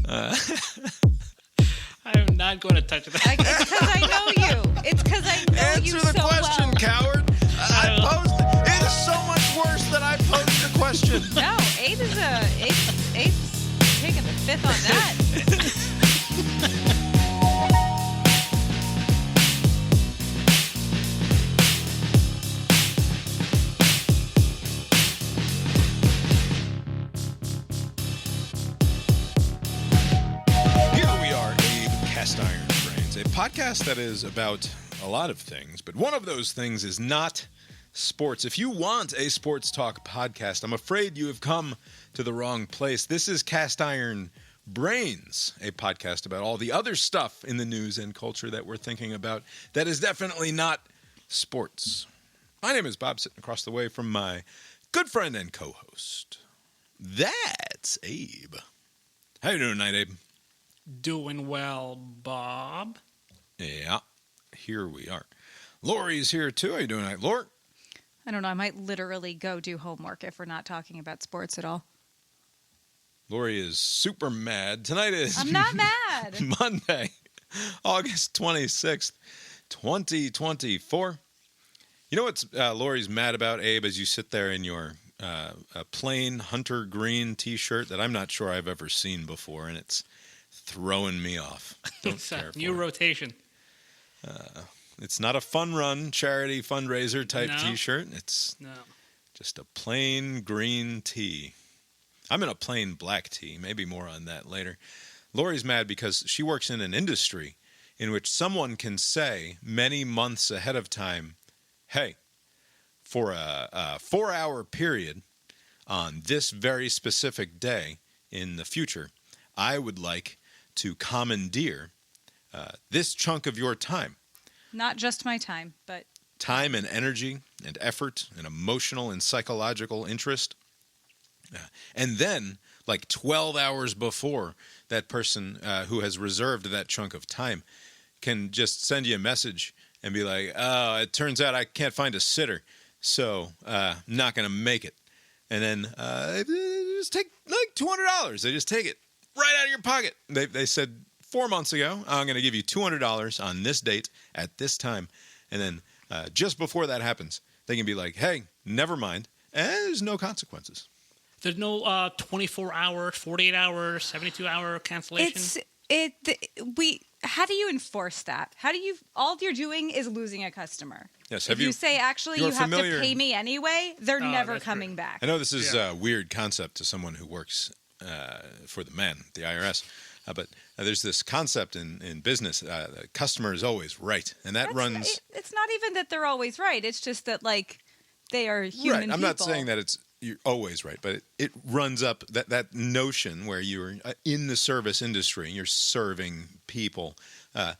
I am not going to touch that. It's because I know you. It's because I know you so Answer the question, well. coward. It is so much worse that I posed the question. No, Abe's taking the fifth on that. Cast Iron Brains, a podcast that is about a lot of things, but one of those things is not sports. If you want a sports talk podcast, I'm afraid you have come to the wrong place. This is Cast Iron Brains, a podcast about all the other stuff in the news and culture that we're thinking about that is definitely not sports. My name is Bob, sitting across the way from my good friend and co-host. That's Abe. How you doing tonight, Abe? Doing well, Bob. Yeah, here we are. Lori's here, too. How you doing tonight, Lori? I don't know. I might literally go do homework if we're not talking about sports at all. Lori is super mad. Tonight is... I'm not mad. Monday, August 26th, 2024. You know what's Lori's mad about, Abe, as you sit there in your plain hunter green T-shirt that I'm not sure I've ever seen before, and it's throwing me off. Don't care for new rotation. It's not a fun run charity fundraiser type No. T-shirt. It's just a plain green tee. I'm in a plain black tee. Maybe more on that later. Lori's mad because she works in an industry in which someone can say many months ahead of time, hey, for a 4-hour period on this very specific day in the future, I would like to commandeer this chunk of your time. Not just my time, but... Time and energy and effort and emotional and psychological interest. And then, like 12 hours before, that person who has reserved that chunk of time can just send you a message and be like, oh, it turns out I can't find a sitter, so I'm not going to make it. And then just take like $200. They just take it right out of your pocket. They said 4 months ago, I'm going to give you $200 on this date at this time. And then just before that happens, they can be like, hey, never mind. And there's no consequences. There's no 24 hours, 48 hours, 72-hour cancellation? How do you enforce that? All you're doing is losing a customer. Yes. If you say, actually, you have to pay me anyway, they're never coming back. I know this is a weird concept to someone who works for the IRS. But there's this concept in business, the customer is always right. And that runs... It's not even that they're always right. It's just that, like, they are human people. I'm not saying that you're always right, but it runs up that notion where you're in the service industry, you're serving people. And,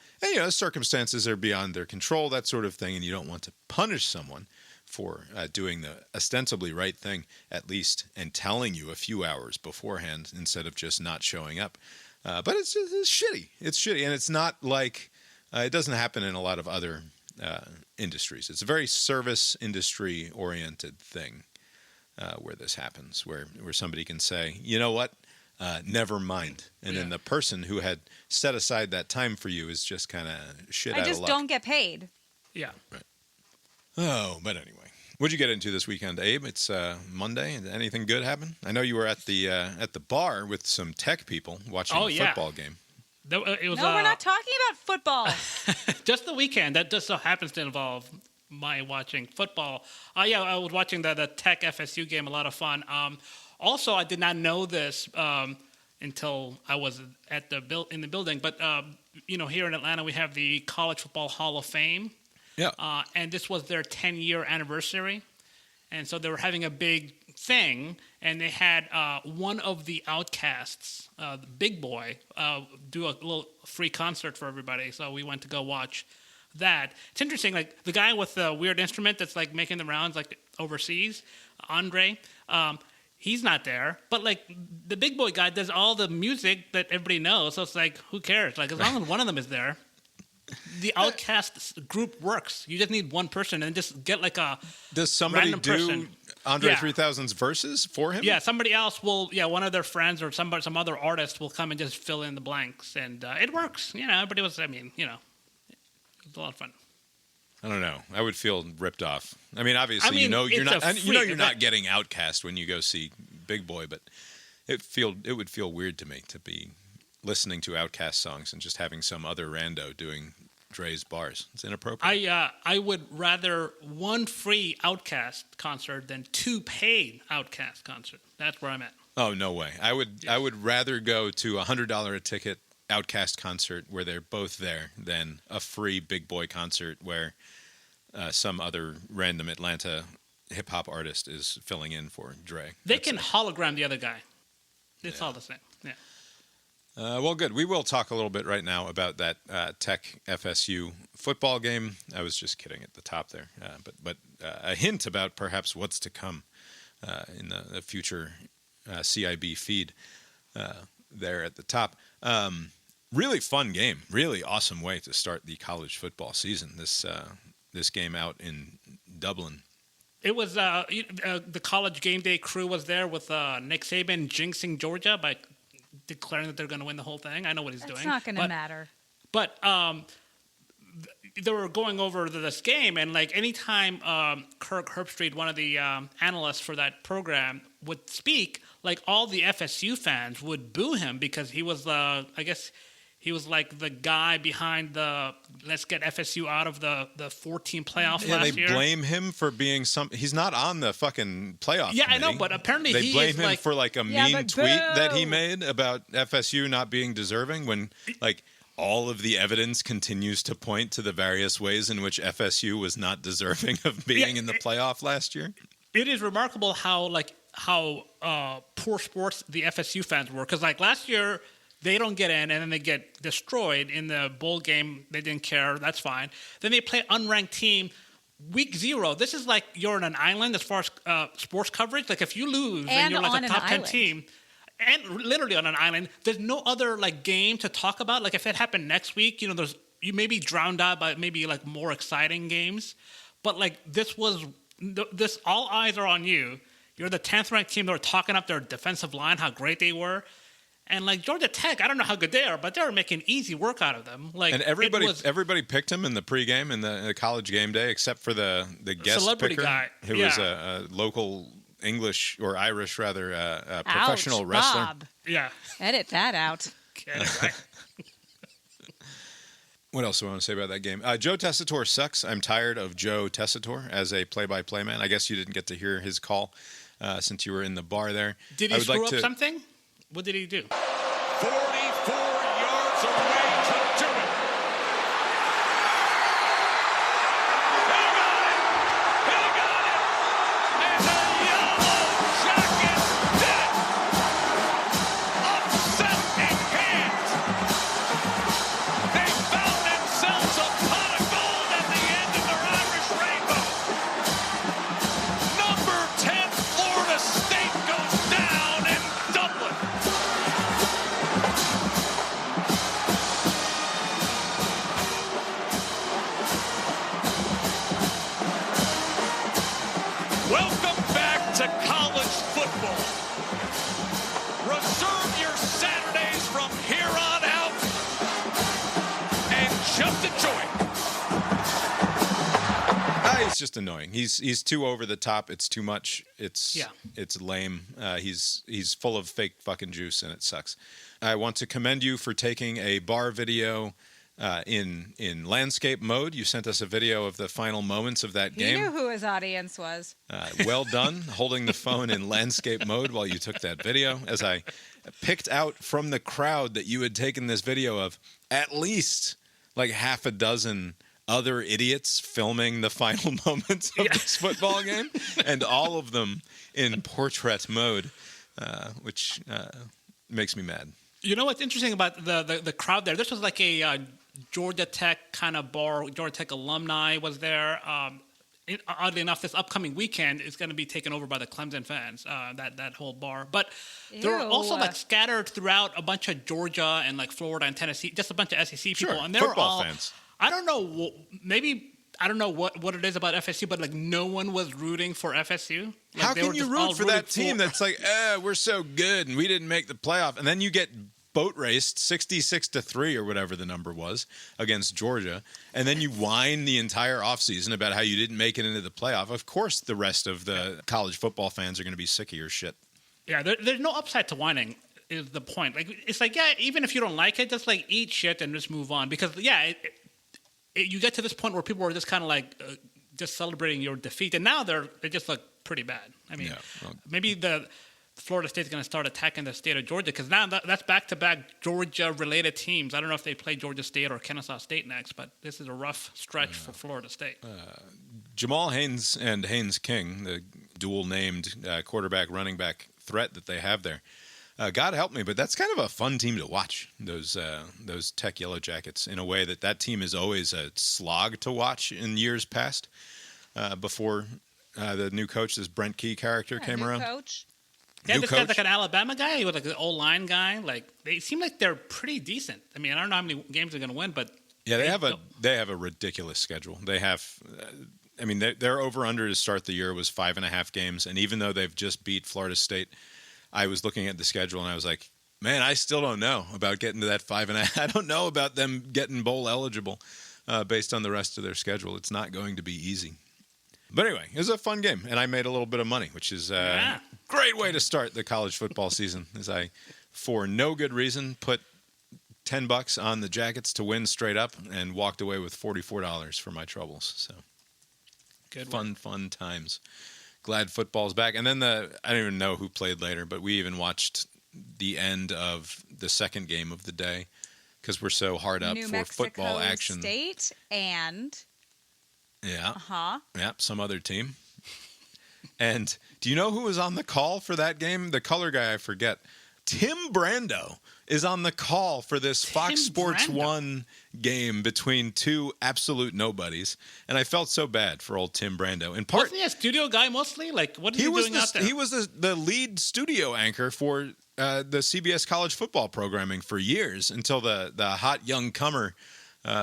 circumstances are beyond their control, that sort of thing, and you don't want to punish someone for doing the ostensibly right thing, at least, and telling you a few hours beforehand instead of just not showing up. But it's shitty. It's shitty. And it's not like it doesn't happen in a lot of other industries. It's a very service industry oriented thing where this happens, where somebody can say, you know what, never mind. And then the person who had set aside that time for you is just kind of shit out of luck. I just don't get paid. Yeah. Right. Oh, but anyway. What'd you get into this weekend, Abe? It's Monday. Did anything good happen? I know you were at the bar with some tech people watching a football game. It was, we're not talking about football. Just the weekend. That just so happens to involve my watching football. I was watching the Tech FSU game. A lot of fun. Also, I did not know this until I was in the building. But here in Atlanta, we have the College Football Hall of Fame. Yeah. And this was their 10-year anniversary. And so they were having a big thing, and they had one of the Outcasts, the Big Boy, do a little free concert for everybody. So we went to go watch that. It's interesting, like the guy with the weird instrument that's like making the rounds like overseas, Andre, he's not there. But like the Big Boy guy does all the music that everybody knows. So it's like, who cares? Like as long as one of them is there. The Outcast group works. You just need one person and just get like a Does somebody random person. Andre Yeah. 3000's verses for him? Yeah, somebody else will, one of their friends or some other artist will come and just fill in the blanks, and it works. Everybody was, it was a lot of fun. I don't know. I would feel ripped off. I mean, obviously, I mean, you're it's not. a You know, free you're not event. getting Outcast when you go see Big Boy, but it would feel weird to me to be listening to Outcast songs and just having some other rando doing Dre's bars. It's inappropriate. I would rather one free Outcast concert than two paid Outcast concert. That's where I'm at. Oh, no way. I would rather go to $100 a ticket Outcast concert where they're both there than a free Big Boy concert where some other random Atlanta hip hop artist is filling in for Dre. They can hologram the other guy. It's all the same. Yeah. Well, good. We will talk a little bit right now about that Tech FSU football game. I was just kidding at the top there, but a hint about perhaps what's to come in the future CIB feed there at the top. Really fun game. Really awesome way to start the college football season. This game out in Dublin. It was the college game day crew was there with Nick Saban jinxing Georgia by declaring that they're going to win the whole thing. I know what he's doing. It's not going to matter. But they were going over this game, and like anytime Kirk Herbstreit, one of the analysts for that program, would speak, like all the FSU fans would boo him because he was, I guess, he was like the guy behind the let's get FSU out of the 14 playoff last year. They blame him for being he's not on the fucking playoff Yeah, committee. I know, but apparently they he blame is him like, for like a Yeah, mean but tweet that he boo! made about FSU not being deserving when like all of the evidence continues to point to the various ways in which FSU was not deserving of being in the playoff last year. It is remarkable how poor sports the FSU fans were, because like last year they don't get in and then they get destroyed in the bowl game. They didn't care. That's fine. Then they play unranked team week 0. This is like you're on an island as far as sports coverage. Like if you lose and you're like on a an top 10 island. team. And literally on an island, there's no other like game to talk about. Like if it happened next week, you may be drowned out by maybe like more exciting games. But like this all eyes are on you. You're the 10th ranked team. They're talking up their defensive line, how great they were. And like Georgia Tech, I don't know how good they are, but they're making easy work out of them. Like And everybody picked him in the pregame and the college game day, except for the guest celebrity picker, guy. who Yeah. was a local English or Irish rather a professional Ouch, wrestler. Bob. Yeah. Edit that out. Yeah, right. What else do I want to say about that game? Joe Tessitore sucks. I'm tired of Joe Tessitore as a play-by-play man. I guess you didn't get to hear his call since you were in the bar there. Did he screw up something? What did he do? 44 yards away to do it. He got it. And the Yellow Jackets did it. Upset in hand. They found themselves a pot of gold at the end of their Irish rainbow. Number 10 Florida State goes down in Dublin. Welcome back to college football. Reserve your Saturdays from here on out and just enjoy it. He's just annoying. He's too over the top. It's too much. It's lame. He's full of fake fucking juice, and it sucks. I want to commend you for taking a bar video in landscape mode. You sent us a video of the final moments of that He game. knew who his audience was. Well done, holding the phone in landscape mode while you took that video. As I picked out from the crowd that you had taken this video of at least like half a dozen other idiots filming the final moments of this football game, and all of them in portrait mode, which makes me mad. You know what's interesting about the crowd there? This was like a Georgia Tech kind of bar. Georgia Tech alumni was there. Oddly enough, this upcoming weekend is going to be taken over by the Clemson fans, that whole bar. But there were also Ew. like scattered throughout a bunch of Georgia and like Florida and Tennessee, just a bunch of SEC people. Sure, and they were football all fans. I don't know, maybe I don't know what it is about FSU, but like no one was rooting for FSU. Like, How they can were you just all root for rooting that team that's like, we're so good and we didn't make the playoff, and then you get boat raced 66-3 or whatever the number was against Georgia, and then you whine the entire offseason about how you didn't make it into the playoff. Of course, the rest of the college football fans are going to be sick of your shit. Yeah, there's no upside to whining. Is the point? Like it's like even if you don't like it, just like eat shit and just move on. Because you get to this point where people are just kind of like just celebrating your defeat, and now they just look pretty bad. I mean, maybe the Florida State's going to start attacking the state of Georgia because now that's back-to-back Georgia-related teams. I don't know if they play Georgia State or Kennesaw State next, but this is a rough stretch for Florida State. Jamal Haynes and Haynes King, the dual-named quarterback, running back threat that they have there. God help me, but that's kind of a fun team to watch, those Tech Yellow Jackets, in a way that team is always a slog to watch in years past before the new coach, this Brent Key character, came around. Coach. Yeah, this guy's like an Alabama guy. He was like an O-line guy. Like they seem like they're pretty decent. I mean, I don't know how many games they're going to win, but yeah, they have a ridiculous schedule. They have, I mean, their over/under to start the year was 5.5 games, and even though they've just beat Florida State, I was looking at the schedule and I was like, man, I still don't know about getting to that 5.5. I don't know about them getting bowl eligible based on the rest of their schedule. It's not going to be easy. But anyway, it was a fun game, and I made a little bit of money, which is a great way to start the college football season, as I, for no good reason, put $10 on the Jackets to win straight up and walked away with $44 for my troubles. So good fun times. Glad football's back. And then I don't even know who played later, but we even watched the end of the second game of the day because we're so hard up New for Mexico football action. State and some other team. And do you know who was on the call for that game? The color guy, I forget. Tim Brando is on the call for this Fox Sports 1 game between two absolute nobodies. And I felt so bad for old Tim Brando. In part, wasn't he a studio guy mostly? Like, what is he doing out there? He was the lead studio anchor for the CBS college football programming for years until the hot young comer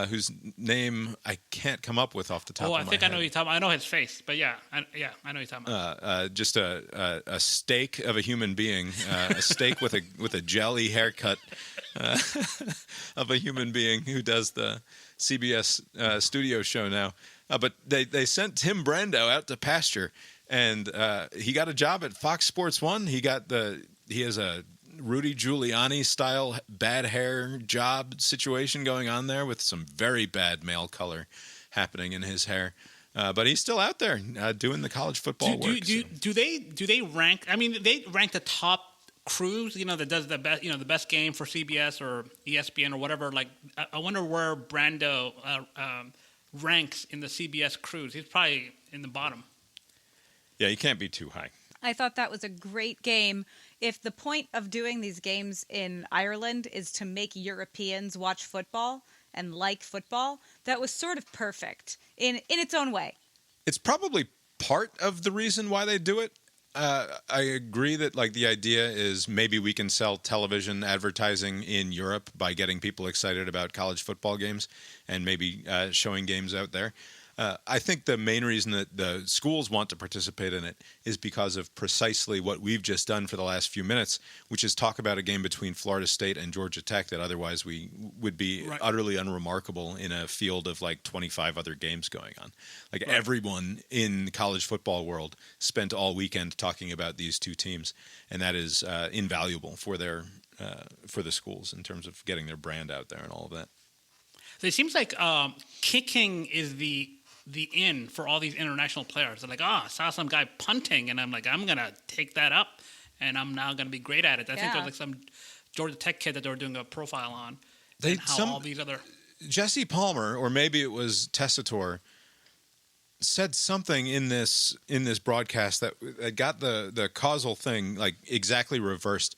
whose name I can't come up with off the top of my head. I think I know who you're talking about. I know his face, but I know who you're talking about. Just a steak of a human being, a steak with a jelly haircut of a human being who does the CBS studio show now. But they sent Tim Brando out to pasture, and he got a job at Fox Sports 1. He has a Rudy Giuliani style bad hair job situation going on there with some very bad male color happening in his hair. But he's still out there doing the college football work. Do they rank? I mean, they rank the top crews, that does the best, the best game for CBS or ESPN or whatever. Like, I wonder where Brando ranks in the CBS crews. He's probably in the bottom. Yeah, he can't be too high. I thought that was a great game. If the point of doing these games in Ireland is to make Europeans watch football and like football, that was sort of perfect in its own way. It's probably part of the reason why they do it. I agree that the idea is maybe we can sell television advertising in Europe by getting people excited about college football games and maybe showing games out there. I think the main reason that the schools want to participate in it is because of precisely what we've just done for the last few minutes, which is talk about a game between Florida State and Georgia Tech that otherwise we would be utterly unremarkable in a field of 25 other games going on. Everyone in the college football world spent all weekend talking about these two teams, and that is invaluable for the schools in terms of getting their brand out there and all of that. So it seems like kicking is the in for all these international players. They're like, I saw some guy punting, and I'm like, I'm going to take that up, and I'm now going to be great at it. I think there's some Georgia Tech kid that they were doing a profile on. All these other... Jesse Palmer, or maybe it was Tessitore, said something in this broadcast that got the causal thing exactly reversed,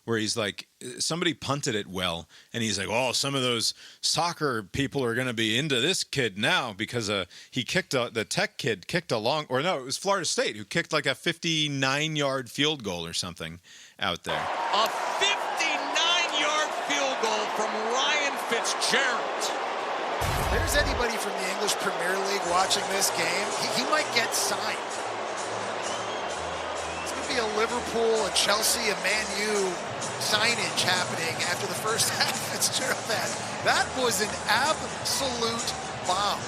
where he's like, somebody punted it well, and he's like, some of those soccer people are going to be into this kid now because he kicked the Tech kid kicked a long, or no, it was Florida State who kicked a 59-yard field goal or something out there. A 59-yard field goal from Ryan Fitzgerald. There's there's anybody from the English Premier League watching this game, he might get signed. It's going to be a Liverpool, a Chelsea, a Man U signage happening after the first half. Fitzgerald, that was an absolute bomb.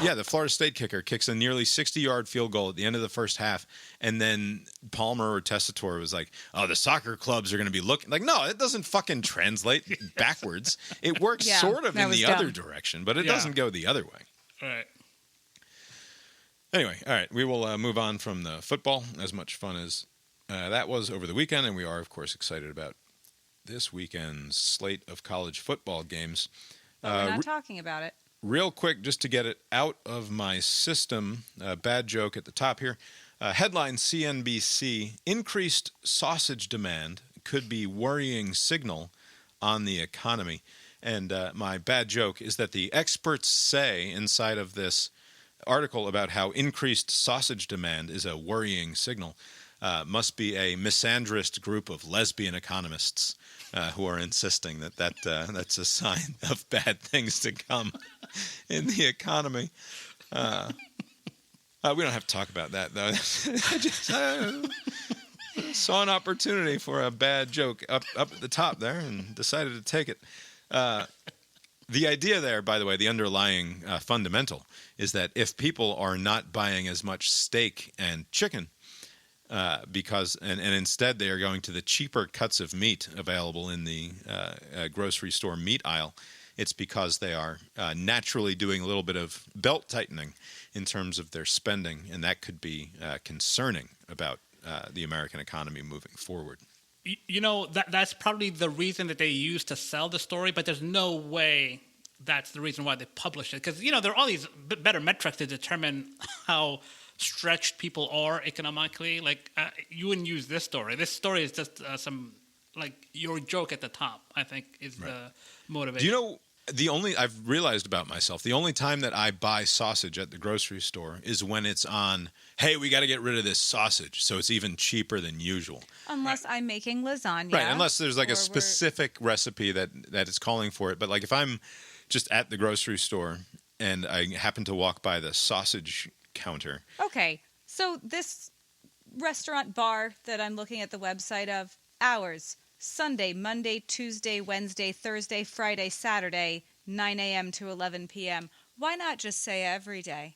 Yeah, the Florida State kicker kicks a nearly 60-yard field goal at the end of the first half, and then Palmer or Tessitore was like, oh, the soccer clubs are going to be looking. Like, no, it doesn't fucking translate backwards. It works sort of in the other direction, but it doesn't go the other way. Right. Anyway, all right, we will move on from the football, as much fun as that was over the weekend, and we are, of course, excited about this weekend's slate of college football games. But we're not talking about it. Real quick, just to get it out of my system, bad joke at the top here. Headline CNBC, increased sausage demand could be worrying signal on the economy. And my bad joke is that the experts say inside of this article about how increased sausage demand is a worrying signal must be a misandrist group of lesbian economists who are insisting that that's a sign of bad things to come in the economy. We don't have to talk about that, though. I just saw an opportunity for a bad joke up at the top there and decided to take it. The idea there, by the way, the underlying fundamental, is that if people are not buying as much steak and chicken, because instead they are going to the cheaper cuts of meat available in the grocery store meat aisle, it's because they are naturally doing a little bit of belt tightening in terms of their spending, and that could be concerning about the American economy moving forward. You know, that's probably the reason that they use to sell the story, but there's no way that's the reason why they publish it. Because, you know, there are all these better metrics to determine how stretched people are economically. Like, you wouldn't use this story. This story is just some, like, your joke at the top, I think, is the motivation. Do you know, I've realized about myself, the only time that I buy sausage at the grocery store is when it's on, hey, we got to get rid of this sausage, so it's even cheaper than usual. Unless I'm making lasagna. Right, unless there's like a specific recipe that is calling for it. But like if I'm just at the grocery store and I happen to walk by the sausage counter. Okay, so this restaurant bar that I'm looking at the website of, hours, Sunday, Monday, Tuesday, Wednesday, Thursday, Friday, Saturday, 9 a.m. to 11 p.m. Why not just say every day?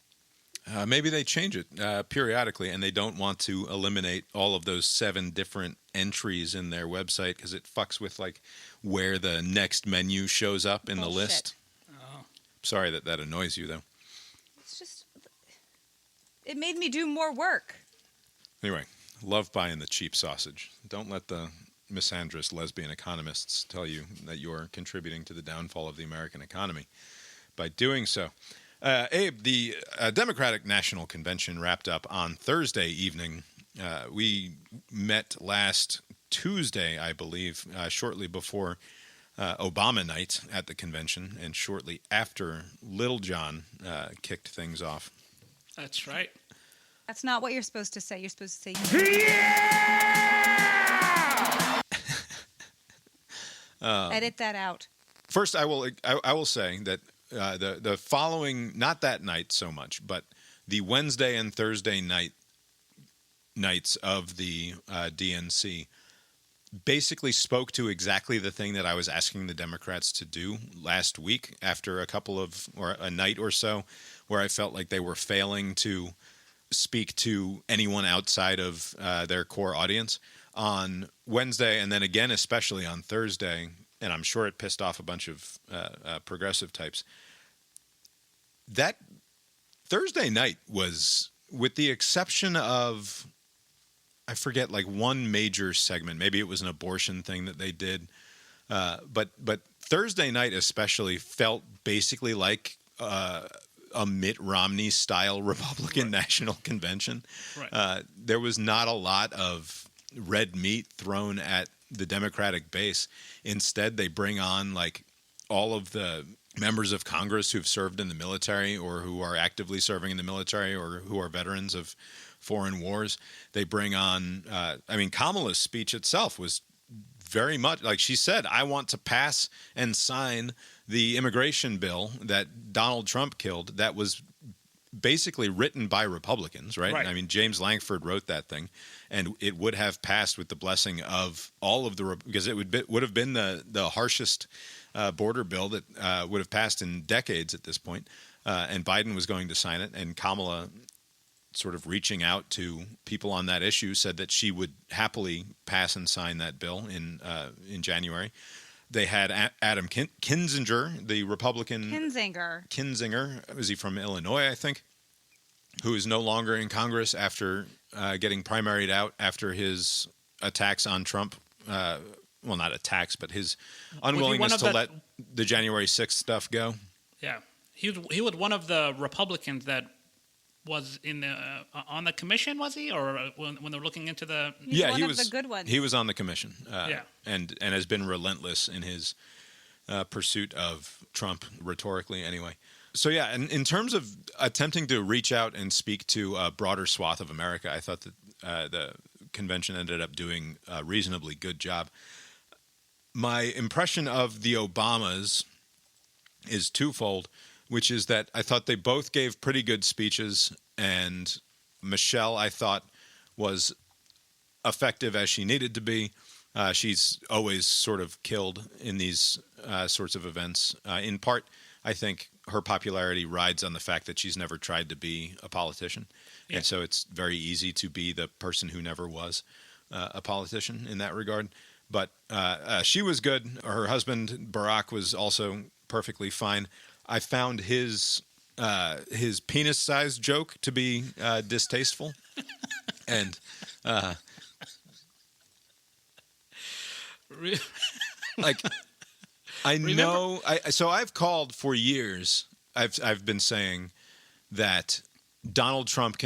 Maybe they change it periodically, and they don't want to eliminate all of those 7 different entries in their website because it fucks with like where the next menu shows up in the list. Oh. Sorry that annoys you, though. It's just, it made me do more work. Anyway, love buying the cheap sausage. Don't let the misandrist lesbian economists tell you that you're contributing to the downfall of the American economy by doing so. Abe, the Democratic National Convention wrapped up on Thursday evening. We met last Tuesday, I believe, shortly before Obama night at the convention and shortly after Little John kicked things off. That's right. That's not what you're supposed to say. You're supposed to say, edit that out. First, I will say that the following, not that night so much, but the Wednesday and Thursday nights of the DNC basically spoke to exactly the thing that I was asking the Democrats to do last week after a night or so where I felt like they were failing to speak to anyone outside of their core audience. On Wednesday, and then again especially on Thursday, and I'm sure it pissed off a bunch of progressive types, that Thursday night was, with the exception of, I forget, like one major segment, maybe it was an abortion thing that they did, but Thursday night especially felt basically like a Mitt Romney-style Republican National Convention. Right. There was not a lot of red meat thrown at the Democratic base. Instead, they bring on like all of the members of Congress who've served in the military or who are actively serving in the military or who are veterans of foreign wars. They bring on, Kamala's speech itself was very much, like she said, I want to pass and sign the immigration bill that Donald Trump killed that was basically written by Republicans, right? Right. I mean, James Langford wrote that thing, and it would have passed with the blessing of all of the, because it would have been the harshest border bill that would have passed in decades at this point, and Biden was going to sign it, and Kamala, sort of reaching out to people on that issue, said that she would happily pass and sign that bill in January. They had Adam Kinzinger, the Republican. Kinzinger. Was he from Illinois, I think? Who is no longer in Congress after getting primaried out after his attacks on Trump. Well, not attacks, but his unwillingness to let the January 6th stuff go. Yeah. He was one of the Republicans that was in the on the commission, was he? Or when they were looking into the... He's one of the good ones. He was on the commission. Yeah. And has been relentless in his pursuit of Trump, rhetorically anyway. So yeah, in terms of attempting to reach out and speak to a broader swath of America, I thought that the convention ended up doing a reasonably good job. My impression of the Obamas is twofold, which is that I thought they both gave pretty good speeches, and Michelle, I thought, was effective as she needed to be. She's always sort of killed in these sorts of events. In part, I think her popularity rides on the fact that she's never tried to be a politician. Yeah. And so it's very easy to be the person who never was a politician in that regard. But she was good. Her husband, Barack, was also perfectly fine. I found his penis-sized joke to be distasteful. And like, I know. So I've called for years. I've been saying that Donald Trump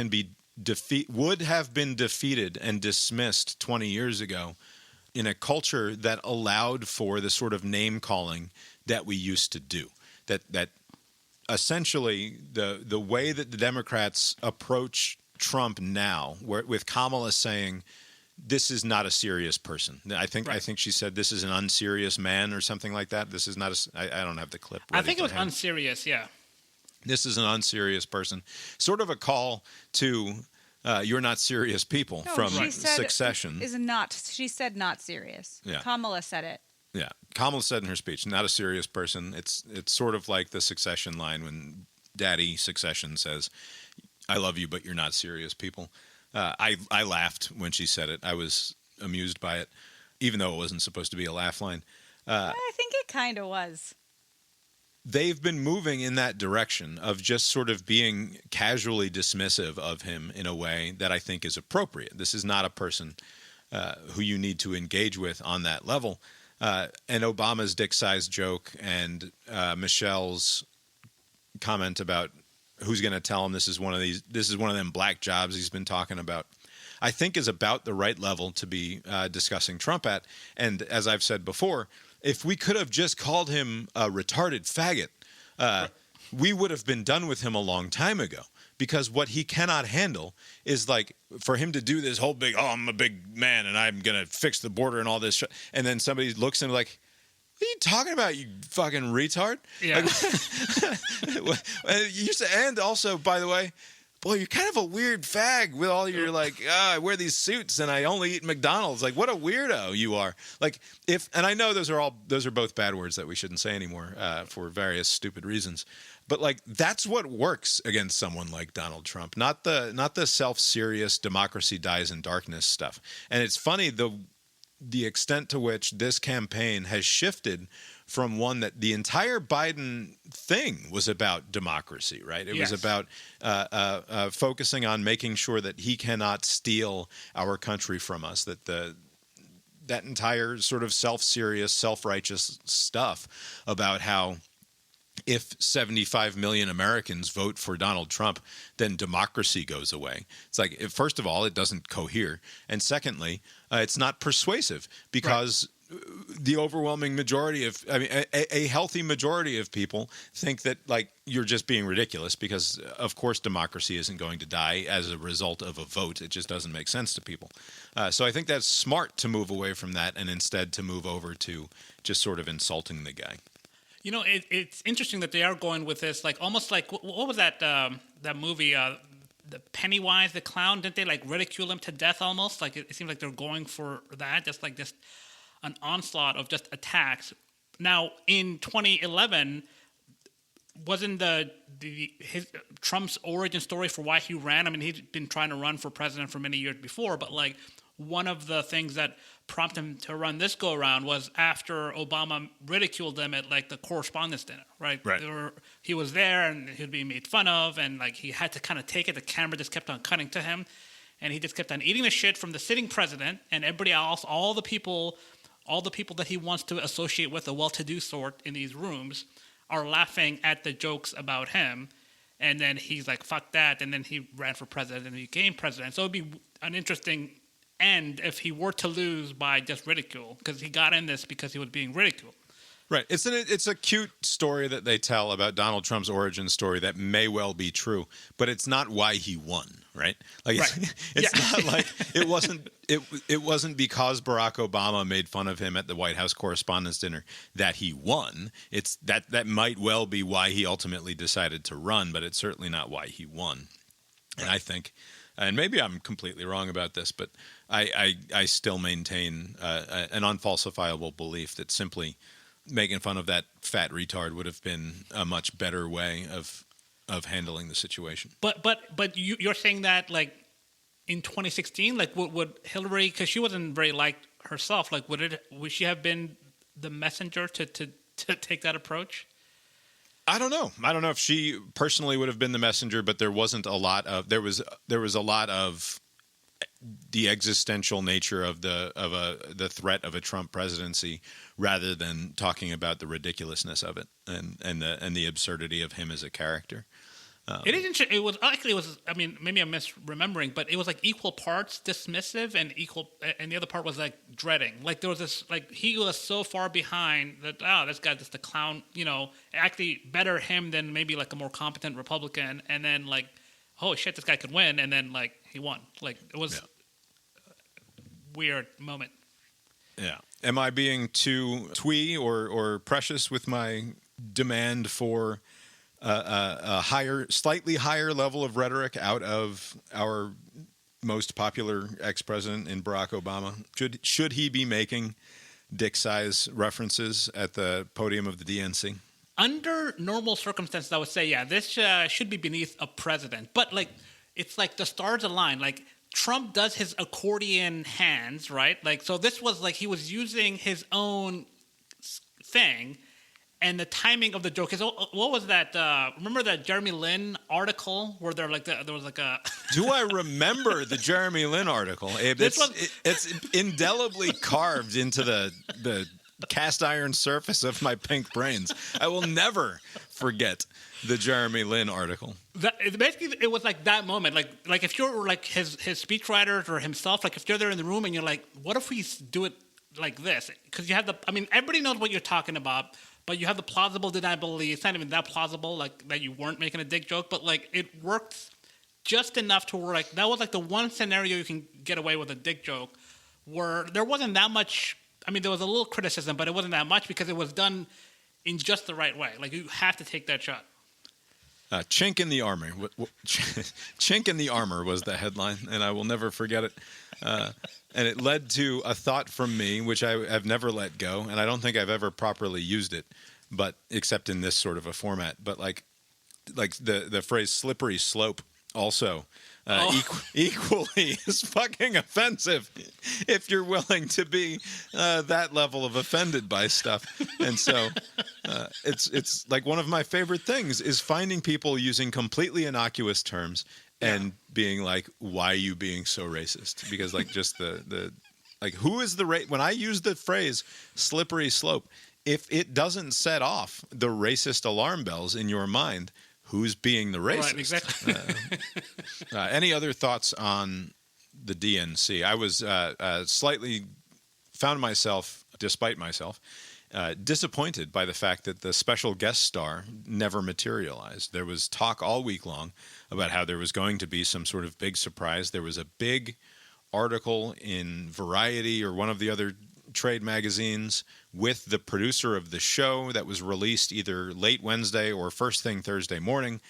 would have been defeated and dismissed 20 years ago in a culture that allowed for the sort of name calling that we used to do. That essentially the way that the Democrats approach Trump now, with Kamala saying, this is not a serious person. I think she said this is an unserious man or something like that. This is not I don't have the clip ready. I think it was unserious, yeah. This is an unserious person. Sort of a call to you're not serious people from Succession. She said not serious. Yeah. Kamala said it. Yeah. Kamala said in her speech, not a serious person. It's sort of like the Succession line when Daddy Succession says, I love you, but you're not serious people. I laughed when she said it. I was amused by it, even though it wasn't supposed to be a laugh line. I think it kind of was. They've been moving in that direction of just sort of being casually dismissive of him in a way that I think is appropriate. This is not a person who you need to engage with on that level. And Obama's dick-sized joke and Michelle's comment about who's going to tell him this is one of them black jobs he's been talking about, I think is about the right level to be discussing Trump at. And as I've said before, if we could have just called him a retarded faggot, we would have been done with him a long time ago. Because what he cannot handle is like for him to do this whole big, I'm a big man and I'm going to fix the border and all this. And then somebody looks at him like, what are you talking about, you fucking retard? Yeah. And also, by the way, boy, you're kind of a weird fag with all your like, I wear these suits and I only eat McDonald's. Like, what a weirdo you are. Like, and I know those are both bad words that we shouldn't say anymore for various stupid reasons. But like, that's what works against someone like Donald Trump, not the self-serious democracy dies in darkness stuff. And it's funny the extent to which this campaign has shifted from one that the entire Biden thing was about democracy, right? It was about focusing on making sure that he cannot steal our country from us, that entire sort of self-serious, self-righteous stuff about how if 75 million Americans vote for Donald Trump, then democracy goes away. It's like, first of all, it doesn't cohere. And secondly, it's not persuasive because the overwhelming majority of, a healthy majority of people think that, like, you're just being ridiculous because, of course, democracy isn't going to die as a result of a vote. It just doesn't make sense to people. So I think that's smart to move away from that and instead to move over to just sort of insulting the guy. You know, it's interesting that they are going with this, like, almost like, what was that movie, the Pennywise the Clown? Didn't they, like, ridicule him to death almost? Like, it seems like they're going for that, just like this, an onslaught of just attacks. Now, in 2011, wasn't his Trump's origin story for why he ran? I mean, he'd been trying to run for president for many years before, but, like, one of the things that prompted him to run this go around was after Obama ridiculed him at, like, the correspondence dinner, right? He was there and he'd be made fun of, and, like, he had to kind of take it. The camera just kept on cutting to him, and he just kept on eating the shit from the sitting president and everybody else, all the people that he wants to associate with, a well-to-do sort in these rooms, are laughing at the jokes about him. And then he's like, fuck that. And then he ran for president and he became president. So it'd be an interesting end if he were to lose by just ridicule, because he got in this because he was being ridiculed. Right. It's a cute story that they tell about Donald Trump's origin story that may well be true, but it's not why he won, right? Like, it's not like it wasn't because Barack Obama made fun of him at the White House Correspondents' Dinner that he won. It's that might well be why he ultimately decided to run, but it's certainly not why he won. And I think, and maybe I'm completely wrong about this, but I still maintain an unfalsifiable belief that simply making fun of that fat retard would have been a much better way of handling the situation. But you're saying that, like, in 2016, like, would Hillary, because she wasn't very liked herself, like, would she have been the messenger to take that approach? I don't know. I don't know if she personally would have been the messenger, but there was a lot of the existential nature of the threat of a Trump presidency, rather than talking about the ridiculousness of it and the absurdity of him as a character. It is interesting. It was. I mean, maybe I'm misremembering, but it was like equal parts dismissive and the other part was like dreading. Like, there was this, like, he was so far behind that, this guy's just a clown. You know, actually better him than maybe like a more competent Republican, and then, like, oh shit, this guy could win, and then, like, he won. Like, it was a weird moment. Yeah. Am I being too twee or precious with my demand for a slightly higher level of rhetoric out of our most popular ex-president in Barack Obama? Should he be making dick-size references at the podium of the DNC? Under normal circumstances, I would say, yeah, this should be beneath a president. But, like, it's like the stars align. Like, Trump does his accordion hands, right? Like, so this was like he was using his own thing, and the timing of the joke is, what was that? Remember that Jeremy Lin article where there was like a. Do I remember the Jeremy Lin article? It's indelibly carved into the cast iron surface of my pink brains. I will never forget the Jeremy Lin article. Basically, it was like that moment. Like if you're like his speechwriters or himself, like if you're there in the room and you're like, what if we do it like this? Because you have everybody knows what you're talking about, but you have the plausible deniability. It's not even that plausible, like that you weren't making a dick joke, but like it worked just enough to where, like, that was like the one scenario you can get away with a dick joke where there wasn't that much. I mean, there was a little criticism, but it wasn't that much because it was done in just the right way. Like, you have to take that shot. Chink in the armor. Chink in the armor was the headline, and I will never forget it. And it led to a thought from me, which I have never let go, and I don't think I've ever properly used it, but except in this sort of a format. But like the phrase "slippery slope" also equally is fucking offensive if you're willing to be that level of offended by stuff. And so it's like one of my favorite things is finding people using completely innocuous terms and being like, why are you being so racist? Because, like, just the like, who is the when I use the phrase slippery slope, if it doesn't set off the racist alarm bells in your mind, who's being the racist? Right, exactly. Any other thoughts on the DNC? I was found myself despite myself, disappointed by the fact that the special guest star never materialized. There was talk all week long about how there was going to be some sort of big surprise. There was a big article in Variety or one of the other trade magazines with the producer of the show that was released either late Wednesday or first thing Thursday morning.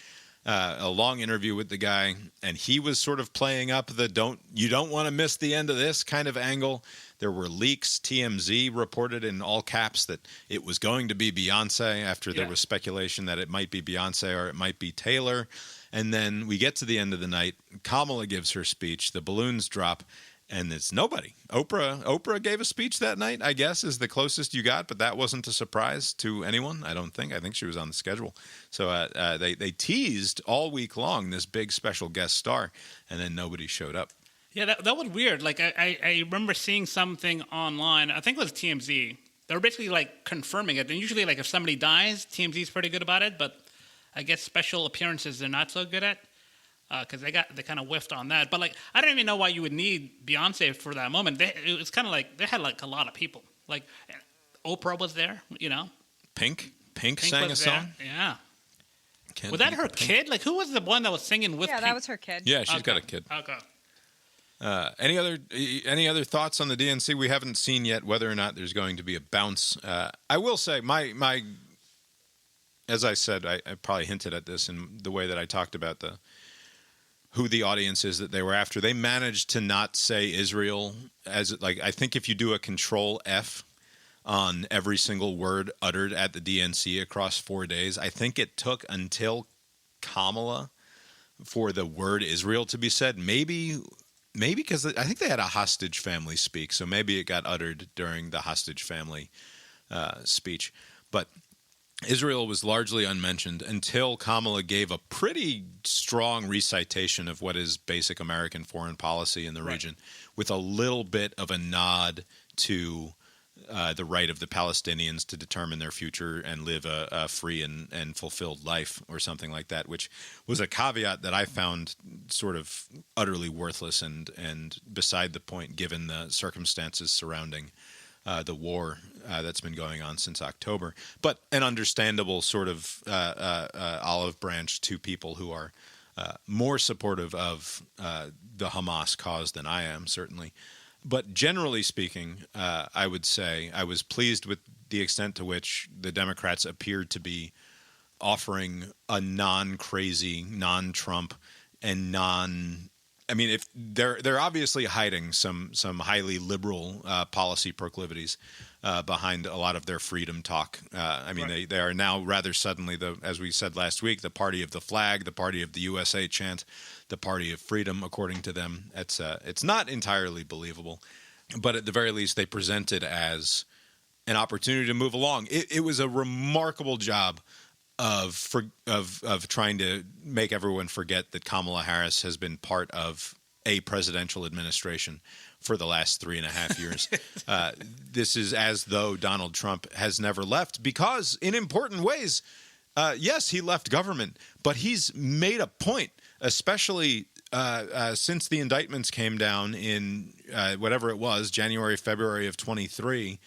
A long interview with the guy, and he was sort of playing up the you don't want to miss the end of this kind of angle. There were leaks. TMZ reported in all caps that it was going to be Beyonce after there was speculation that it might be Beyonce or it might be Taylor. And then we get to the end of the night. Kamala gives her speech. The balloons drop. And it's nobody. Oprah gave a speech that night, I guess, is the closest you got, but that wasn't a surprise to anyone, I don't think. I think she was on the schedule. So they teased all week long this big special guest star, and then nobody showed up. Yeah, that was weird. Like, I remember seeing something online, I think it was TMZ. They were basically, like, confirming it. And usually, like, if somebody dies, TMZ's pretty good about it, but I guess special appearances they're not so good at. Because they kind of whiffed on that, but like I don't even know why you would need Beyonce for that moment. It was kind of like they had like a lot of people. Like Oprah was there, you know. Pink sang a song. Yeah. Was that her kid? Like who was the one that was singing with? Yeah, Pink? that was her kid. Yeah, she's got a kid. Okay. Any other thoughts on the DNC? We haven't seen yet whether or not there's going to be a bounce. I will say my as I said, I probably hinted at this in the way that I talked about who the audience is that they were after. They managed to not say Israel as like I think if you do a Control F on every single word uttered at the DNC across 4 days, I think it took until Kamala for the word Israel to be said. Maybe because I think they had a hostage family speak, so maybe it got uttered during the hostage family speech. But Israel was largely unmentioned until Kamala gave a pretty strong recitation of what is basic American foreign policy in the region, with a little bit of a nod to the right of the Palestinians to determine their future and live a free and fulfilled life or something like that, which was a caveat that I found sort of utterly worthless and beside the point given the circumstances surrounding the war that's been going on since October, but an understandable sort of olive branch to people who are more supportive of the Hamas cause than I am, certainly. But generally speaking, I would say I was pleased with the extent to which the Democrats appeared to be offering a non-crazy, non-Trump, and I mean, if they're obviously hiding some highly liberal policy proclivities behind a lot of their freedom talk. I mean, they are now rather suddenly, as we said last week, the party of the flag, the party of the USA chant, the party of freedom, according to them. It's not entirely believable, but at the very least, they present it as an opportunity to move along. It was a remarkable job of trying to make everyone forget that Kamala Harris has been part of a presidential administration for the last 3.5 years. This is as though Donald Trump has never left because in important ways, yes, he left government, but he's made a point, especially since the indictments came down in whatever it was, January, February of 23,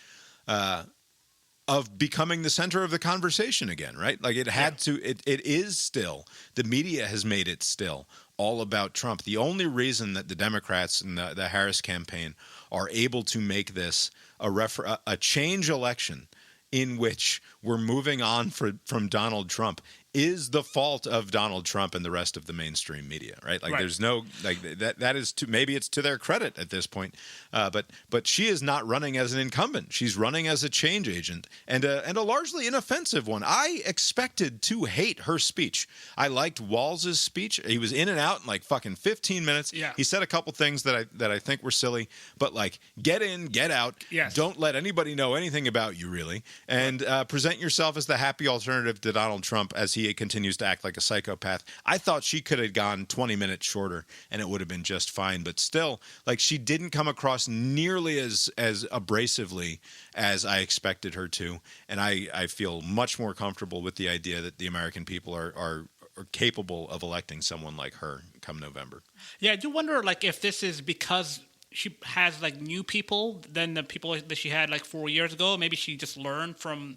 of becoming the center of the conversation again, right? Like it had to, it is still, the media has made it still all about Trump. The only reason that the Democrats and the Harris campaign are able to make this a change election in which we're moving on from Donald Trump is the fault of Donald Trump and the rest of the mainstream media, right? Like there's no like that is maybe it's to their credit at this point, but she is not running as an incumbent. She's running as a change agent and a largely inoffensive one. I expected to hate her speech. I liked Walz's speech. He was in and out in like fucking 15 minutes. Yeah. He said a couple things that I think were silly, but like get in, get out. Yes. Don't let anybody know anything about you really, and present yourself as the happy alternative to Donald Trump as he continues to act like a psychopath. I thought she could have gone 20 minutes shorter and it would have been just fine, but still, like she didn't come across nearly as abrasively as I expected her to, and I feel much more comfortable with the idea that the American people are capable of electing someone like her come November. Yeah, I do wonder, like, if this is because she has like new people than the people that she had like 4 years ago. Maybe she just learned from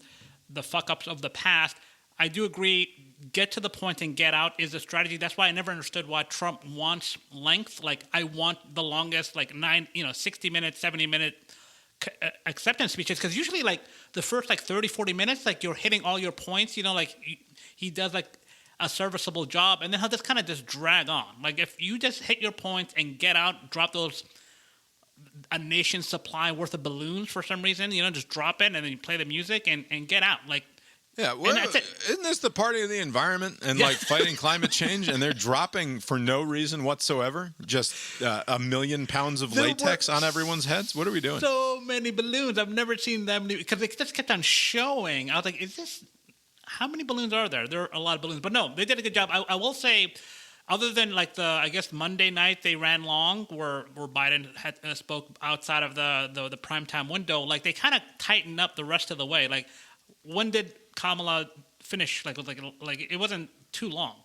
the fuck ups of the past. I do agree. Get to the point and get out is a strategy. That's why I never understood why Trump wants length. Like, I want the longest, like 60 minute, 70 minute acceptance speeches. Because usually, like, the first like 30, 40 minutes, like, you're hitting all your points. Like he does like a serviceable job, and then he'll just kind of just drag on. Like, if you just hit your points and get out, drop those a nation's supply worth of balloons for some reason, just drop it and then you play the music and get out. Like, yeah, well, isn't this the party of the environment and like fighting climate change? And they're dropping for no reason whatsoever, just 1 million pounds of latex on everyone's heads. What are we doing? So many balloons. I've never seen that many because they just kept on showing. I was like, how many balloons are there? There are a lot of balloons, but no, they did a good job. I will say, other than like I guess Monday night they ran long where Biden had spoke outside of the primetime window. Like, they kind of tightened up the rest of the way. Like, when did Kamala finish? Like it wasn't too long.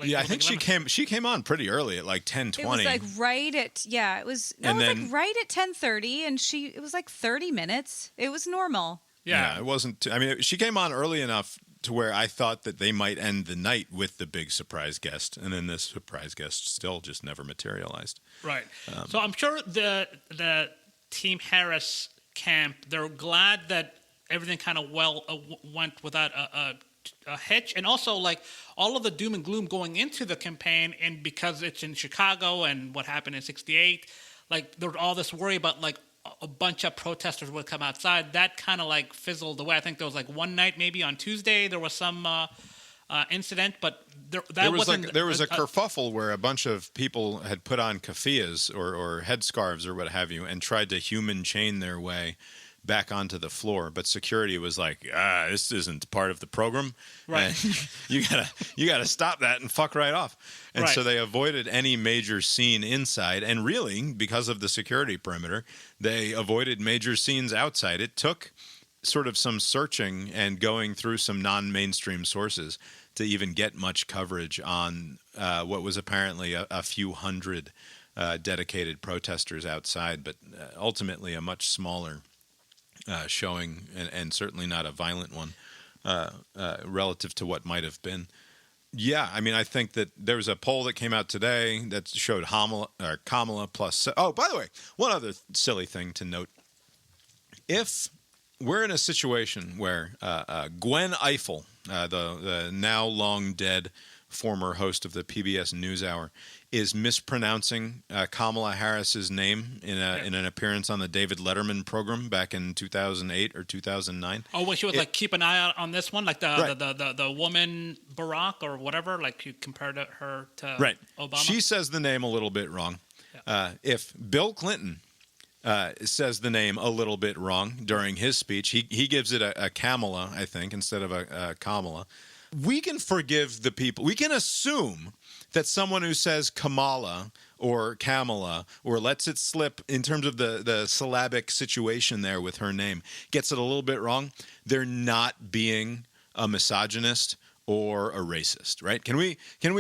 I think she came on pretty early at like 10:20. It was like right at like right at 10:30, and it was like 30 minutes. It was normal. Yeah, it wasn't. She came on early enough to where I thought that they might end the night with the big surprise guest, and then this surprise guest still just never materialized. Right. So I'm sure the Team Harris camp, they're glad that everything kind of went without a hitch, and also like all of the doom and gloom going into the campaign, and because it's in Chicago and what happened in '68, like there was all this worry about like a bunch of protesters would come outside. That kind of like fizzled away. I think there was like one night, maybe on Tuesday, there was some incident, but there was a kerfuffle where a bunch of people had put on keffiyehs or headscarves or what have you, and tried to human chain their way back onto the floor, but security was like, this isn't part of the program. Right. you gotta stop that and fuck right off. And so they avoided any major scene inside, and really, because of the security perimeter, they avoided major scenes outside. It took sort of some searching and going through some non-mainstream sources to even get much coverage on what was apparently a few hundred dedicated protesters outside, but ultimately a much smaller showing, and certainly not a violent one relative to what might have been. Yeah, I think that there was a poll that came out today that showed Kamala plus. Oh, by the way, one other silly thing to note. If we're in a situation where Gwen Ifill, the now long dead former host of the PBS NewsHour, is mispronouncing Kamala Harris's name in an appearance on the David Letterman program back in 2008 or 2009. Oh, when she was like, keep an eye out on this one, like the woman Barack or whatever, like you compared her to Obama. She says the name a little bit wrong. Yeah. If Bill Clinton says the name a little bit wrong during his speech, he gives it a Kamala, I think, instead of a Kamala. We can forgive the people. We can assume that someone who says Kamala or Kamala or lets it slip in terms of the syllabic situation there with her name gets it a little bit wrong. They're not being a misogynist or a racist, right? Can we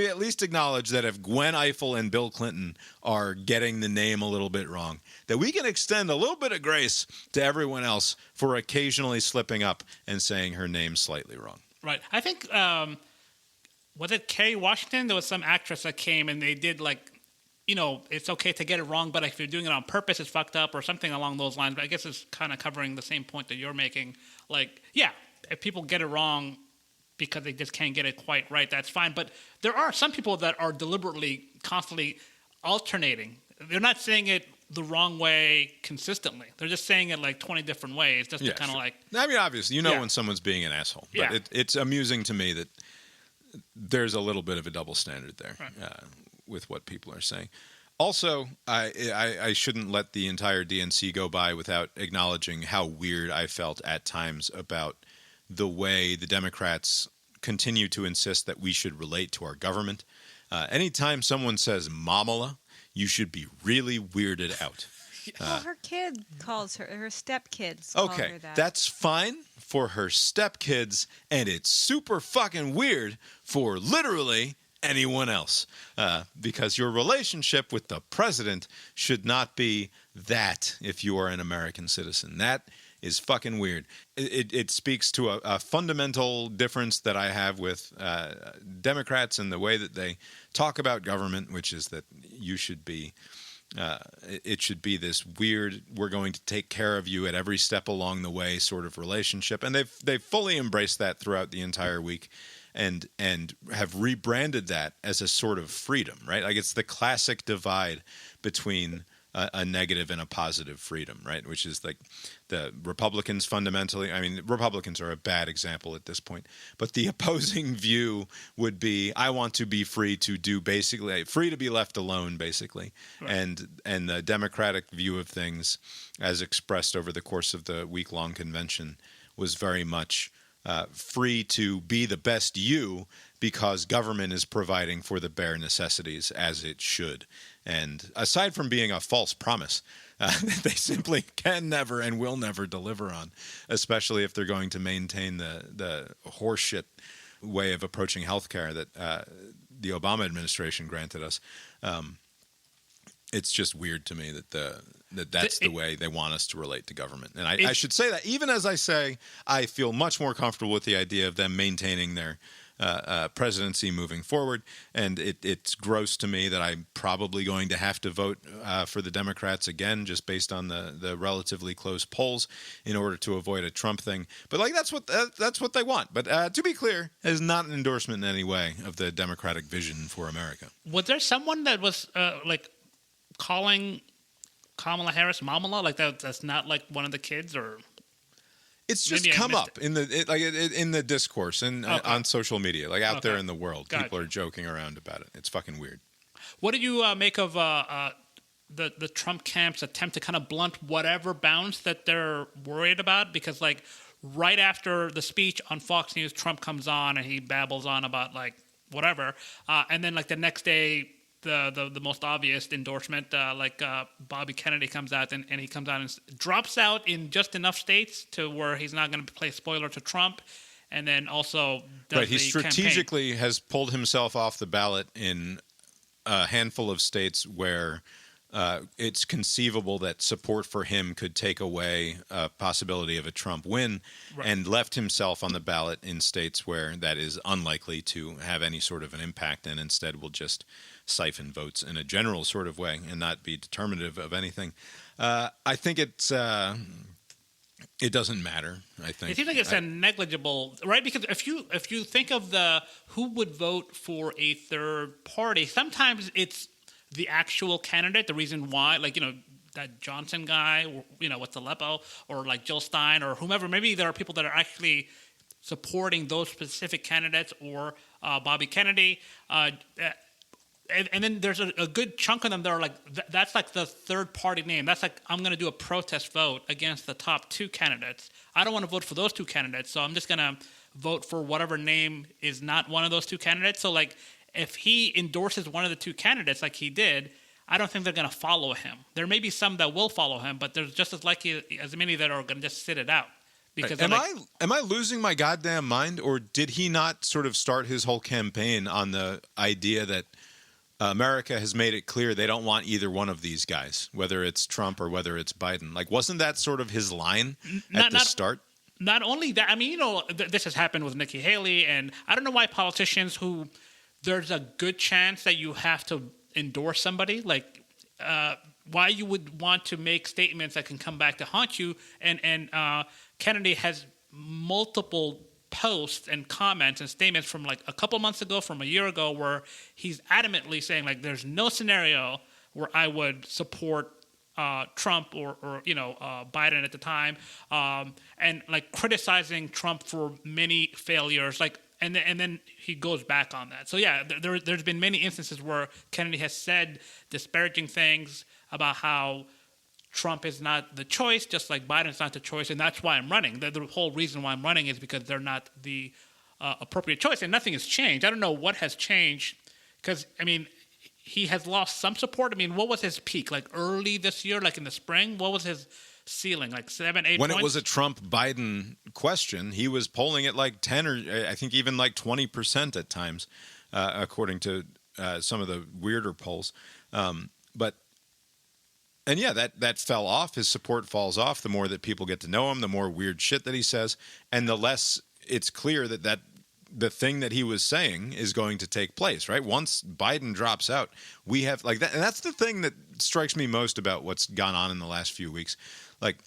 at least acknowledge that if Gwen Ifill and Bill Clinton are getting the name a little bit wrong, that we can extend a little bit of grace to everyone else for occasionally slipping up and saying her name slightly wrong? Right. I think, was it Kerry Washington? There was some actress that came and they did like, it's okay to get it wrong, but if you're doing it on purpose, it's fucked up or something along those lines. But I guess it's kind of covering the same point that you're making. Like, yeah, if people get it wrong because they just can't get it quite right, that's fine. But there are some people that are deliberately, constantly alternating. They're not saying it the wrong way consistently. They're just saying it like 20 different ways just to kind of like... obviously, when someone's being an asshole. But it's amusing to me that there's a little bit of a double standard there with what people are saying. Also, I shouldn't let the entire DNC go by without acknowledging how weird I felt at times about the way the Democrats continue to insist that we should relate to our government. Anytime someone says mamala, you should be really weirded out. Well, her kid calls her stepkids call her that. That's fine for her stepkids, and it's super fucking weird for literally anyone else. Because your relationship with the president should not be that if you are an American citizen. That is fucking weird. It speaks to a fundamental difference that I have with Democrats and the way that they talk about government, which is that you should be it should be this weird, we're going to take care of you at every step along the way sort of relationship. And they've fully embraced that throughout the entire week and have rebranded that as a sort of freedom, right? Like it's the classic divide between a negative and a positive freedom, right? Which is like the Republicans fundamentally, I mean, Republicans are a bad example at this point, but the opposing view would be, I want to be free to do basically, free to be left alone, basically. Right. And the Democratic view of things, as expressed over the course of the week-long convention, was very much free to be the best you because government is providing for the bare necessities as it should. And aside from being a false promise, they simply can never and will never deliver on, especially if they're going to maintain the horseshit way of approaching healthcare that the Obama administration granted us. It's just weird to me that that's the way they want us to relate to government. And I should say that even as I say, I feel much more comfortable with the idea of them maintaining their presidency moving forward. And it's gross to me that I'm probably going to have to vote for the Democrats again, just based on the relatively close polls in order to avoid a Trump thing. But like that's what they want. But to be clear, it is not an endorsement in any way of the Democratic vision for America. Was there someone that was calling Kamala Harris Mamala? Like that's not like one of the kids, or it's just come up in the discourse and on social media, like out there in the world. Gotcha. People are joking around about it. It's fucking weird. What did you make of the Trump camp's attempt to kind of blunt whatever bounds that they're worried about? Because like right after the speech on Fox News, Trump comes on and he babbles on about like whatever, and then like the next day, the most obvious endorsement, Bobby Kennedy comes out and he comes out and drops out in just enough states to where he's not going to play spoiler to Trump, and then also does he strategically has pulled himself off the ballot in a handful of states where it's conceivable that support for him could take away a possibility of a Trump win, right, and left himself on the ballot in states where that is unlikely to have any sort of an impact and instead will just siphon votes in a general sort of way and not be determinative of anything. I think it doesn't matter. I think it seems like it's a negligible, right? Because if you think of who would vote for a third party, sometimes it's the actual candidate. The reason why, like that Johnson guy, with Aleppo, or like Jill Stein or whomever. Maybe there are people that are actually supporting those specific candidates, or Bobby Kennedy. And then there's a good chunk of them that are like, that's like the third party name. That's like, I'm going to do a protest vote against the top two candidates. I don't want to vote for those two candidates, so I'm just going to vote for whatever name is not one of those two candidates. So like, if he endorses one of the two candidates like he did, I don't think they're going to follow him. There may be some that will follow him, but there's just as likely as many that are going to just sit it out. Because am I losing my goddamn mind, or did he not sort of start his whole campaign on the idea that America has made it clear they don't want either one of these guys, whether it's Trump or whether it's Biden? Like, wasn't that sort of his line at the start? Not only that, I mean, this has happened with Nikki Haley, and I don't know why politicians who there's a good chance that you have to endorse somebody, like why you would want to make statements that can come back to haunt you. And Kennedy has multiple posts and comments and statements from like a couple months ago, from a year ago, where he's adamantly saying like there's no scenario where I would support Trump or Biden at the time, and like criticizing Trump for many failures, like and then he goes back on that. So yeah, there's been many instances where Kennedy has said disparaging things about how Trump is not the choice, just like Biden's not the choice, and that's why I'm running. The whole reason why I'm running is because they're not the appropriate choice, and nothing has changed. I don't know what has changed, because, I mean, he has lost some support. I mean, what was his peak? Like early this year, like in the spring? What was his ceiling? Like 7, 8 when points? It was a Trump-Biden question, he was polling at like 10 or I think even like 20% at times, according to some of the weirder polls. But yeah, that fell off. His support falls off the more that people get to know him, the more weird shit that he says, and the less it's clear that the thing that he was saying is going to take place, right? Once Biden drops out, we have like that. And that's the thing that strikes me most about what's gone on in the last few weeks. Like,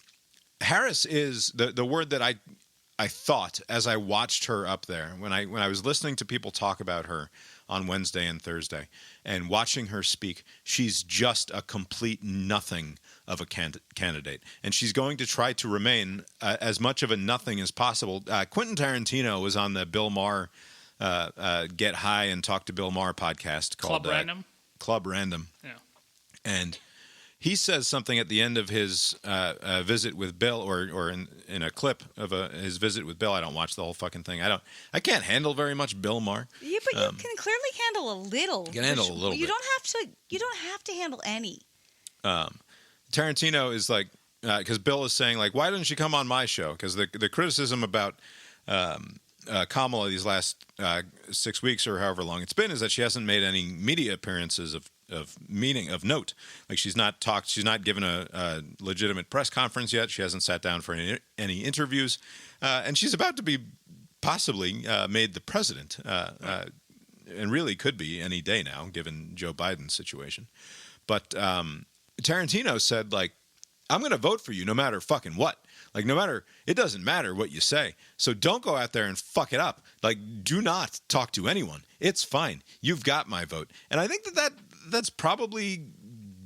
Harris is the word that I thought as I watched her up there when I was listening to people talk about her on Wednesday and Thursday and watching her speak. She's just a complete nothing of a candidate, and she's going to try to remain as much of a nothing as possible. Quentin Tarantino was on the Bill Maher Get High and Talk to Bill Maher podcast called Club Random. Yeah. And he says something at the end of his visit with Bill, or in a clip of his visit with Bill. I don't watch the whole fucking thing. I can't handle very much Bill Maher. Yeah, but you can clearly handle a little. You can handle a little you bit. You don't have to handle any. Tarantino is like, because Bill is saying, like, why didn't she come on my show? Because the criticism about Kamala these last 6 weeks or however long it's been is that she hasn't made any media appearances of note. Like, she's not given a legitimate press conference yet. She hasn't sat down for any interviews, and she's about to be possibly made the president, and really could be any day now, given Joe Biden's situation. But Tarantino said, like, I'm going to vote for you no matter fucking what. Like, it doesn't matter what you say. So don't go out there and fuck it up. Like, do not talk to anyone. It's fine. You've got my vote. And I think that's probably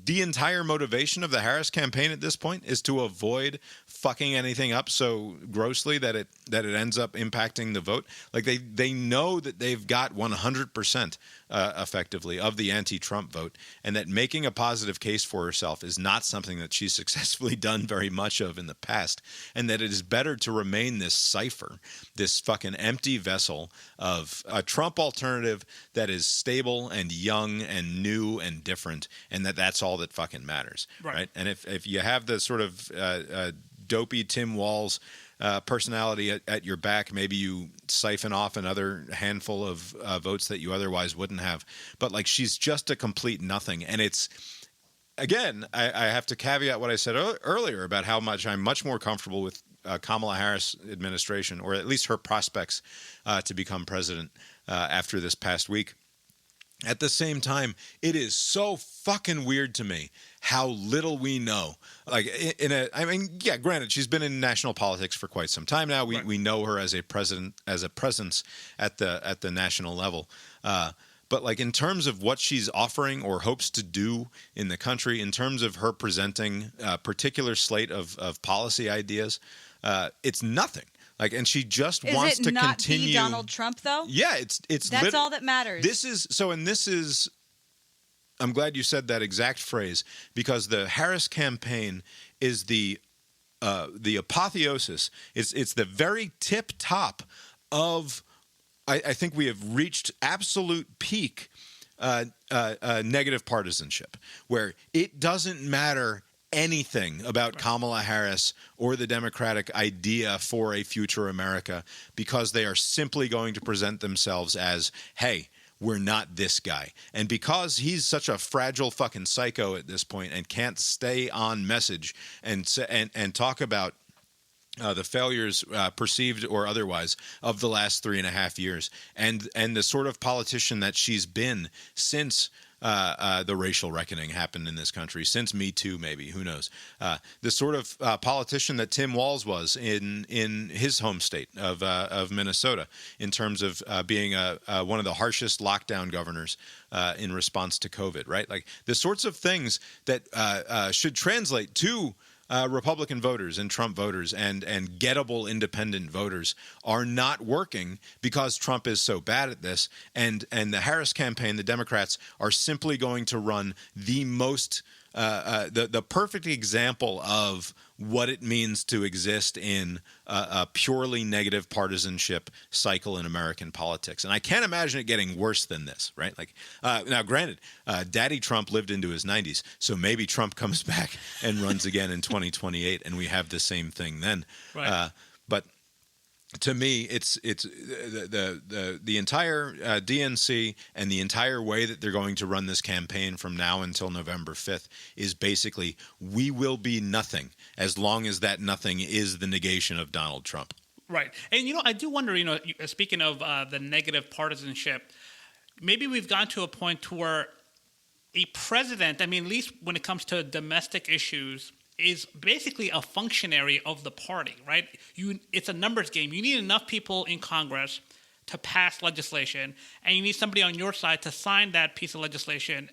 the entire motivation of the Harris campaign at this point, is to avoid fucking anything up so grossly that it ends up impacting the vote. Like, they know that they've got 100% effectively of the anti-Trump vote, and that making a positive case for herself is not something that she's successfully done very much of in the past, and that it is better to remain this cipher, this fucking empty vessel of a Trump alternative that is stable and young and new and different, and that's all that fucking matters, right? And if you have the sort of dopey Tim Walz personality at your back, maybe you siphon off another handful of votes that you otherwise wouldn't have. But, like, she's just a complete nothing. And it's, again, I have to caveat what I said earlier about how much I'm much more comfortable with Kamala Harris administration, or at least her prospects to become president after this past week. At the same time, it is so fucking weird to me how little we know. Like, granted, she's been in national politics for quite some time now. We know her as a presence at the national level. But, like, in terms of what she's offering or hopes to do in the country, in terms of her presenting a particular slate of policy ideas, it's nothing. Like, and she just wants to continue. Is it not be Donald Trump, though? Yeah, it's that's all that matters. This is. I'm glad you said that exact phrase, because the Harris campaign is the apotheosis. It's the very tip top of. I think we have reached absolute peak negative partisanship, where it doesn't matter anything about Kamala Harris or the Democratic idea for a future America, because they are simply going to present themselves as, hey, we're not this guy. And because he's such a fragile fucking psycho at this point and can't stay on message and talk about the failures, perceived or otherwise, of the last 3.5 years, and the sort of politician that she's been since the racial reckoning happened in this country, since Me Too, maybe, who knows, the sort of politician that Tim Walz was in his home state of Minnesota, in terms of being one of the harshest lockdown governors in response to COVID, right? Like, the sorts of things that should translate to Republican voters and Trump voters and gettable independent voters are not working because Trump is so bad at this. And the Harris campaign, the Democrats, are simply going to run the most the perfect example of what it means to exist in a purely negative partisanship cycle in American politics. And I can't imagine it getting worse than this, right? Like, now, granted, Daddy Trump lived into his 90s, so maybe Trump comes back and runs again in 2028, and we have the same thing then. Right. But to me, it's the entire DNC and the entire way that they're going to run this campaign from now until November 5th is basically, we will be nothing as long as that nothing is the negation of Donald Trump. Right. And, I do wonder, speaking of the negative partisanship, maybe we've gotten to a point to where a president, at least when it comes to domestic issues, is basically a functionary of the party, right? It's a numbers game. You need enough people in Congress to pass legislation, and you need somebody on your side to sign that piece of legislation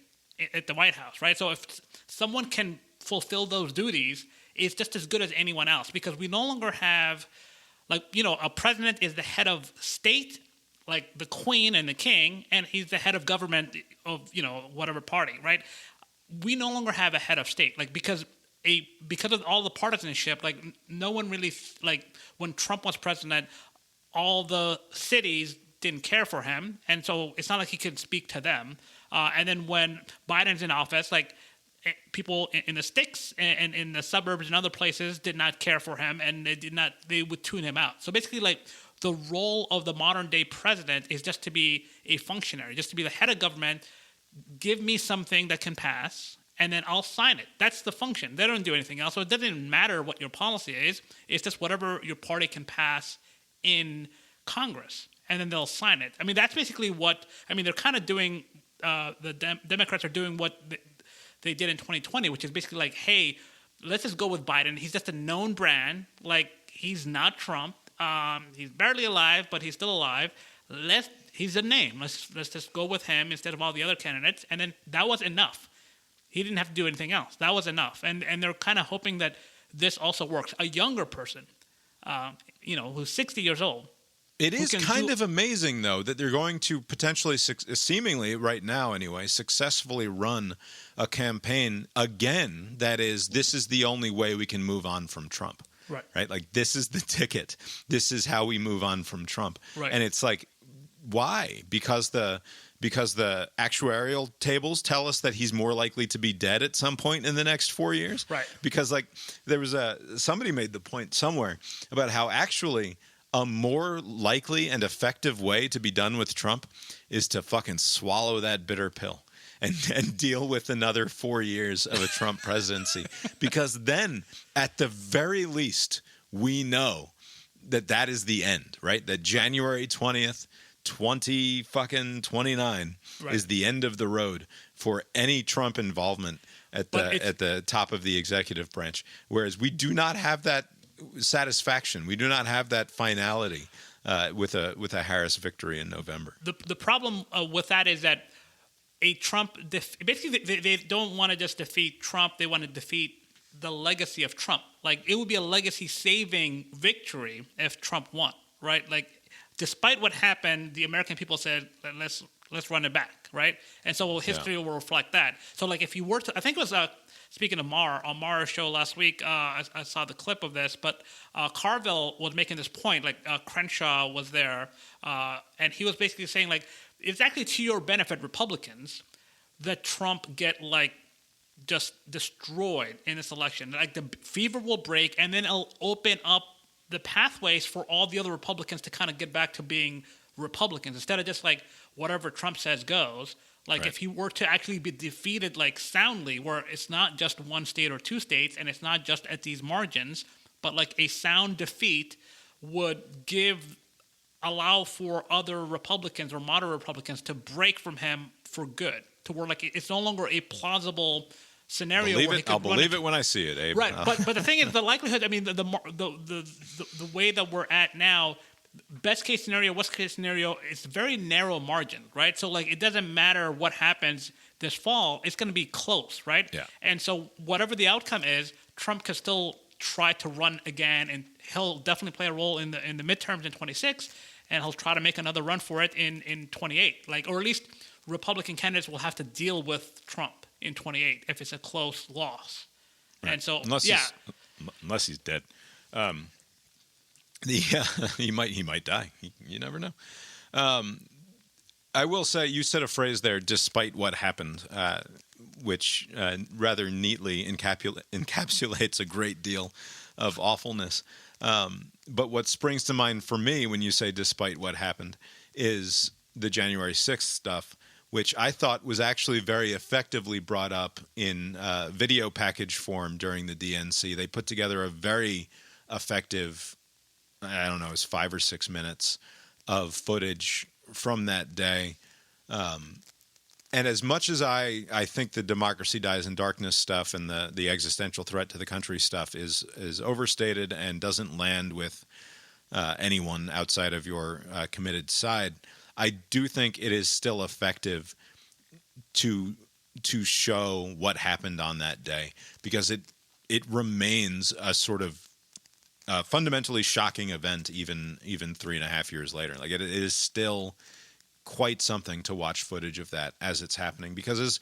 at the White House, right? So if someone can fulfill those duties, it's just as good as anyone else, because we no longer have, a president is the head of state, like the queen and the king, and he's the head of government of, whatever party, right? We no longer have a head of state, because of all the partisanship, no one really, when Trump was president, all the cities didn't care for him, and so it's not like he could speak to them. And then when Biden's in office, people in the sticks and in the suburbs and other places did not care for him, and they would tune him out. So basically, the role of the modern day president is just to be a functionary, just to be the head of government. Give me something that can pass, and then I'll sign it. That's the function. They don't do anything else. So it doesn't matter what your policy is. It's just whatever your party can pass in Congress, and then they'll sign it. That's basically what – they're kind of doing Democrats are doing what they did in 2020, which is basically hey, let's just go with Biden. He's just a known brand. He's not Trump. He's barely alive, but he's still alive. He's a name. Let's just go with him instead of all the other candidates. And then that was enough. He didn't have to do anything else. That was enough. And they're kind of hoping that this also works. A younger person, who's 60 years old. It is kind of amazing, though, that they're going to potentially, seemingly right now anyway, successfully run a campaign again that is, this is the only way we can move on from Trump. Right? This is the ticket. This is how we move on from Trump. Right. And it's why? Because the actuarial tables tell us that he's more likely to be dead at some point in the next 4 years. Right. Because there was somebody made the point somewhere about how actually a more likely and effective way to be done with Trump is to fucking swallow that bitter pill and deal with another 4 years of a Trump presidency. Because then, at the very least, we know that is the end, right? That January 20th, 2029 is the end of the road for any Trump involvement at the top of the executive branch. Whereas we do not have that satisfaction. We do not have that finality with a Harris victory in November. The problem with that is that a Trump basically they don't want to just defeat Trump. They want to defeat the legacy of Trump. It would be a legacy-saving victory if Trump won, right? Despite what happened, the American people said, let's run it back, right? And so history will reflect that. So if you were to, I think it was speaking of on Maher's show last week, I saw the clip of this, but Carville was making this point, Crenshaw was there, and he was basically saying, it's actually to your benefit, Republicans, that Trump get, just destroyed in this election. The fever will break, and then it'll open up the pathways for all the other Republicans to kind of get back to being Republicans, instead of just, whatever Trump says goes. Right. If he were to actually be defeated soundly, where it's not just one state or two states, and it's not just at these margins, but a sound defeat would allow for other Republicans or moderate Republicans to break from him for good, to where it's no longer a plausible scenario. I'll believe it when I see it, Abe. Right, but the thing is, the likelihood. The way that we're at now. Best case scenario, worst case scenario, it's very narrow margin, right? So it doesn't matter what happens this fall, it's going to be close, right? Yeah. And so whatever the outcome is, Trump can still try to run again, and he'll definitely play a role in the midterms in 26, and he'll try to make another run for it in 28. Or at least Republican candidates will have to deal with Trump in 28 if it's a close loss. Right. And so unless he's dead. He might die. You never know. I will say, you said a phrase there, despite what happened, which rather neatly encapsulates a great deal of awfulness. But what springs to mind for me when you say despite what happened is the January 6th stuff, which I thought was actually very effectively brought up in video package form during the DNC. They put together a very effective, I don't know, it was 5 or 6 minutes of footage from that day. And as much as I think the democracy dies in darkness stuff and the existential threat to the country stuff is overstated and doesn't land with anyone outside of your committed side, I do think it is still effective to show what happened on that day, because it remains a sort of fundamentally shocking event even 3.5 years later. Like it is still quite something to watch footage of that as it's happening, because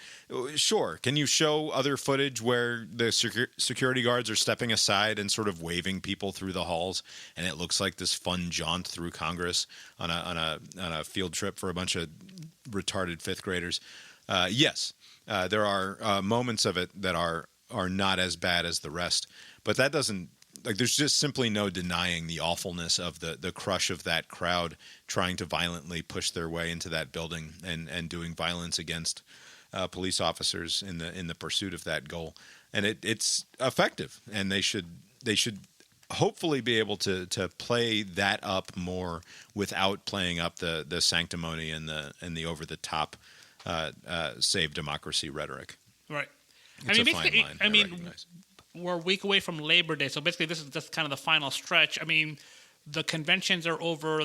sure, can you show other footage where the security guards are stepping aside and sort of waving people through the halls and it looks like this fun jaunt through Congress on a field trip for a bunch of retarded fifth graders? Yes, there are moments of it that are not as bad as the rest, but that doesn't, like, there's just simply no denying the awfulness of the crush of that crowd trying to violently push their way into that building and doing violence against police officers in the pursuit of that goal. And it's effective, and they should hopefully be able to play that up more without playing up the sanctimony and the over the top save democracy rhetoric. Right. It's a fine line. I mean, recognize. we're a week away from Labor Day, so basically this is just kind of the final stretch. I mean, the conventions are over,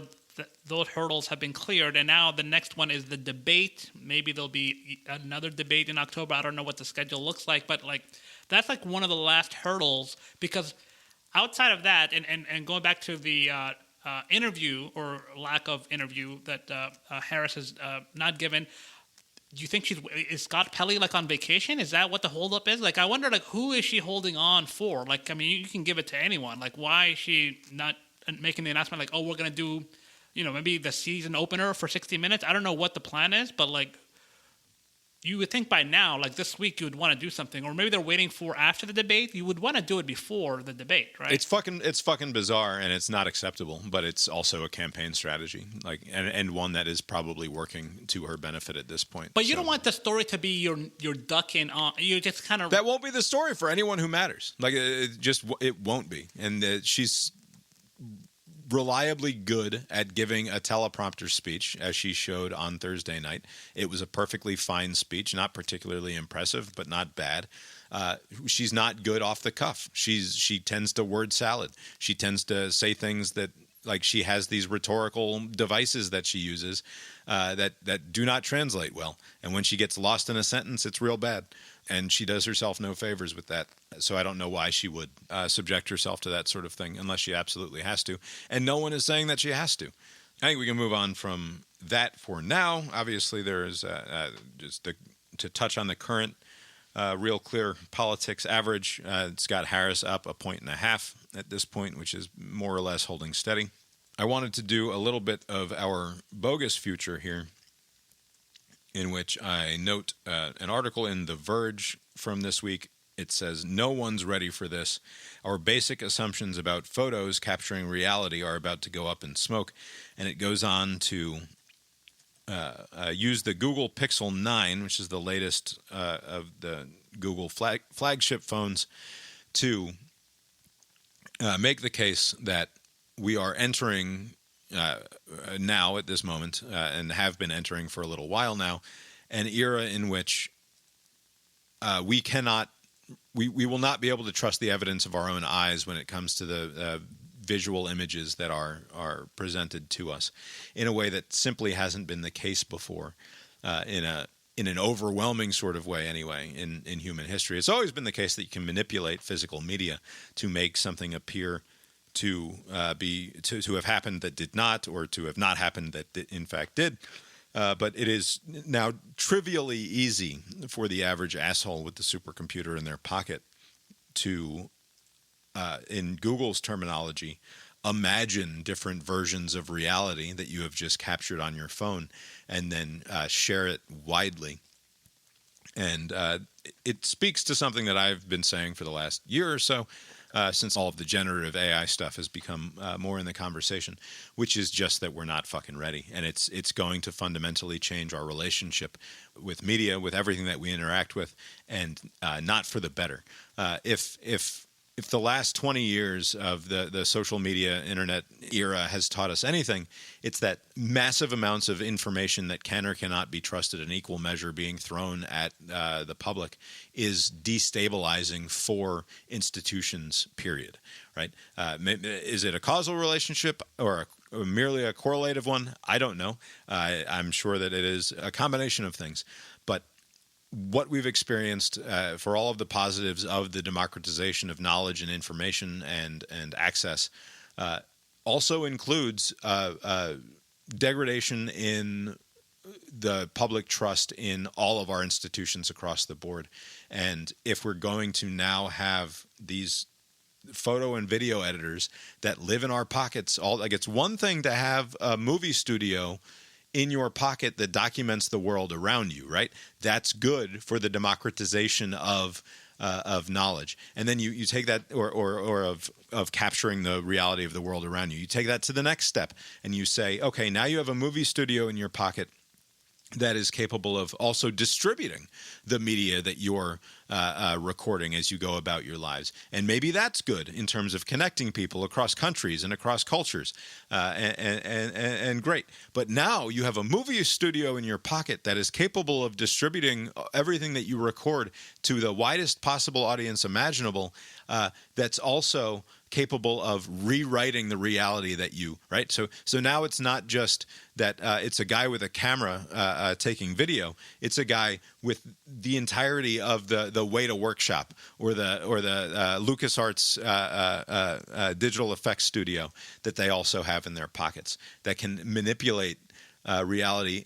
those hurdles have been cleared, and now the next one is the debate. Maybe there'll be another debate in October. I don't know what the schedule looks like, but like that's like one of the last hurdles, because outside of that, and going back to the interview or lack of interview that Harris has not given. Do you think is Scott Pelley like on vacation? Is that what the holdup is? Like, I wonder, like, who is she holding on for? Like, I mean, you can give it to anyone. Like, why is she not making the announcement? Like, oh, we're gonna do, maybe the season opener for 60 Minutes. I don't know what the plan is, but like, you would think by now, like this week, you would want to do something, or maybe they're waiting for after the debate. You would want to do it before the debate, right? It's fucking bizarre, and it's not acceptable, but it's also a campaign strategy, like, and one that is probably working to her benefit at this point. But you don't want the story to be your duck in on. You just kind of that won't be the story for anyone who matters. Like it won't be, and she's reliably good at giving a teleprompter speech, as she showed on Thursday night. It was a perfectly fine speech, not particularly impressive, but not bad. She's not good off the cuff. She tends to word salad. She tends to say things that, like, she has these rhetorical devices that she uses that do not translate well. And when she gets lost in a sentence, it's real bad. And she does herself no favors with that. So I don't know why she would subject herself to that sort of thing unless she absolutely has to. And no one is saying that she has to. I think we can move on from that for now. Obviously, there is to touch on the current Real Clear Politics average. It's got Harris up 1.5 points at this point, which is more or less holding steady. I wanted to do a little bit of our Bogus Future here, in which I note an article in The Verge from this week. It says, "No one's ready for this. Our basic assumptions about photos capturing reality are about to go up in smoke." And it goes on to use the Google Pixel 9, which is the latest of the Google flagship phones, to make the case that we are entering now at this moment, and have been entering for a little while now, an era in which we will not be able to trust the evidence of our own eyes when it comes to the visual images that are presented to us in a way that simply hasn't been the case before, in an overwhelming sort of way anyway in human history. It's always been the case that you can manipulate physical media to make something appear to have happened that did not, or to have not happened that in fact did. But it is now trivially easy for the average asshole with the supercomputer in their pocket to, in Google's terminology, imagine different versions of reality that you have just captured on your phone and then share it widely. And it speaks to something that I've been saying for the last year or so, since all of the generative AI stuff has become more in the conversation, which is just that we're not fucking ready. And it's going to fundamentally change our relationship with media, with everything that we interact with, and not for the better. If the last 20 years of the social media internet era has taught us anything, it's that massive amounts of information that can or cannot be trusted in equal measure being thrown at the public is destabilizing for institutions, period. Right? Is it a causal relationship or merely a correlative one? I don't know. I'm sure that it is a combination of things. But what we've experienced for all of the positives of the democratization of knowledge and information and access also includes degradation in the public trust in all of our institutions across the board. And if we're going to now have these photo and video editors that live in our pockets, it's one thing to have a movie studio in your pocket that documents the world around you, right? That's good for the democratization of knowledge. And then you take that, or of capturing the reality of the world around you. You take that to the next step, and you say, okay, now you have a movie studio in your pocket that is capable of also distributing the media that you're recording as you go about your lives. And maybe that's good in terms of connecting people across countries and across cultures, and great. But now you have a movie studio in your pocket that is capable of distributing everything that you record to the widest possible audience imaginable, that's also capable of rewriting the reality that you, right? So now it's not just that it's a guy with a camera taking video. It's a guy with the entirety of the Weta workshop or the LucasArts digital effects studio that they also have in their pockets that can manipulate reality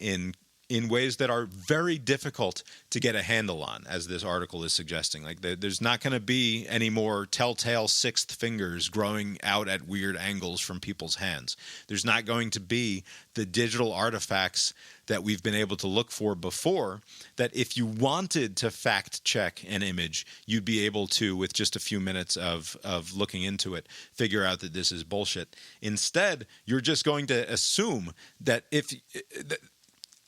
in ways that are very difficult to get a handle on, as this article is suggesting. Like there's not going to be any more telltale sixth fingers growing out at weird angles from people's hands. There's not going to be the digital artifacts that we've been able to look for before, that if you wanted to fact check an image, you'd be able to, with just a few minutes of looking into it, figure out that this is bullshit. Instead, you're just going to assume that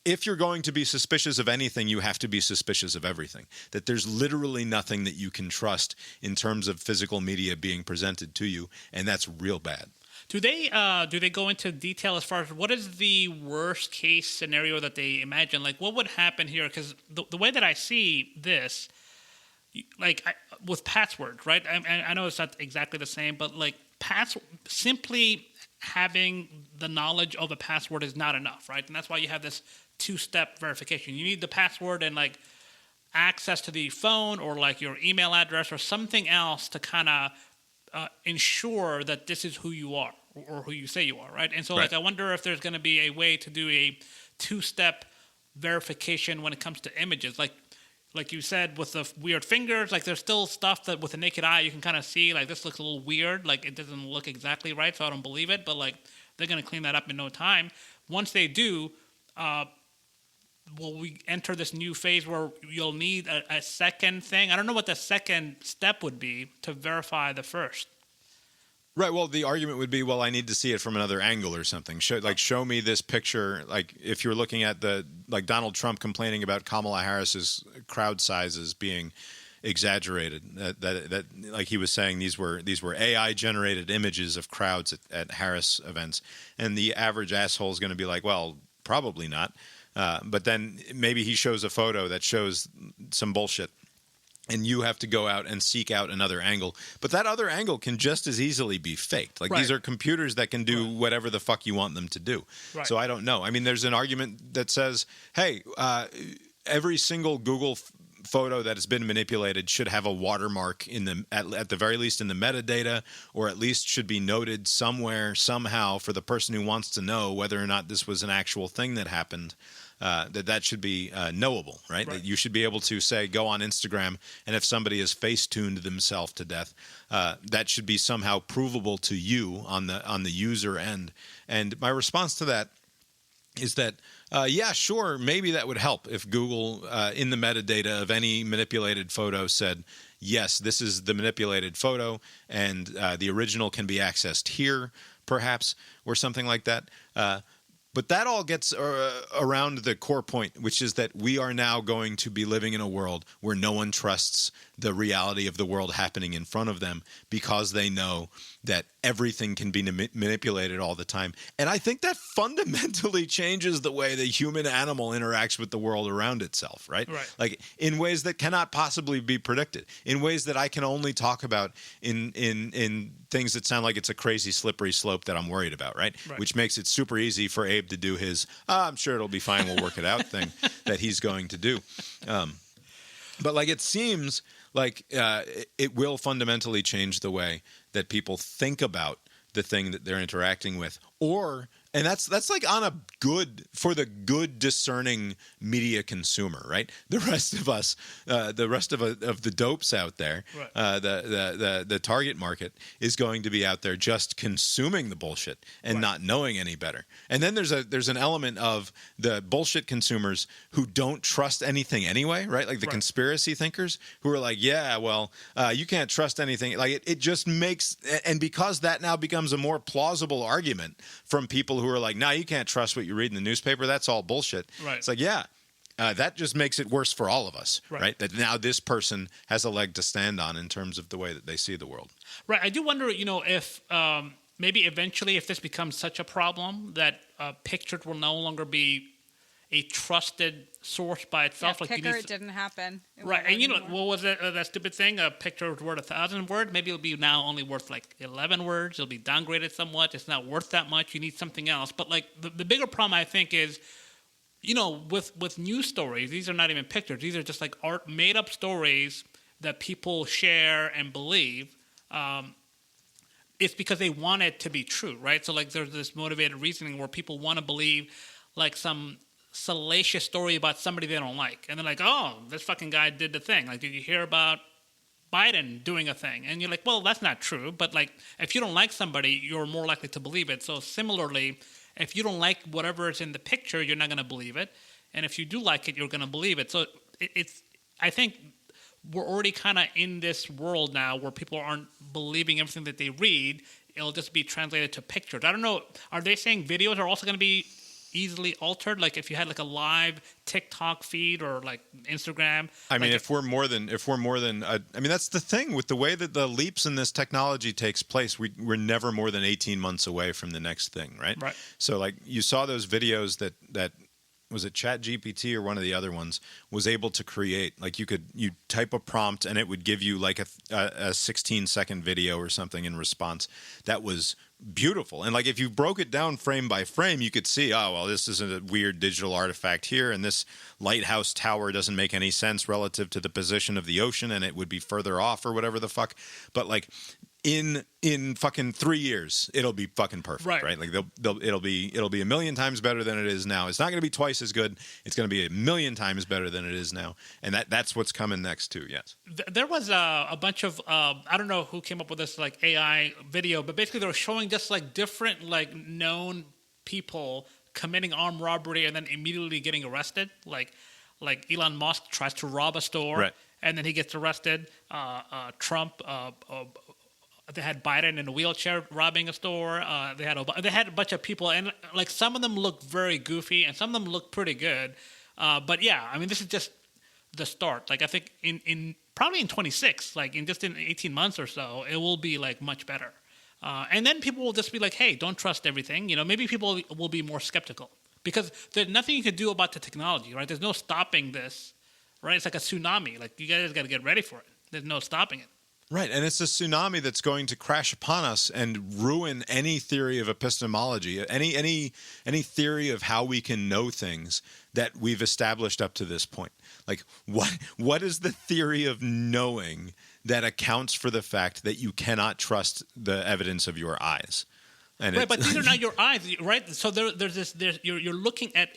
if you're going to be suspicious of anything, you have to be suspicious of everything. That there's literally nothing that you can trust in terms of physical media being presented to you, and that's real bad. Do they go into detail as far as what is the worst case scenario that they imagine? Like, what would happen here? Because the way that I see this, with passwords, right? I know it's not exactly the same, but like simply having the knowledge of a password is not enough, right? And that's why you have this two-step verification. You need the password and like access to the phone or like your email address or something else to kind of ensure that this is who you are or who you say you are, right? And so I wonder if there's going to be a way to do a two-step verification when it comes to images. Like you said, with the weird fingers, like there's still stuff that with the naked eye you can kind of see, like this looks a little weird, like it doesn't look exactly right, so I don't believe it, but like they're going to clean that up in no time. Once they do, will we enter this new phase where you'll need a second thing? I don't know what the second step would be to verify the first. Right. Well, the argument would be, well, I need to see it from another angle or something. Show me this picture. Like if you're looking at Donald Trump complaining about Kamala Harris's crowd sizes being exaggerated, that like he was saying these were AI generated images of crowds at Harris events, and the average asshole is going to be like, well, probably not. But then maybe he shows a photo that shows some bullshit, and you have to go out and seek out another angle. But that other angle can just as easily be faked. Like these are computers that can do whatever the fuck you want them to do. Right. So I don't know. I mean, there's an argument that says, hey, every single Google photo that has been manipulated should have a watermark at the very least in the metadata, or at least should be noted somewhere, somehow, for the person who wants to know whether or not this was an actual thing that happened. That should be knowable, right? That you should be able to say, go on Instagram, and if somebody has face-tuned themselves to death, that should be somehow provable to you on the user end. And my response to that is that, yeah, sure, maybe that would help if Google, in the metadata of any manipulated photo, said, yes, this is the manipulated photo, and the original can be accessed here, perhaps, or something like that. But that all gets around the core point, which is that we are now going to be living in a world where no one trusts the reality of the world happening in front of them because they know that everything can be manipulated all the time. And I think that fundamentally changes the way the human animal interacts with the world around itself, right? Like in ways that cannot possibly be predicted, in ways that I can only talk about in things that sound like it's a crazy slippery slope that I'm worried about, right? Which makes it super easy for Abe to do his, I'm sure it'll be fine, we'll work it out thing that he's going to do. But like it seems like it will fundamentally change the way that people think about the thing that they're interacting with, and that's like on a good, for the good discerning media consumer, right? The rest of us, the rest of the dopes out there, the target market is going to be out there just consuming the bullshit and not knowing any better. And then there's an element of the bullshit consumers who don't trust anything anyway, right? Like the conspiracy thinkers who are like, yeah, well, you can't trust anything. Like it just makes, and because that now becomes a more plausible argument from people who are like, no, you can't trust what you read in the newspaper. That's all bullshit. It's like, yeah, that just makes it worse for all of us, right? That now this person has a leg to stand on in terms of the way that they see the world. Right. I do wonder, if maybe eventually if this becomes such a problem that pictures will no longer be a trusted source by itself. Yeah, Picker, it didn't happen. Right, and what was that stupid thing? A picture was worth 1,000 words. Maybe it'll be now only worth like 11 words. It'll be downgraded somewhat. It's not worth that much. You need something else. But like the bigger problem, I think, is with news stories. These are not even pictures. These are just like made up stories that people share and believe. It's because they want it to be true, right? So like there's this motivated reasoning where people want to believe like some salacious story about somebody they don't like, and they're like, oh, this fucking guy did the thing. Like, did you hear about Biden doing a thing? And you're like, well, that's not true. But like, if you don't like somebody, you're more likely to believe it. So similarly, if you don't like whatever is in the picture, you're not going to believe it. And if you do like it, you're going to believe it. So I think we're already kind of in this world now where people aren't believing everything that they read. It'll just be translated to pictures. I don't know. Are they saying videos are also going to be easily altered? Like if you had like a live TikTok feed or like Instagram. I mean, if we're more than, I mean, that's the thing with the way that the leaps in this technology takes place. We're never more than 18 months away from the next thing, right? Right. So like you saw those videos that was it ChatGPT or one of the other ones was able to create, like you type a prompt and it would give you like a 16-second video or something in response that was beautiful. And like if you broke it down frame by frame, you could see, oh, well, this is a weird digital artifact here, and this lighthouse tower doesn't make any sense relative to the position of the ocean, and it would be further off or whatever the fuck. But like in fucking 3 years, it'll be fucking perfect, right? Like it'll be a million times better than it is now. It's not going to be twice as good. It's going to be a million times better than it is now, and that's what's coming next too. Yes, there was a bunch of I don't know who came up with this like AI video, but basically they were showing just like different like known people committing armed robbery and then immediately getting arrested. Like Elon Musk tries to rob a store, and then he gets arrested. Trump. They had Biden in a wheelchair robbing a store. They had a bunch of people, and like some of them looked very goofy, and some of them looked pretty good. But yeah, I mean, this is just the start. Like I think in probably in 26, like in 18 months or so, it will be like much better. And then people will just be like, hey, don't trust everything. Maybe people will be more skeptical because there's nothing you can do about the technology, right? There's no stopping this, right? It's like a tsunami. Like you guys got to get ready for it. There's no stopping it. Right, and it's a tsunami that's going to crash upon us and ruin any theory of epistemology, any theory of how we can know things that we've established up to this point. Like, what is the theory of knowing that accounts for the fact that you cannot trust the evidence of your eyes? And right, but these are not your eyes, right? So you're looking at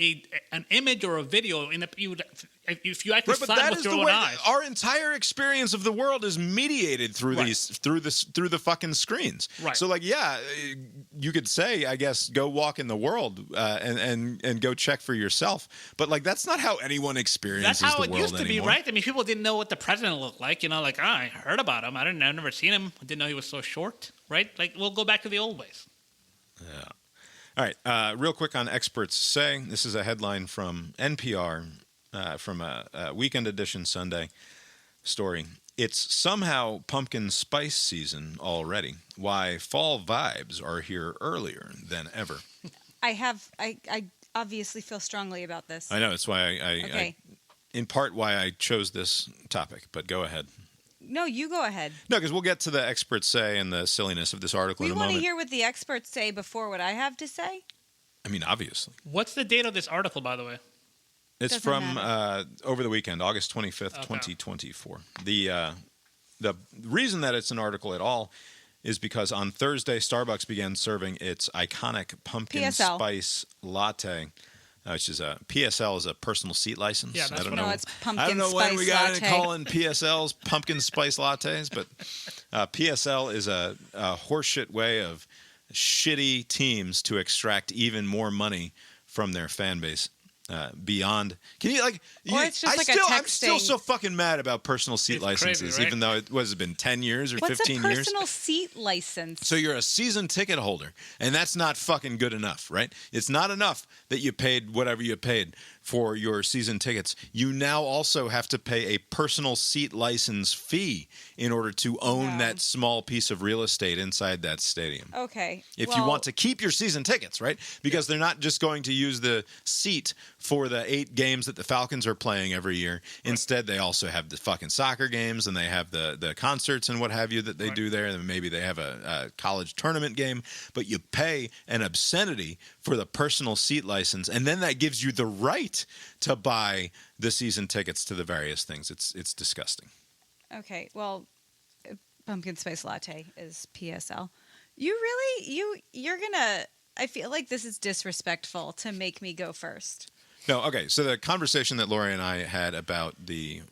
an image or a video, and if you actually Right, but saw it that with is your the own way eyes. our entire experience of the world is mediated through Right. through the fucking screens. Right. So, like, yeah, you could say, I guess, go walk in the world and go check for yourself. But like, that's not how anyone experiences That's how the it world used to be, anymore. right? I mean, people didn't know what the president looked like. Like, I heard about him. I've never seen him. I didn't know he was so short, right? Like, we'll go back to the old ways. Yeah. All right. Real quick on experts say. This is a headline from NPR from a Weekend Edition Sunday story. It's somehow pumpkin spice season already. Why fall vibes are here earlier than ever. I obviously feel strongly about this. I know. It's why Okay. in part, why I chose this topic. But go ahead. No, you go ahead. No, because we'll get to the experts say and the silliness of this article We in a want to moment. hear what the experts say before what I have to say. I mean, obviously. What's the date of this article, by the way? It's Doesn't from matter. over the weekend, August 25th, Okay. 2024. The reason that it's an article at all is because on Thursday, Starbucks began serving its iconic pumpkin PSL. spice latte, which is a PSL is a personal seat license. Yeah, that's I don't what know. No, it's I pumpkin don't know when we spice got latte. into calling PSLs pumpkin spice lattes, but PSL is a horseshit way of shitty teams to extract even more money from their fan base. Beyond, can you like? Or it's just like a I'm still texting- so fucking mad about personal seat It's crazy, licenses, right? even though it was been 10 years or What's 15 a years. personal seat license? So you're a season ticket holder, and that's not fucking good enough, right? It's not enough that you paid whatever you paid for your season tickets. You now also have to pay a personal seat license fee in order to own Yeah. that small piece of real estate inside that stadium. Okay. If you want to keep your season tickets, right? Because they're not just going to use the seat for the 8 games that the Falcons are playing every year. Instead, they also have the fucking soccer games, and they have the concerts and what have you that they do there. And maybe they have a college tournament game. But you pay an obscenity for the personal seat license, and then that gives you the right to buy the season tickets to the various things. It's disgusting. Okay. Well, pumpkin spice latte is PSL. You're gonna. I feel like this is disrespectful to make me go first. No, okay. So the conversation that Lori and I had about the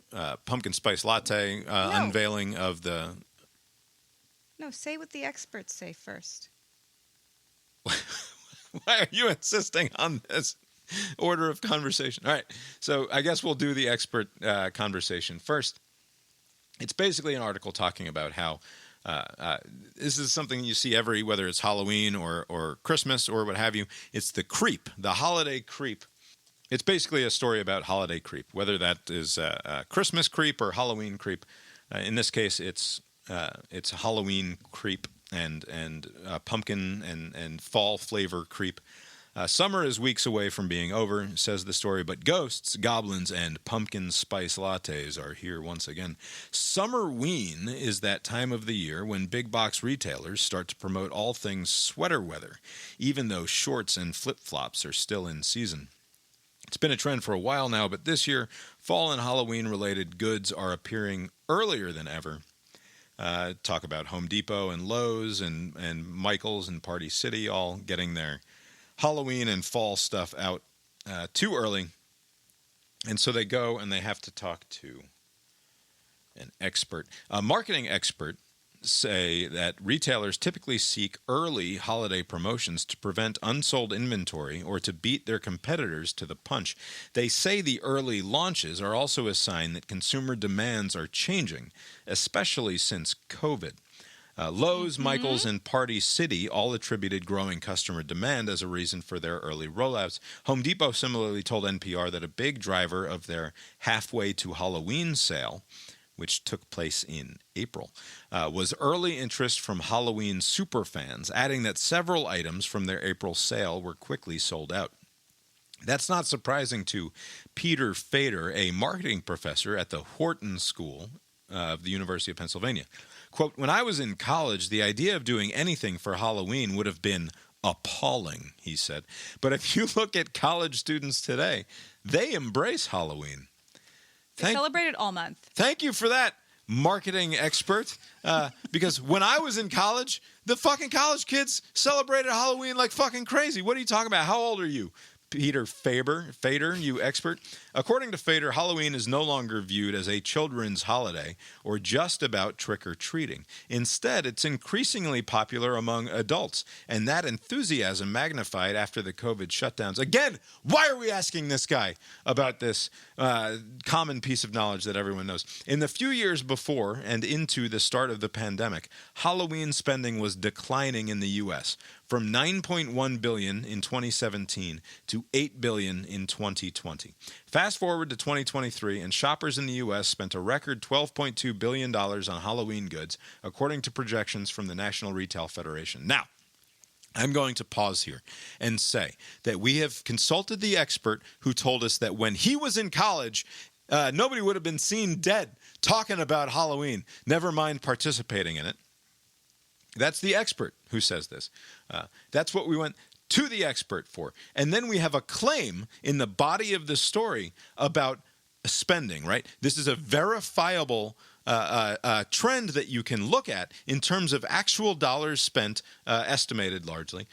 pumpkin spice latte unveiling of the... No, say what the experts say first. Why are you insisting on this order of conversation? All right. So I guess we'll do the expert conversation first. It's basically an article talking about how this is something you see whether it's Halloween or Christmas or what have you. It's the creep, the holiday creep. It's basically a story about holiday creep, whether that is Christmas creep or Halloween creep. In this case, it's Halloween creep and pumpkin and fall flavor creep. Summer is weeks away from being over, says the story, but ghosts, goblins, and pumpkin spice lattes are here once again. Summerween is that time of the year when big box retailers start to promote all things sweater weather, even though shorts and flip-flops are still in season. It's been a trend for a while now, but this year, fall and Halloween-related goods are appearing earlier than ever. Talk about Home Depot and Lowe's and Michael's and Party City all getting their Halloween and fall stuff out too early. And so they go and they have to talk to an expert. A marketing expert say that retailers typically seek early holiday promotions to prevent unsold inventory or to beat their competitors to the punch. They say the early launches are also a sign that consumer demands are changing, especially since COVID. Lowe's, Michael's, and Party City all attributed growing customer demand as a reason for their early rollouts. Home Depot similarly told NPR that a big driver of their halfway to Halloween sale, which took place in April, was early interest from Halloween superfans, adding that several items from their April sale were quickly sold out. That's not surprising to Peter Fader, a marketing professor at the Wharton School of the University of Pennsylvania. Quote, "When I was in college, the idea of doing anything for Halloween would have been appalling," he said. But if you look at college students today, they embrace Halloween. They celebrate it all month. Thank you for that, marketing expert. Because when I was in college, the fucking college kids celebrated Halloween like fucking crazy. What are you talking about? How old are you? Peter Fader, you expert. According to Fader, Halloween is no longer viewed as a children's holiday or just about trick-or-treating. Instead, it's increasingly popular among adults, and that enthusiasm magnified after the COVID shutdowns. Again, why are we asking this guy about this common piece of knowledge that everyone knows? In the few years before and into the start of the pandemic, Halloween spending was declining in the U.S. from $9.1 billion in 2017 to $8 billion in 2020. Fast forward to 2023, and shoppers in the U.S. spent a record $12.2 billion on Halloween goods, according to projections from the National Retail Federation. Now, I'm going to pause here and say that we have consulted the expert who told us that when he was in college, nobody would have been seen dead talking about Halloween, never mind participating in it. That's the expert who says this. That's what we went to the expert for. And then we have a claim in the body of the story about spending, right? This is a verifiable trend that you can look at in terms of actual dollars spent, estimated largely,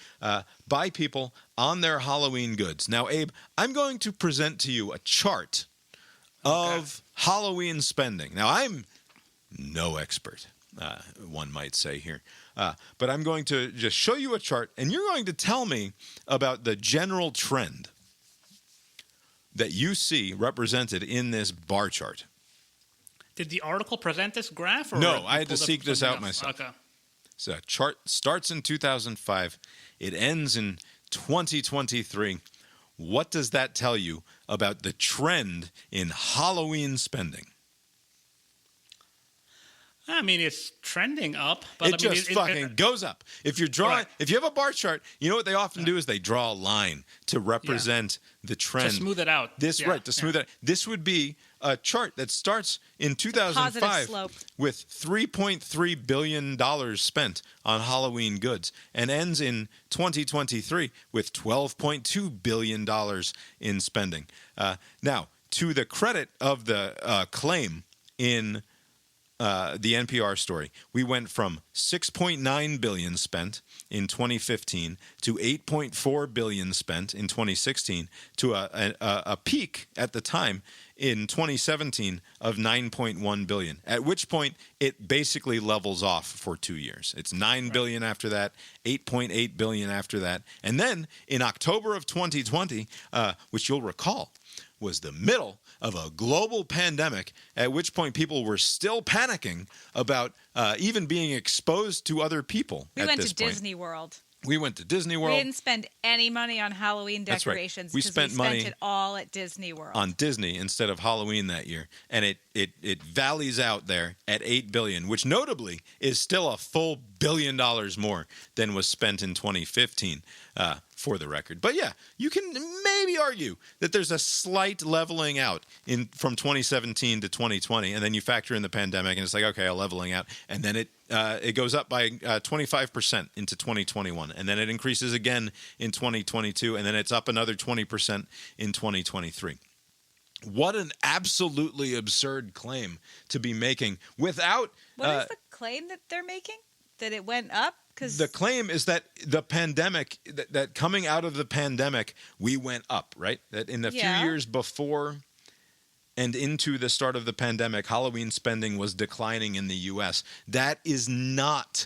by people on their Halloween goods. Now, Abe, I'm going to present to you a chart of Halloween spending. Now, I'm no expert, one might say here. But I'm going to just show you a chart, and you're going to tell me about the general trend that you see represented in this bar chart. Did the article present this graph? Or No, you I had to pulled up seek this something out else? myself. Okay. So chart starts in 2005. It ends in 2023. What does that tell you about the trend in Halloween spending? I mean, it's trending up, but It I mean, just fucking goes up. If you're drawing, Right. if you have a bar chart, you know what they often do is they draw a line to represent the trend. to smooth it out. This to smooth it out. This would be a chart that starts in 2005 positive slope. with $3.3 billion spent on Halloween goods and ends in 2023 with $12.2 billion in spending. Now, to the credit of the claim in the NPR story, we went from $6.9 billion spent in 2015 to $8.4 billion spent in 2016 to a peak at the time in 2017 of $9.1 billion. At which point it basically levels off for 2 years. It's $9 billion after that, $8.8 billion after that, and then in October of 2020, which you'll recall was the middle of a global pandemic, at which point people were still panicking about even being exposed to other people. We went to Disney World. We went to Disney World. We didn't spend any money on Halloween That's right. decorations. We 'cause spent we money spent it all at Disney World. on Disney instead of Halloween that year, and it valleys out there at $8 billion, which notably is still a full $1 billion more than was spent in 2015, for the record. But yeah, you can maybe argue that there's a slight leveling out from 2017 to 2020, and then you factor in the pandemic, and it's like, okay, a leveling out, and then it goes up by 25% into 2021, and then it increases again in 2022, and then it's up another 20% in 2023. What an absolutely absurd claim to be making without... What is the claim that they're making? That it went up? The claim is that the pandemic, that coming out of the pandemic, we went up, right? That in the few years before and into the start of the pandemic, Halloween spending was declining in the U.S. That does not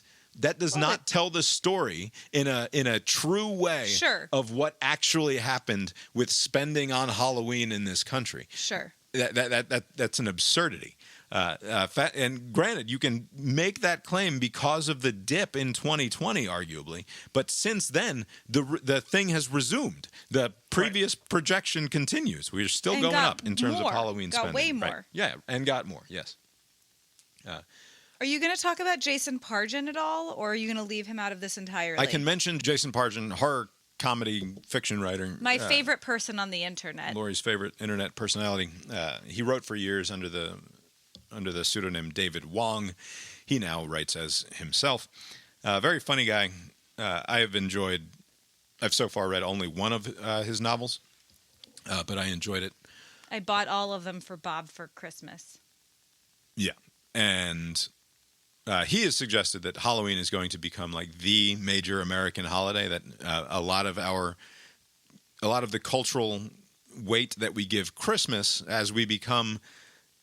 tell the story in a true way of what actually happened with spending on Halloween in this country. Sure. That's an absurdity. And granted, you can make that claim because of the dip in 2020, arguably. But since then, the thing has resumed. The previous projection continues. We're still going up in terms of Halloween spending. Got way more. Right. Yeah, and got more, yes. Are you going to talk about Jason Pargin at all, or are you going to leave him out of this entirely? I can mention Jason Pargin, horror comedy fiction writer. My favorite person on the internet. Lori's favorite internet personality. He wrote for years under the pseudonym David Wong. He now writes as himself. Very funny guy. I've so far read only one of his novels, but I enjoyed it. I bought all of them for Bob for Christmas. Yeah. And he has suggested that Halloween is going to become like the major American holiday, that a lot of our a lot of the cultural weight that we give Christmas as we become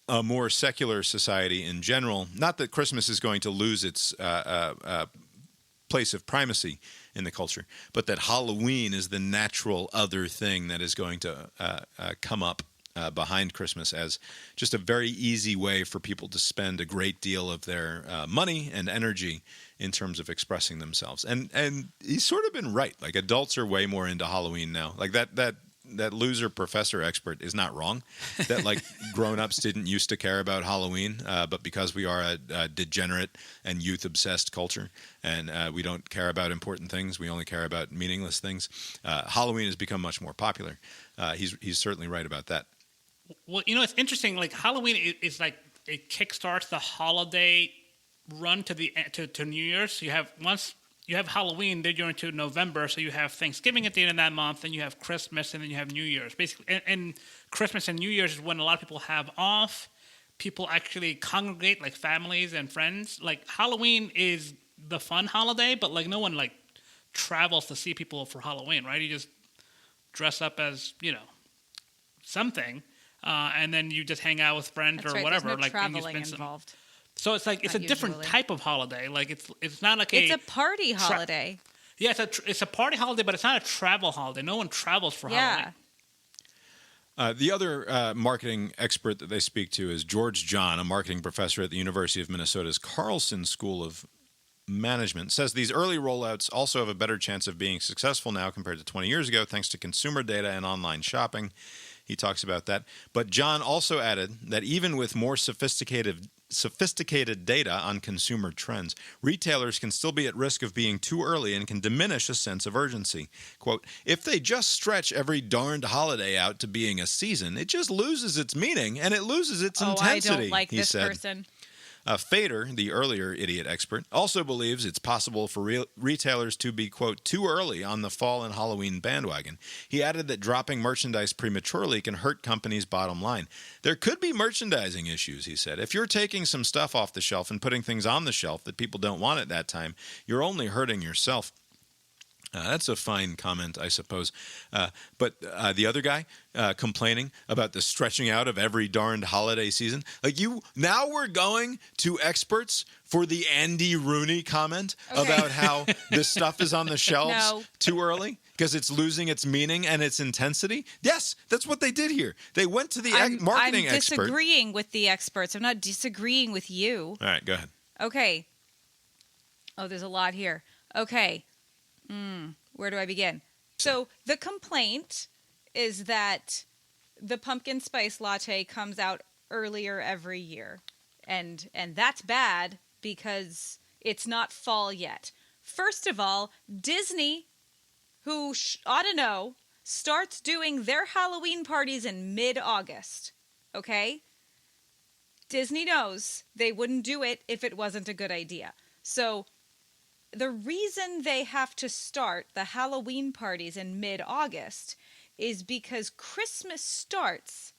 a more secular society in general. Not that Christmas is going to lose its place of primacy in the culture, but that Halloween is the natural other thing that is going to come up behind Christmas as just a very easy way for people to spend a great deal of their money and energy in terms of expressing themselves. And he's sort of been right. Like, adults are way more into Halloween now. Like, that loser professor expert is not wrong. That, like, grown-ups didn't used to care about Halloween, but because we are a degenerate and youth-obsessed culture, and we don't care about important things, we only care about meaningless things, Halloween has become much more popular. He's certainly right about that. Well, you know, it's interesting. Like, Halloween is like, it kickstarts the holiday run to New Year's. So once you have Halloween, then you're into November. So you have Thanksgiving at the end of that month, then you have Christmas, and then you have New Year's. Basically, and Christmas and New Year's is when a lot of people have off. People actually congregate, like families and friends. Like, Halloween is the fun holiday, but like no one like travels to see people for Halloween, right? You just dress up as, you know, something. And then you just hang out with friends That's or right. whatever. There's no like, traveling involved. So it's like it's a different usually. type of holiday. Like, it's not like It's a party holiday. Yeah, it's a party holiday, but it's not a travel holiday. No one travels for Halloween. The other marketing expert that they speak to is George John, a marketing professor at the University of Minnesota's Carlson School of Management, says these early rollouts also have a better chance of being successful now compared to 20 years ago, thanks to consumer data and online shopping. He talks about that. But John also added that even with more sophisticated data on consumer trends, retailers can still be at risk of being too early and can diminish a sense of urgency. Quote, if they just stretch every darned holiday out to being a season, it just loses its meaning and it loses its intensity, I don't like he this said. person. Fader, the earlier idiot expert, also believes it's possible for retailers to be, quote, too early on the fall and Halloween bandwagon. He added that dropping merchandise prematurely can hurt companies' bottom line. There could be merchandising issues, he said. If you're taking some stuff off the shelf and putting things on the shelf that people don't want at that time, you're only hurting yourself. That's a fine comment, I suppose. But the other guy complaining about the stretching out of every darned holiday season. Like, now we're going to experts for the Andy Rooney comment about how this stuff is on the shelves too early because it's losing its meaning and its intensity. Yes, that's what they did here. They went to the marketing expert. I'm disagreeing with the experts. I'm not disagreeing with you. All right, go ahead. Okay. Oh, there's a lot here. Okay. Where do I begin? So the complaint is that the pumpkin spice latte comes out earlier every year. And that's bad because it's not fall yet. First of all, Disney, who ought to know, starts doing their Halloween parties in mid-August. Okay? Disney knows they wouldn't do it if it wasn't a good idea. So the reason they have to start the Halloween parties in mid-August is because Christmas starts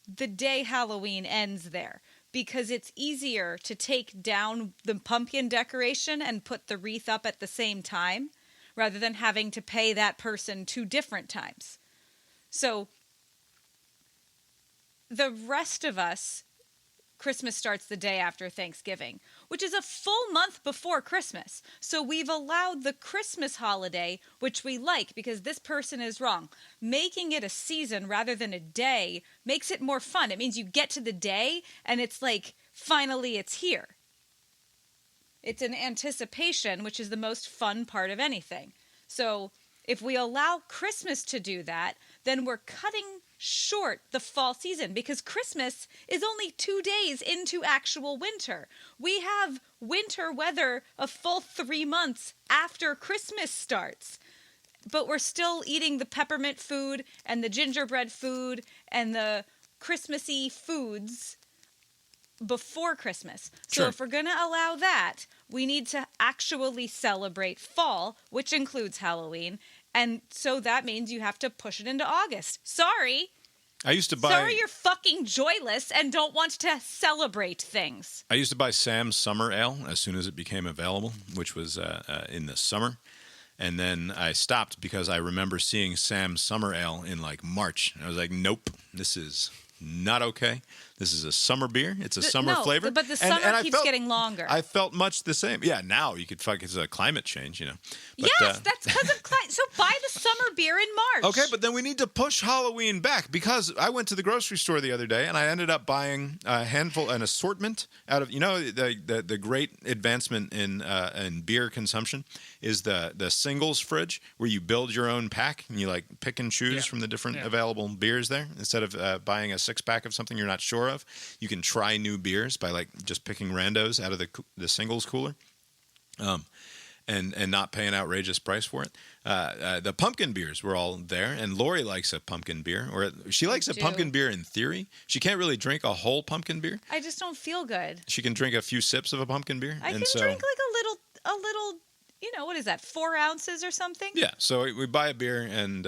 the day Halloween ends there. Because it's easier to take down the pumpkin decoration and put the wreath up at the same time, rather than having to pay that person 2 different times. So the rest of us, Christmas starts the day after Thanksgiving, which is a full month before Christmas. So we've allowed the Christmas holiday, which we like because this person is wrong. Making it a season rather than a day makes it more fun. It means you get to the day and it's like, finally it's here. It's an anticipation, which is the most fun part of anything. So if we allow Christmas to do that, then we're cutting short the fall season because Christmas is only 2 days into actual winter. We have winter weather a full 3 months after Christmas starts. But we're still eating the peppermint food and the gingerbread food and the Christmassy foods before Christmas. So if we're going to allow that, we need to actually celebrate fall, which includes Halloween. And so that means you have to push it into August. Sorry. I used to buy. Sorry you're fucking joyless and don't want to celebrate things. I used to buy Sam's Summer Ale as soon as it became available, which was in the summer. And then I stopped because I remember seeing Sam's Summer Ale in like March. And I was like, nope, this is not okay. This is a summer beer. It's a summer flavor. But the summer and keeps getting longer. I felt much the same. Yeah, now you could it's a climate change, you know. But, yes, that's because of climate. So buy the summer beer in March. Okay, but then we need to push Halloween back because I went to the grocery store the other day and I ended up buying an assortment out of, the great advancement in beer consumption is the singles fridge where you build your own pack and you like pick and choose from the different available beers there instead of buying a 6-pack of something you're not sure of. You can try new beers by like just picking randos out of the singles cooler. And not pay an outrageous price for it. The pumpkin beers were all there, and Lori likes a pumpkin beer, or she likes a pumpkin beer in theory. She can't really drink a whole pumpkin beer. I just don't feel good. She can drink a few sips of a pumpkin beer. I can drink like a little, what is that, 4 ounces or something? Yeah, so we buy a beer, and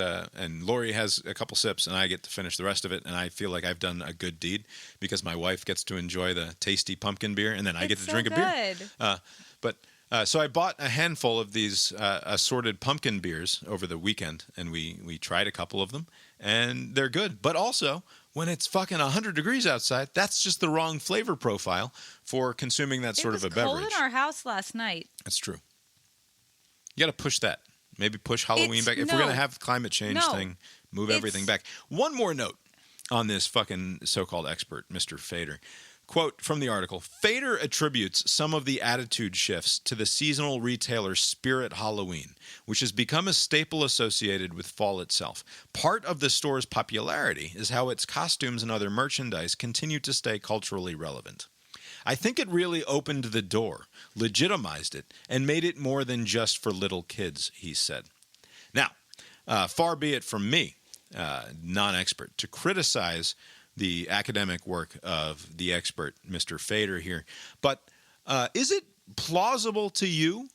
Lori has a couple sips, and I get to finish the rest of it, and I feel like I've done a good deed because my wife gets to enjoy the tasty pumpkin beer, and then I get to drink a beer. So I bought a handful of these assorted pumpkin beers over the weekend, and we tried a couple of them, and they're good. But also, when it's fucking 100 degrees outside, that's just the wrong flavor profile for consuming that sort of a beverage. It was cold in our house last night. That's true. You got to push that. Maybe push Halloween back. If we're going to have the climate change thing, move everything back. One more note on this fucking so-called expert, Mr. Fader. Quote from the article, Fader attributes some of the attitude shifts to the seasonal retailer Spirit Halloween, which has become a staple associated with fall itself. Part of the store's popularity is how its costumes and other merchandise continue to stay culturally relevant. I think it really opened the door, legitimized it, and made it more than just for little kids, he said. Now, far be it from me, non-expert, to criticize the academic work of the expert, Mr. Fader here. But is it plausible to you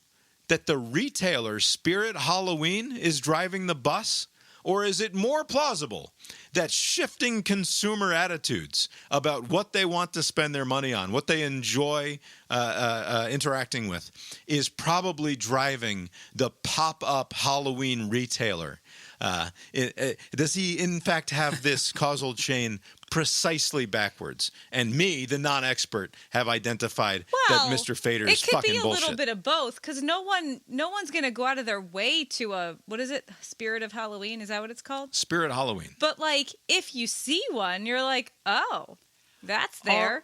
that the retailer Spirit Halloween is driving the bus? Or is it more plausible that shifting consumer attitudes about what they want to spend their money on, what they enjoy interacting with, is probably driving the pop-up Halloween retailer? Does he, in fact, have this causal chain precisely backwards? And me, the non-expert, have identified that Mr. Fader is fucking bullshit. It could be a little bit of both, because no one's going to go out of their way to what is it? Spirit of Halloween? Is that what it's called? Spirit Halloween. But, like, if you see one, you're like, oh, that's there.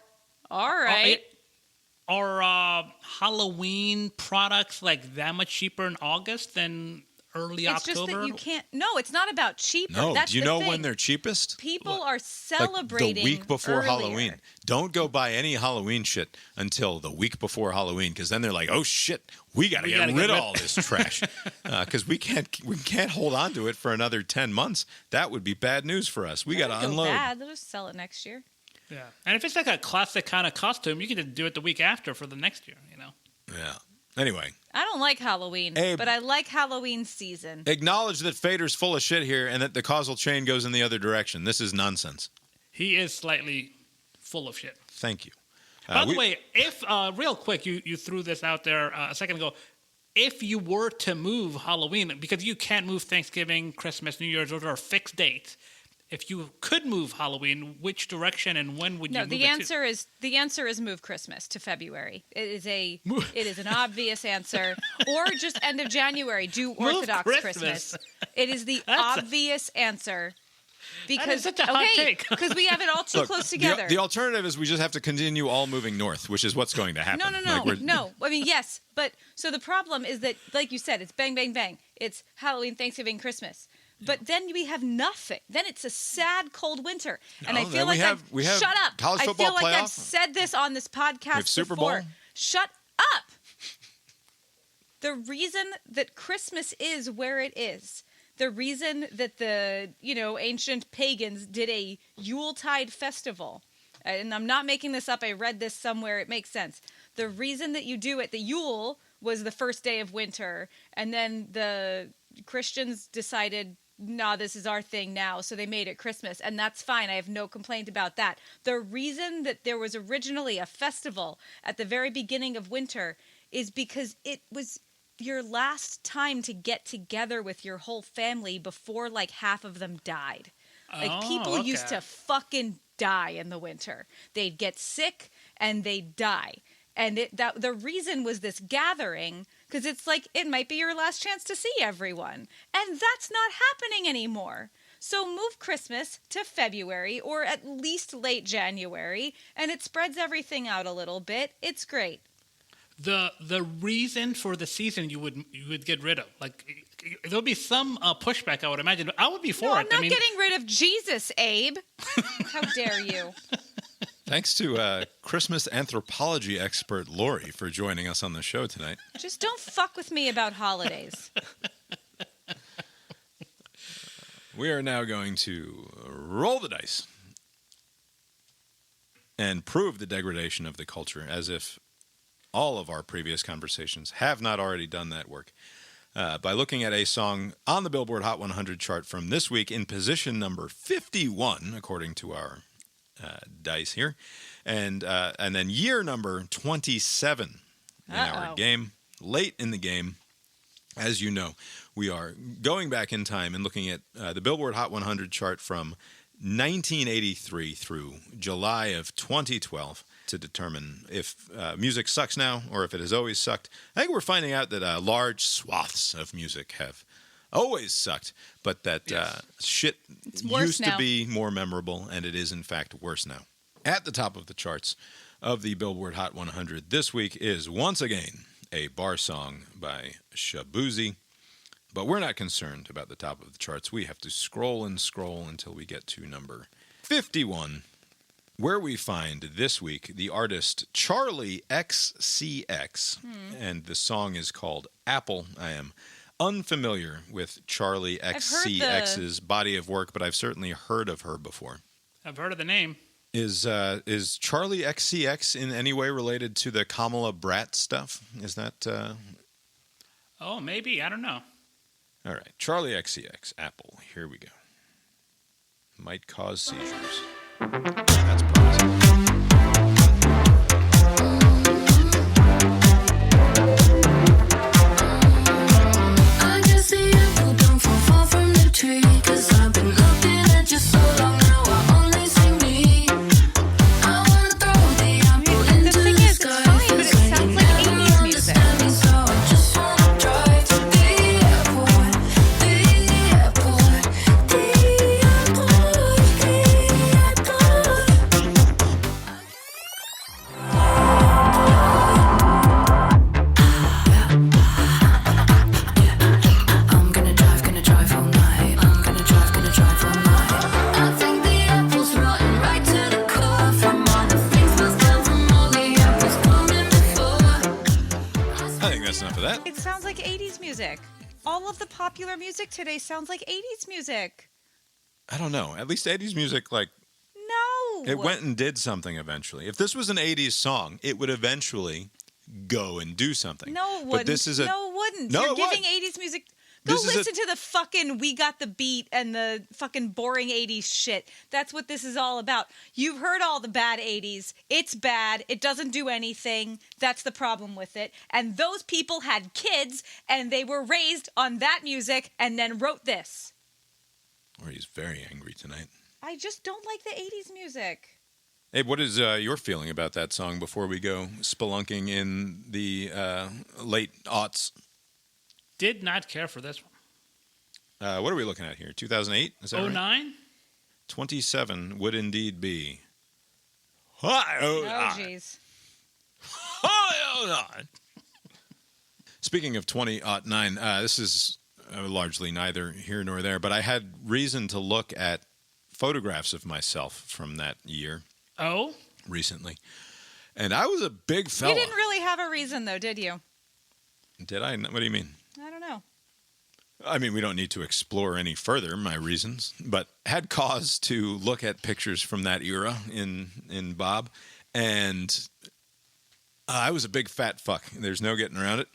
All right. Are Halloween products, like, that much cheaper in August than early October? It's just that you can't. No, it's not about cheaper. No, that's do you the know thing. when they're cheapest? People are celebrating like the week before earlier. Halloween. Don't go buy any Halloween shit until the week before Halloween, because then they're like, "Oh shit, we got to get rid of all this trash," because we can't hold on to it for another 10 months. That would be bad news for us. We got to unload. Bad. They'll just sell it next year. Yeah, and if it's like a classic kind of costume, you can just do it the week after for the next year. Yeah. Anyway. I don't like Halloween, but I like Halloween season. Acknowledge that Fader's full of shit here and that the causal chain goes in the other direction. This is nonsense. He is slightly full of shit. Thank you. By the way, if, real quick, you threw this out there a second ago. If you were to move Halloween, because you can't move Thanksgiving, Christmas, New Year's, those are fixed dates. If you could move Halloween, which direction and when would you move it to? The answer is move Christmas to February. It is an obvious answer. Or just end of January, do Orthodox Christmas. It is the obvious answer. Because that is such a hot take. Because we have it all too close together. The alternative is we just have to continue all moving north, which is what's going to happen. No. I mean, yes, but so the problem is that, like you said, it's bang, bang, bang. It's Halloween, Thanksgiving, Christmas. But then we have nothing. Then it's a sad, cold winter. And I feel like we have shut up. College football I feel like playoff. I've said this on this podcast Super before. Bowl. Shut up. The reason that Christmas is where it is, the reason that the, ancient pagans did a Yuletide festival, and I'm not making this up, I read this somewhere, it makes sense. The reason that you do it, the Yule was the first day of winter, and then the Christians decided, nah, this is our thing now, so they made it Christmas, and that's fine. I have no complaint about that. The reason that there was originally a festival at the very beginning of winter is because it was your last time to get together with your whole family before like half of them died. Like people used to fucking die in the winter. They'd get sick and they'd die. And the reason was this gathering, because it's like it might be your last chance to see everyone. And that's not happening anymore. So move Christmas to February or at least late January, and it spreads everything out a little bit. It's great. The reason for the season you would get rid of, like there'll be some pushback, I would imagine. But I would be for no, it. I'm not getting rid of Jesus, Abe. How dare you? Thanks to Christmas anthropology expert Lori for joining us on the show tonight. Just don't fuck with me about holidays. We are now going to roll the dice and prove the degradation of the culture, as if all of our previous conversations have not already done that work, by looking at a song on the Billboard Hot 100 chart from this week in position number 51, according to our dice here, and then year number 27 in our game, late in the game. As you know, we are going back in time and looking at the Billboard Hot 100 chart from 1983 through July of 2012 to determine if music sucks now or if it has always sucked. I think we're finding out that large swaths of music have always sucked, but that shit used to be more memorable, and it is in fact worse now. At the top of the charts of the Billboard Hot 100 this week is once again a bar song by Shabuzi. But we're not concerned about the top of the charts. We have to scroll and scroll until we get to number 51, where we find this week the artist Charlie XCX, and the song is called Apple. I am unfamiliar with Charlie XCX's body of work, but I've certainly heard of her before. I've heard of the name. Is Charlie XCX in any way related to the Kamala Bratt stuff? Is that... Oh, maybe. I don't know. All right. Charlie XCX, Apple. Here we go. Might cause seizures. That's promising. I guess the apple don't fall far from the tree, 'cause I've been looking at you so long now I only see me. I wanna throw the apple into the sky. It's fine, but it sounds like 80s music. So I just wanna drive to the airport, the airport, the airport, the airport. I'm gonna drive all night. I'm gonna drive all night. I think the apple's rotten right to the core. From all the things that's done, from all the apples coming before. I think that's enough of that. It sounds like 80s music. All of the popular music today sounds like 80s music. I don't know. At least 80s music, like, No. it went and did something eventually. If this was an 80s song, it would eventually go and do something. No, it wouldn't. But this is a... No, it wouldn't. No, You're it giving would. 80s music. Go This is a- listen to the fucking We Got the Beat and the fucking boring 80s shit. That's what this is all about. You've heard all the bad 80s. It's bad. It doesn't do anything. That's the problem with it. And those people had kids and they were raised on that music and then wrote this. Or he's very angry tonight. I just don't like the 80s music. Hey, what is your feeling about that song before we go spelunking in the late aughts? Did not care for this one. What are we looking at here? 2008? Is that right? 09? 27 would indeed be. Oh, jeez. Speaking of 2009, this is largely neither here nor there, but I had reason to look at photographs of myself from that year Oh? recently. And I was a big fella. You didn't really have a reason, though, did you? Did I? What do you mean? I don't know. I mean, we don't need to explore any further my reasons, but had cause to look at pictures from that era in Bob, and I was a big fat fuck. There's no getting around it.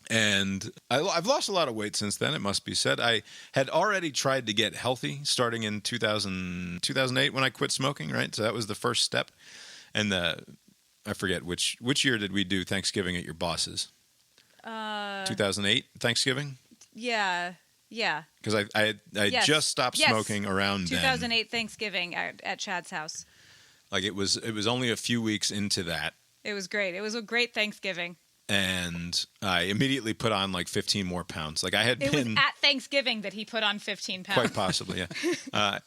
And I've lost a lot of weight since then, it must be said. I had already tried to get healthy starting in 2008 when I quit smoking, right? So that was the first step. And I forget, which year did we do Thanksgiving at your boss's? 2008 Thanksgiving. Yeah. Because I Yes. just stopped Yes. smoking around then. 2008 Thanksgiving at Chad's house. Like it was only a few weeks into that, It was great. It was a great Thanksgiving. and I immediately put on like 15 more pounds. Like I had It was been at Thanksgiving that he put on 15 pounds. quite possibly, yeah.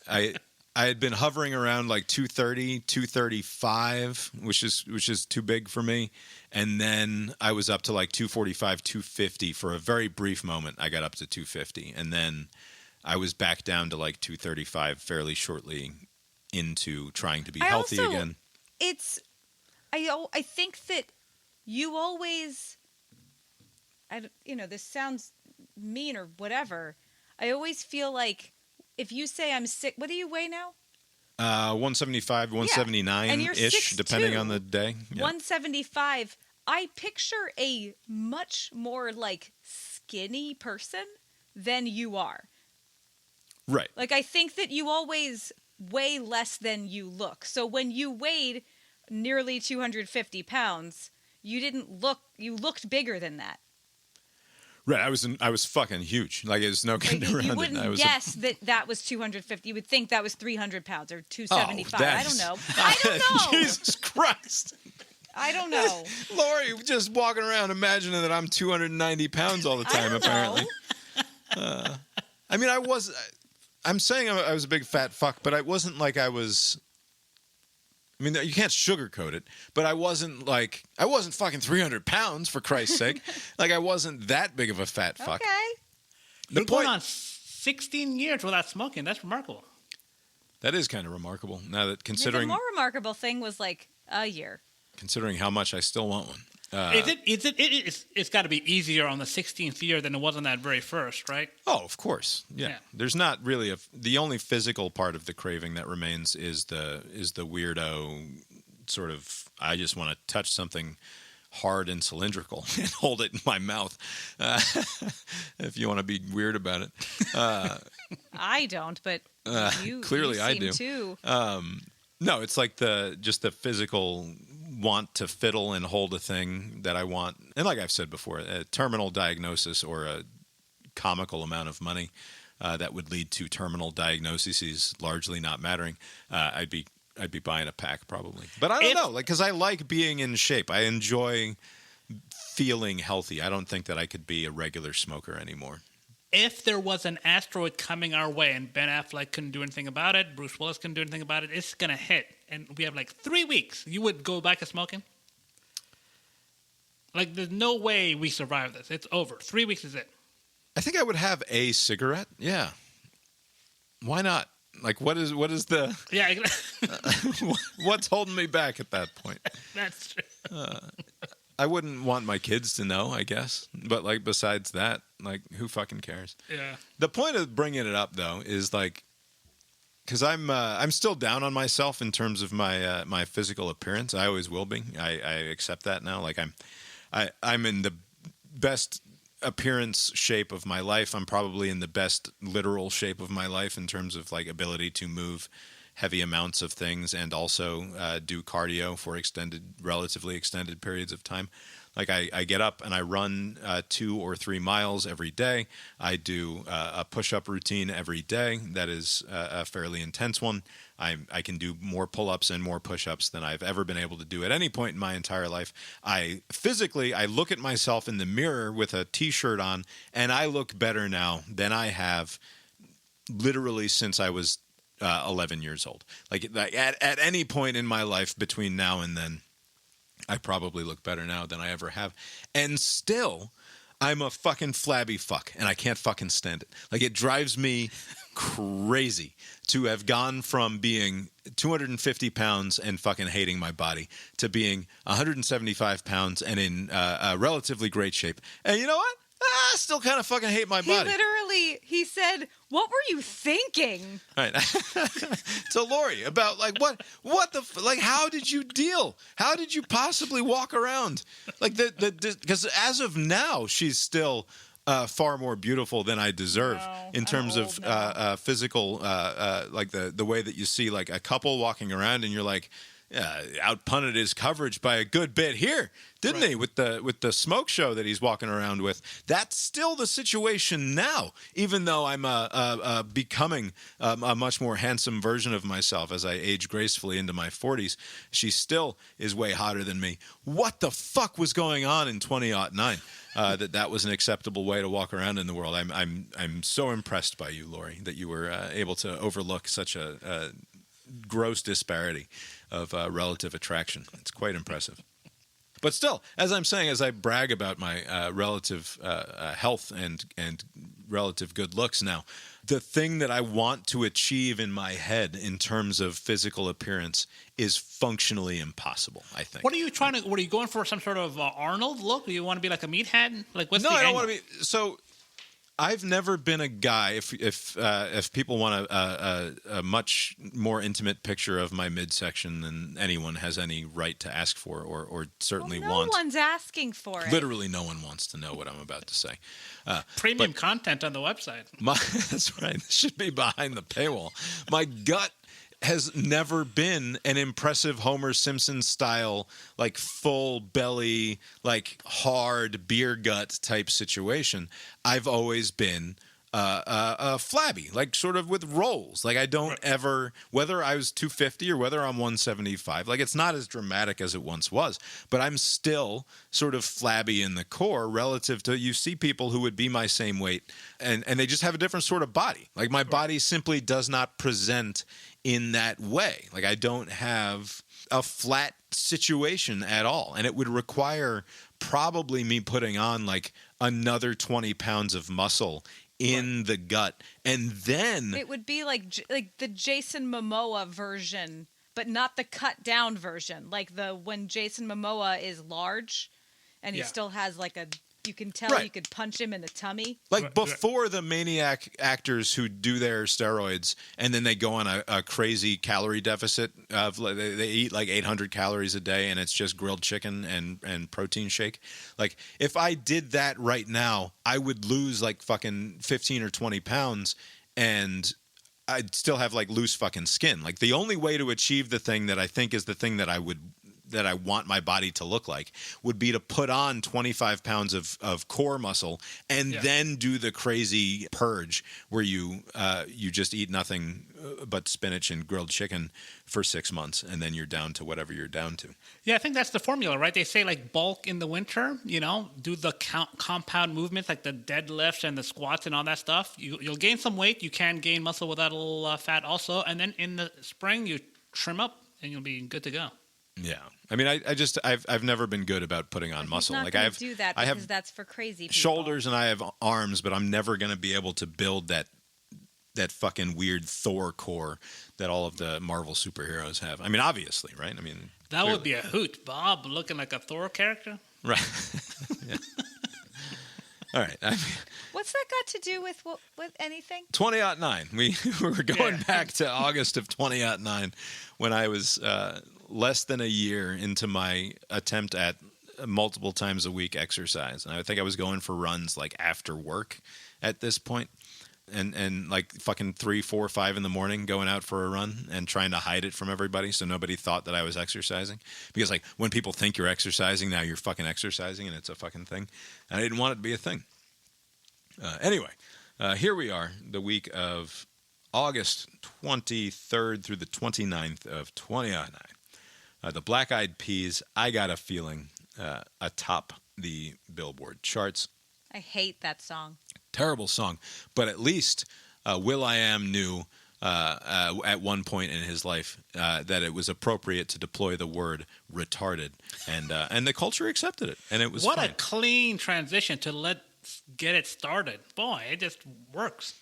I had been hovering around like 230, 235, which is too big for me, and then I was up to like 245, 250 for a very brief moment. I got up to 250, and then I was back down to like 235 fairly shortly into trying to be healthy again. I think that you always, this sounds mean or whatever. I always feel like if you say I'm sick, what do you weigh now? 175, And you're 179-ish, 6'2". depending on the day. Yeah. 175. I picture a much more like skinny person than you are. Right. Like I think that you always weigh less than you look. So when you weighed nearly 250 pounds, you looked bigger than that. Right. I was fucking huge. Like there's no getting around You it. wouldn't guess that was 250. You would think that was 300 pounds or 275. I don't know. I don't know. Jesus Christ. I don't know. Lori just walking around imagining that I'm 290 pounds all the time, apparently. I mean, I'm saying I was a big fat fuck, but I wasn't like I was. I mean, you can't sugarcoat it, but I wasn't fucking 300 pounds, for Christ's sake. Like, I wasn't that big of a fat fuck. Okay. You're going on 16 years without smoking. That's remarkable. That is kind of remarkable. Now that The considering more remarkable thing was like a year. how much I still want one. It's got to be easier on the 16th year than it was on that very first, right? Oh, of course. Yeah. Yeah. There's not really the only physical part of the craving that remains is the weirdo sort of, I just want to touch something hard and cylindrical and hold it in my mouth. If you want to be weird about it. I don't, but you clearly you I seem do. too. No, it's like the physical want to fiddle and hold a thing that I want. And like I've said before, a terminal diagnosis or a comical amount of money that would lead to terminal diagnoses largely not mattering. I'd be buying a pack probably. But I don't know, like, because I like being in shape. I enjoy feeling healthy. I don't think that I could be a regular smoker anymore. If there was an asteroid coming our way and Ben Affleck couldn't do anything about it, Bruce Willis couldn't do anything about it, it's going to hit. And we have like 3 weeks. You would go back to smoking? Like, there's no way we survive this. It's over. 3 weeks is it. I think I would have a cigarette. Yeah. Why not? Like, what is the... Yeah, what's holding me back at that point? that's true. I wouldn't want my kids to know, I guess. But, like, besides that, like, who fucking cares? Yeah. The point of bringing it up, though, is, like, because I'm still down on myself in terms of my my physical appearance. I always will be. I accept that now. Like, I'm in the best appearance shape of my life. I'm probably in the best literal shape of my life in terms of, like, ability to move heavy amounts of things and also do cardio for relatively extended periods of time. Like I get up and I run 2 or 3 miles every day. I do a push-up routine every day. That is a fairly intense one. I can do more pull-ups and more push-ups than I've ever been able to do at any point in my entire life. I look at myself in the mirror with a T-shirt on, and I look better now than I have literally since I was 11 years old. Like at any point in my life between now and then, I probably look better now than I ever have. And still, I'm a fucking flabby fuck, and I can't fucking stand it. Like, it drives me crazy to have gone from being 250 pounds and fucking hating my body to being 175 pounds and in relatively great shape. And you know what? I still kind of fucking hate my body. He said, "What were you thinking?" Right. To Lori about like what the like how did you deal? How did you possibly walk around? Like because as of now she's still far more beautiful than I deserve in terms of physical like the way that you see like a couple walking around and you're like, outpunted his coverage by a good bit here, didn't he? With the smoke show that he's walking around with. That's still the situation now, even though I'm becoming a much more handsome version of myself as I age gracefully into my 40s. She still is way hotter than me. What the fuck was going on in 2009? That was an acceptable way to walk around in the world. I'm so impressed by you, Lori, that you were able to overlook such a gross disparity of relative attraction. It's quite impressive. But still, as I'm saying, as I brag about my relative health and relative good looks now, the thing that I want to achieve in my head in terms of physical appearance is functionally impossible, I think. What are you going for some sort of Arnold look? Do you want to be like a meathead? Like, what's No, the I don't angle? want to be. So I've never been a guy. If people want a much more intimate picture of my midsection than anyone has any right to ask for, or certainly no want. one's asking for it. Literally, no one wants to know what I'm about to say. Premium content on the website. That's right. This should be behind the paywall. My gut has never been an impressive Homer Simpson style, like full belly, like hard beer gut type situation. I've always been flabby, like sort of with rolls. Like I don't ever, whether I was 250 or whether I'm 175, like it's not as dramatic as it once was, but I'm still sort of flabby in the core relative to, you see people who would be my same weight and they just have a different sort of body. Like my body simply does not present in that way. Like I don't have a flat situation at all. And it would require probably me putting on like another 20 pounds of muscle in the gut. And then It would be like the Jason Momoa version, but not the cut down version. Like when Jason Momoa is large and he Yeah. still has like you can tell Right. you could punch him in the tummy. like before the maniac actors who do their steroids and then they go on a crazy calorie deficit of they eat like 800 calories a day and it's just grilled chicken and protein shake. Like if I did that right now, I would lose like fucking 15 or 20 pounds and I'd still have like loose fucking skin. Like the only way to achieve the thing that I think is the thing that I want my body to look like would be to put on 25 pounds of core muscle and then do the crazy purge where you just eat nothing but spinach and grilled chicken for 6 months and then you're down to whatever you're down to. Yeah, I think that's the formula, right? They say like bulk in the winter, do the compound movements like the deadlifts and the squats and all that stuff. You'll gain some weight. You can gain muscle without a little fat also. And then in the spring, you trim up and you'll be good to go. Yeah. I mean, I've never been good about putting on muscle. He's not Like gonna I have do that I because have that's for crazy people. shoulders and I have arms, but I'm never going to be able to build that fucking weird Thor core that all of the Marvel superheroes have. I mean, obviously, right? I mean, That would be a hoot. Bob looking like a Thor character. right. Yeah. All right. I mean, What's that got to do with anything? 2009. We were going back to August of 2009 when I was less than a year into my attempt at multiple times a week exercise. And I think I was going for runs like after work at this point. And like fucking 3, 4, 5 in the morning going out for a run and trying to hide it from everybody so nobody thought that I was exercising. Because like when people think you're exercising, now you're fucking exercising and it's a fucking thing. And I didn't want it to be a thing. Anyway, here we are, the week of August 23rd through the 29th of 2009. The Black Eyed Peas, I Got a Feeling, atop the Billboard charts. I hate that song. Terrible song, but at least Will.i.am knew at one point in his life that it was appropriate to deploy the word retarded, and the culture accepted it, and it was What fine. a clean transition to get it started. Boy, it just works.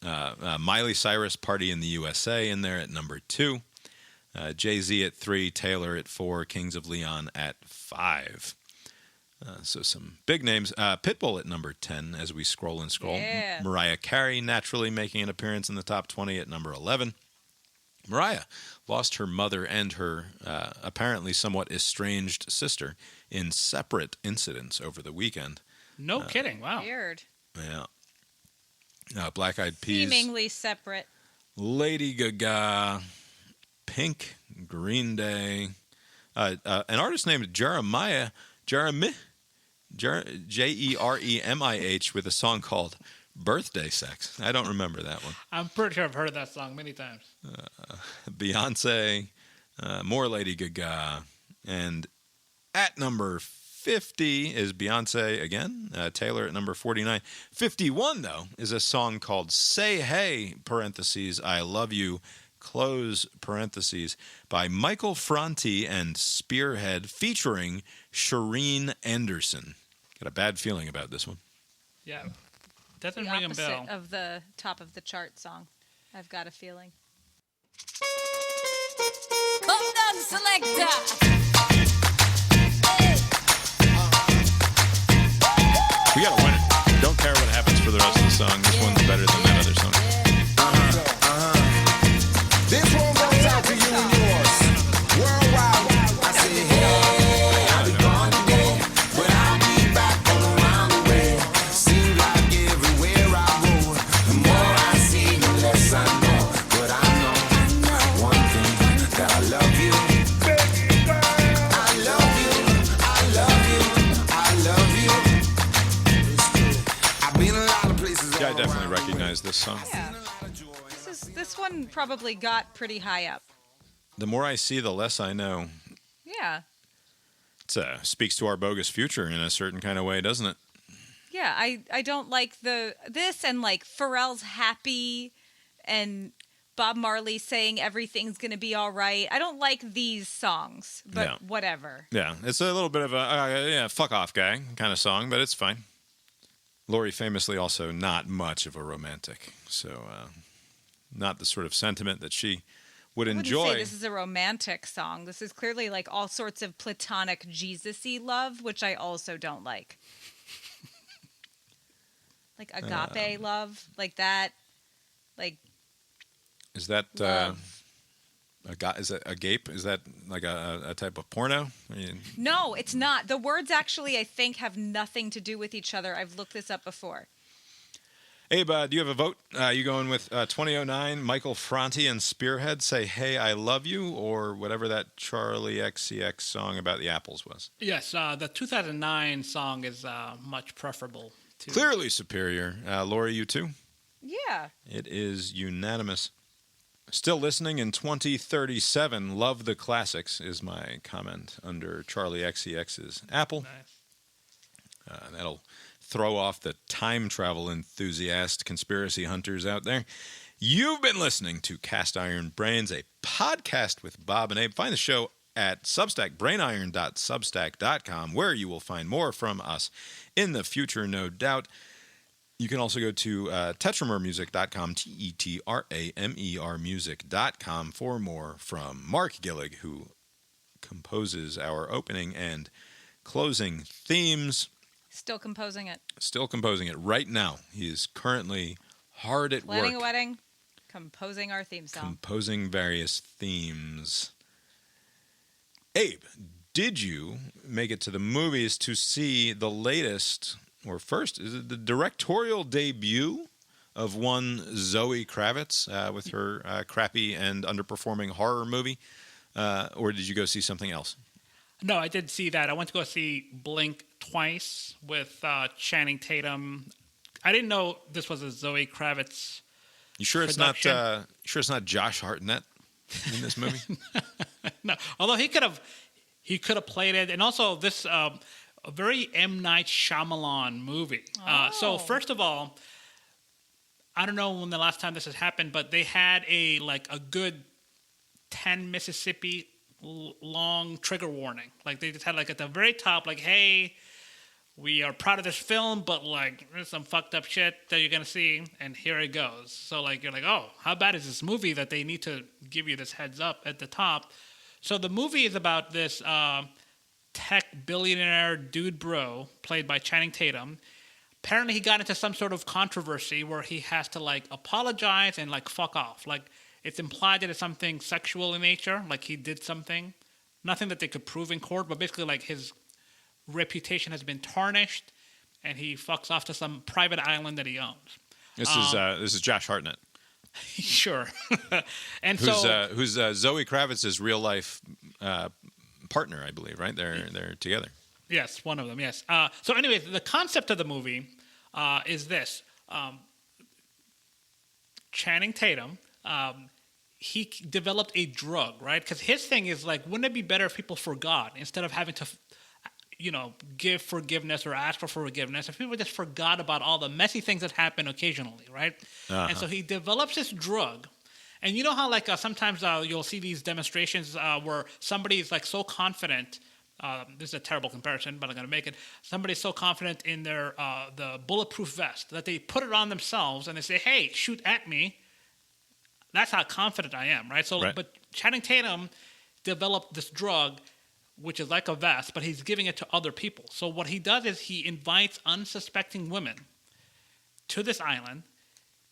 Yeah, Miley Cyrus, Party in the USA in there at number 2, Jay-Z at 3, Taylor at 4, Kings of Leon at 5. So some big names. Pitbull at number 10 as we scroll and scroll. Yeah. Mariah Carey naturally making an appearance in the top 20 at number 11. Mariah lost her mother and her apparently somewhat estranged sister in separate incidents over the weekend. No kidding. Wow. Weird. Yeah. Black Eyed Peas. Seemingly separate. Lady Gaga, Pink, Green Day. An artist named Jeremih, Jeremih, with a song called Birthday Sex. I don't remember that one. I'm pretty sure I've heard that song many times. Beyonce, more Lady Gaga, and at number 50 is Beyonce again. Taylor at number 49. 51, though, is a song called Say Hey, parentheses, I Love You, close parentheses, by Michael Franti and Spearhead, featuring Shireen Anderson. Got a bad feeling about this one. Yeah. Doesn't The ring a bell. opposite of the top of the chart song. I've got a feeling. Come down, selector. We got a winner. Don't care what happens for the rest of the song. This one's better than that other song. This one goes out to you and yours. Worldwide, I say, hey, I'll be gone today, but I'll be back all around the way. Seems like everywhere I go, the more I see, the less I know. But I know one thing, that I love you. I love you, I love you, I love you. I've been a lot of places. Yeah, I all definitely around the recognize this song. Yeah. This one probably got pretty high up. The more I see, the less I know. Yeah. It speaks to our bogus future in a certain kind of way, doesn't it? Yeah, I don't like this and like Pharrell's Happy and Bob Marley saying everything's going to be all right. I don't like these songs, but Yeah. whatever. Yeah, it's a little bit of a fuck off guy kind of song, but it's fine. Lori famously also not much of a romantic, so not the sort of sentiment that she would I wouldn't enjoy. say this is a romantic song. This is clearly like all sorts of platonic Jesus-y love, which I also don't like. Like agape love, like that. Like Is that love. is that agape? Is that like a type of porno? I mean, No, it's not. The words actually, I think, have nothing to do with each other. I've looked this up before. Abe, do you have a vote? You going with 2009, Michael Franti and Spearhead, Say Hey, I Love You, or whatever that Charlie XCX song about the apples was? Yes, the 2009 song is much preferable. To Clearly superior. Lori, you too? Yeah. It is unanimous. Still listening in 2037, Love the Classics is my comment under Charlie XCX's Apple. Nice. That'll throw off the time travel enthusiast conspiracy hunters out there. You've been listening to Cast Iron Brains, a podcast with Bob and Abe. Find the show at Substack, brainiron.substack.com, where you will find more from us in the future, no doubt. You can also go to tetramermusic.com, Tetramer music.com, for more from Mark Gillig, who composes our opening and closing themes. Still composing it. Still composing it right now. He is currently hard at Planning work. a wedding. Composing our theme song. Composing various themes. Abe, did you make it to the movies to see the latest, or first, is it the directorial debut of one Zoe Kravitz with her crappy and underperforming horror movie? Or did you go see something else? No, I did see that. I went to go see Blink twice with Channing Tatum. I didn't know this was a Zoe Kravitz. You sure it's production. not? Sure it's not Josh Hartnett in this movie? No, although he could have played it, and also this a very M. Night Shyamalan movie. So first of all, I don't know when the last time this has happened, but they had a good 10 Mississippi long trigger warning. Like they just had like at the very top, like, hey, we are proud of this film, but like there's some fucked up shit that you're gonna see, and here it goes. So like you're like, oh, how bad is this movie that they need to give you this heads up at the top? So the movie is about this tech billionaire dude bro played by Channing Tatum. Apparently he got into some sort of controversy where he has to like apologize and like fuck off. Like it's implied that it's something sexual in nature, like he did something. Nothing that they could prove in court, but basically like his reputation has been tarnished and he fucks off to some private island that he owns. This is Josh Hartnett. Sure. And who's Zoe Kravitz's real life partner, I believe, right? They're together. Yes, one of them, yes. So anyway, the concept of the movie is this. Channing Tatum, he developed a drug, right? Because his thing is like, wouldn't it be better if people forgot instead of having to, give forgiveness or ask for forgiveness? If people just forgot about all the messy things that happen occasionally, right? Uh-huh. And so he develops this drug. And you know how like sometimes you'll see these demonstrations where somebody's like so confident. This is a terrible comparison, but I'm going to make it. Somebody's so confident in their the bulletproof vest that they put it on themselves and they say, "Hey, shoot at me." That's how confident I am, right? So, Right. But Channing Tatum developed this drug, which is like a vest, but he's giving it to other people. So what he does is he invites unsuspecting women to this island.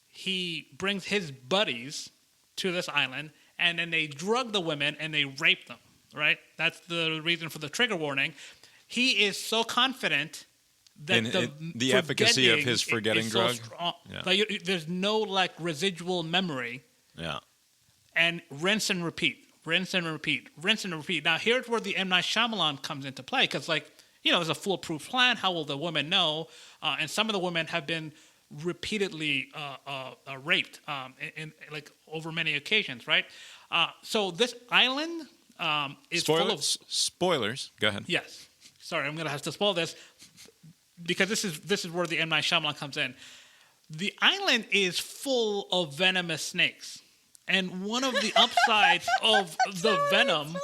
He brings his buddies to this island, and then they drug the women and they rape them, right? That's the reason for the trigger warning. He is so confident that the efficacy of his forgetting is drug? So strong. Yeah. Like, there's no like residual memory, Yeah. and rinse and repeat. Rinse and repeat, rinse and repeat. Now, here's where the M. Night Shyamalan comes into play, because, there's a foolproof plan. How will the women know? And some of the women have been repeatedly raped, in over many occasions, right? So this island is full of Spoilers. Go ahead. Yes. Sorry, I'm going to have to spoil this because this is where the M. Night Shyamalan comes in. The island is full of venomous snakes. And one of the upsides of the venom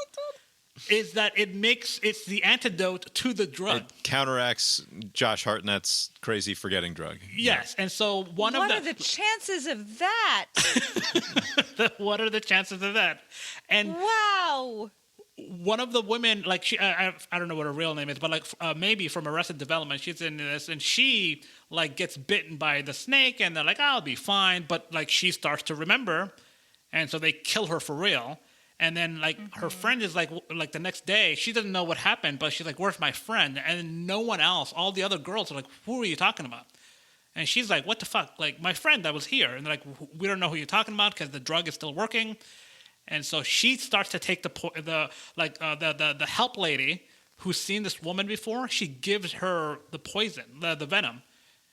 is that it's the antidote to the drug. It counteracts Josh Hartnett's crazy forgetting drug. Yes. And so What are the chances of that? what are the chances of that? And Wow. one of the women, like I don't know what her real name is, but maybe from Arrested Development, she's in this, and she gets bitten by the snake, and they're like, I'll be fine, but she starts to remember, and so they kill her for real. And then her friend is like the next day, she doesn't know what happened, but she's like, where's my friend? And no one else, all the other girls are like, who are you talking about? And she's like, what the fuck? My friend that was here. And they're like, we don't know who you're talking about because the drug is still working. And so she starts to take the help lady who's seen this woman before. She gives her the poison, the venom,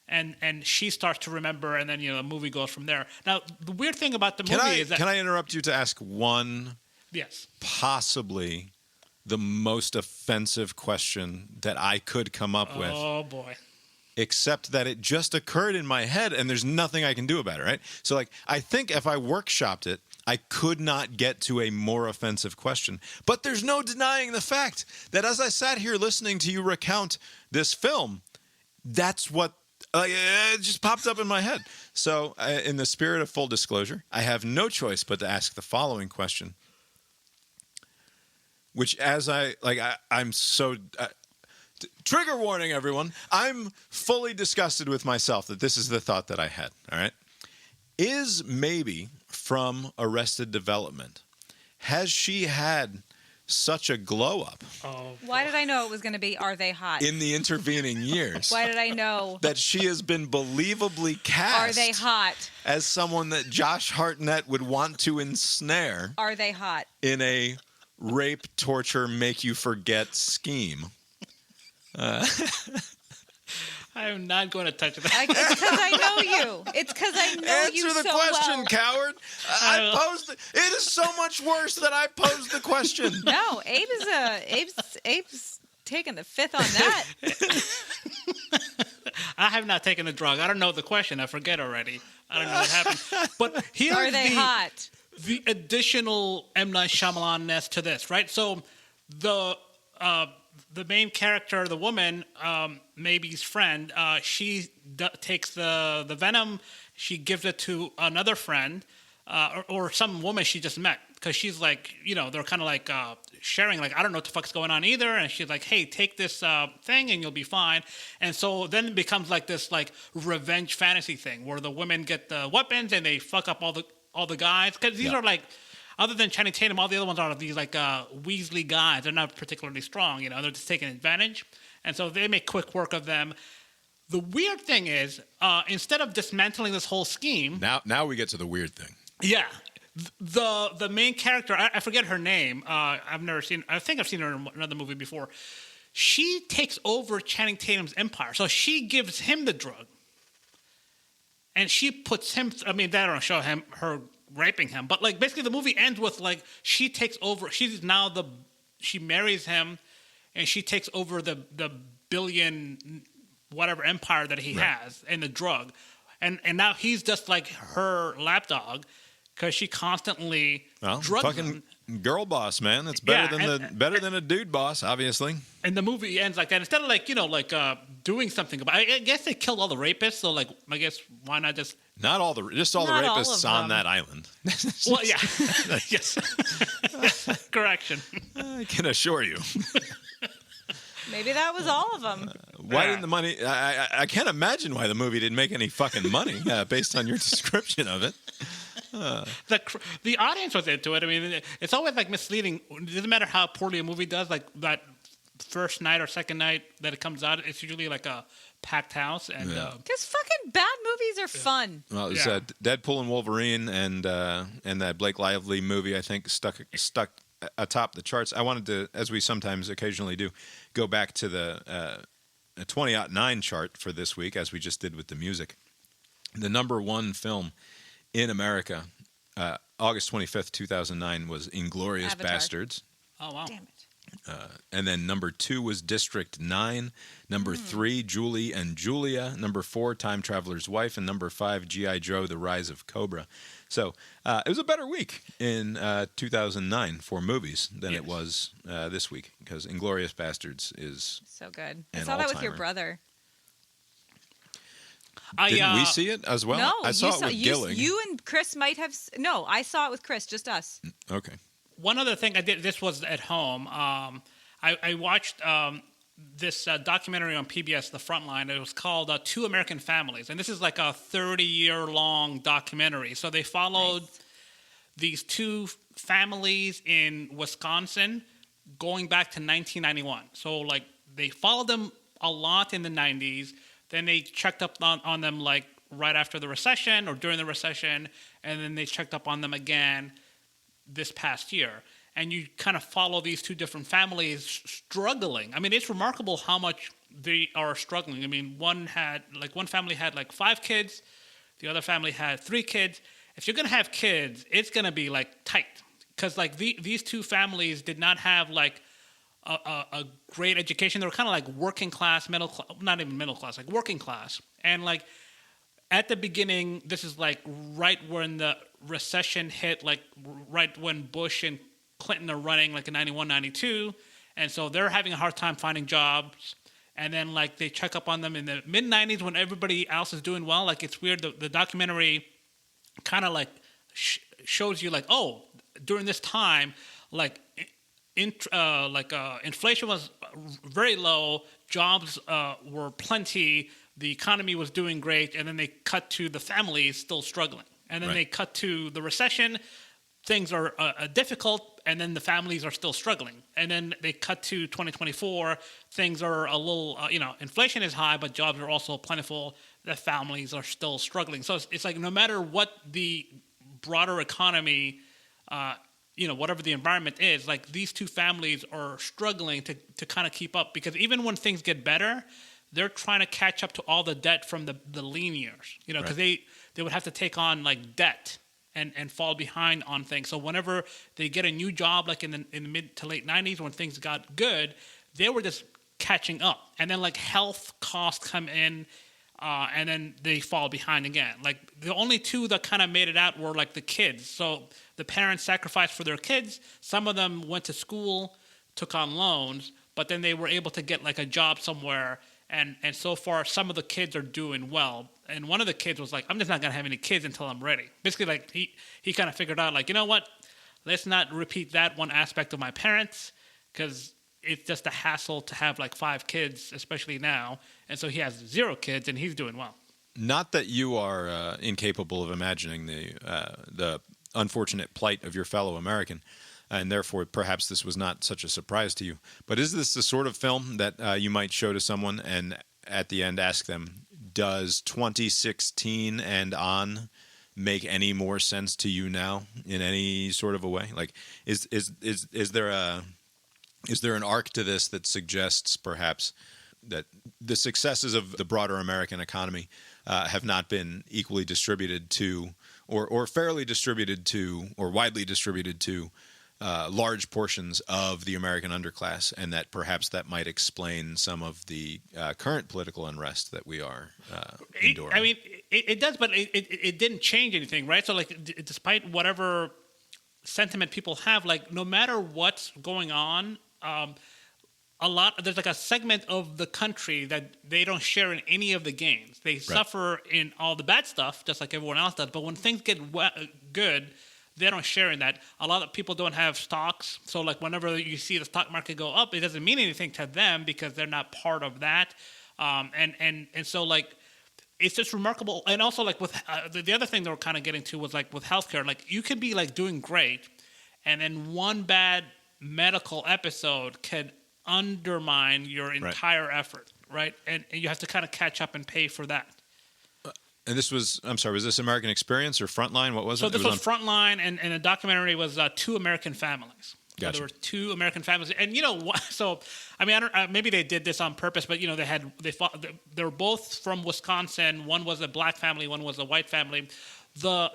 and she starts to remember. And then the movie goes from there. Now the weird thing about the movie is that can I interrupt you to ask one yes, possibly the most offensive question that I could come up with? Oh boy. Except that it just occurred in my head and there's nothing I can do about it, right? So I think if I workshopped it, I could not get to a more offensive question. But there's no denying the fact that as I sat here listening to you recount this film, that's what it just popped up in my head. So in the spirit of full disclosure, I have no choice but to ask the following question, which I'm so... trigger warning, everyone. I'm fully disgusted with myself that this is the thought that I had, all right? Is maybe from Arrested Development, has she had such a glow up Why did I know it was going to be Are They Hot? in the intervening years Why did I know? that she has been believably cast Are they hot? as someone that Josh Hartnett would want to ensnare Are they hot? in a rape, torture, make you forget scheme? I'm not going to touch that. It's because I know you. It's because I know you Answer the so question, well. coward. I posed it. It is so much worse that I posed the question. No, Abe's taking the fifth on that. I have not taken the drug. I don't know the question. I forget already. I don't know what happened. But here's Are they hot? the additional M. Night Shyamalan-ness to this, right? So the main character, the woman, Maybe's friend, she takes the venom. She gives it to another friend or some woman she just met, because she's like, they're kind of like sharing, like, I don't know what the fuck's going on either. And she's like, hey, take this thing and you'll be fine. And so then it becomes like this like revenge fantasy thing where the women get the weapons and they fuck up all the guys, because these are like, other than Channing Tatum, all the other ones are these like Weasley guys. They're not particularly strong, they're just taking advantage. And so they make quick work of them. The weird thing is, instead of dismantling this whole scheme, Now we get to the weird thing. yeah, the main character, I forget her name. I've never seen. I think I've seen her in another movie before. She takes over Channing Tatum's empire, so she gives him the drug, and she puts him. I mean, they don't show her raping him, but like basically the movie ends with like she takes over. She marries him, and she takes over the billion whatever empire that he has and the drug, and now he's just like her lapdog because she constantly drugs fucking him. girl boss, man. That's better better than a dude boss, obviously. And the movie ends like that. Instead of like doing something about it. I guess they killed all the rapists, so like I guess why not just Not all the Not all rapists of on them. that island. well yeah yes correction. I can assure you. Maybe that was all of them. Why didn't the money? I can't imagine why the movie didn't make any fucking money based on your description of it. The audience was into it. I mean, it's always like misleading. It doesn't matter how poorly a movie does. Like that first night or second night that it comes out, it's usually like a packed house. And Because fucking bad movies are fun. Well, it was Yeah. Deadpool and Wolverine and that Blake Lively movie, I think, stuck atop the charts. I wanted to, as we sometimes occasionally do, go back to the 2009 chart for this week, as we just did with the music. The number one film in America, August 25th, 2009, was Inglourious Avatar. Bastards. oh wow, Damn it. And then number 2 was District 9. Number 3, Julie and Julia. Number 4, Time Traveler's Wife. And number 5, G.I. Joe, The Rise of Cobra. So it was a better week in 2009 for movies than it was this week, because Inglourious Bastards is... So good. I An saw that with your all-timer. brother. Didn't we see it as well? No, I saw it with you, Gillig. you and Chris might have. No, I saw it with Chris, just us. Okay. one other thing I did. This was at home. I watched this documentary on PBS, The Frontline. It was called Two American Families, and this is like a 30-year-long documentary. So they followed these two families in Wisconsin going back to 1991. So like they followed them a lot in the 90s. Then they checked up on them like right after the recession or during the recession, and then they checked up on them again this past year. And you kind of follow these two different families struggling. I mean, it's remarkable how much they are struggling. I mean, one family had like 5 kids, the other family had 3 kids. If you're gonna have kids, it's gonna be like tight, because like these two families did not have like a great education. They were kind of like working class, not even middle class, like working class. And like at the beginning, this is like right when the recession hit, like right when Bush and Clinton are running, like in 91, 92. And so they're having a hard time finding jobs. And then like they check up on them in the mid 90s when everybody else is doing well. Like it's weird. The documentary kind of like shows you like, oh, during this time, like inflation was very low, jobs were plenty, the economy was doing great, and then they cut to the families still struggling. And then they cut to the recession, things are difficult, and then the families are still struggling. And then they cut to 2024, things are a little, inflation is high, but jobs are also plentiful, the families are still struggling. So it's like no matter what the broader economy whatever the environment is, like these two families are struggling to kind of keep up, because even when things get better, they're trying to catch up to all the debt from the lean years, because they would have to take on like debt and fall behind on things. So whenever they get a new job, like in the mid to late 90s, when things got good, they were just catching up. And then like health costs come in, and then they fall behind again. Like the only two that kind of made it out were like the kids. So the parents sacrificed for their kids. Some of them went to school, took on loans, but then they were able to get like a job somewhere. And so far, some of the kids are doing well. And one of the kids was like, I'm just not going to have any kids until I'm ready. Basically, like he kind of figured out, like, you know what? Let's not repeat that one aspect of my parents, because it's just a hassle to have like 5 kids, especially now. And so he has 0 kids, and he's doing well. Not that you are incapable of imagining the unfortunate plight of your fellow American, and therefore perhaps this was not such a surprise to you. But is this the sort of film that you might show to someone and at the end ask them, does 2016 and on make any more sense to you now in any sort of a way? Like, is there an arc to this that suggests perhaps that the successes of the broader American economy have not been equally distributed to, or fairly distributed to, or widely distributed to large portions of the American underclass, and that perhaps that might explain some of the current political unrest that we are enduring? I mean, it does, but it didn't change anything, right? So, like, despite whatever sentiment people have, like, no matter what's going on, there's like a segment of the country that they don't share in any of the gains. They suffer in all the bad stuff, just like everyone else does. But when things get good, they don't share in that. A lot of people don't have stocks. So, like, whenever you see the stock market go up, it doesn't mean anything to them because they're not part of that. And so, like, it's just remarkable. And also, like, with the other thing they were kind of getting to was, like, with healthcare, like, you could be, like, doing great, and then one bad medical episode can undermine your entire effort, right? And you have to kind of catch up and pay for that. And this was, I'm sorry, was this American Experience or Frontline? What was it? So this was Frontline, and the documentary was Two American Families. So Gotcha. there were two American families, and you know what? So I mean, I don't. Maybe they did this on purpose, but you know, they were both from Wisconsin. One was a black family, one was a white family. The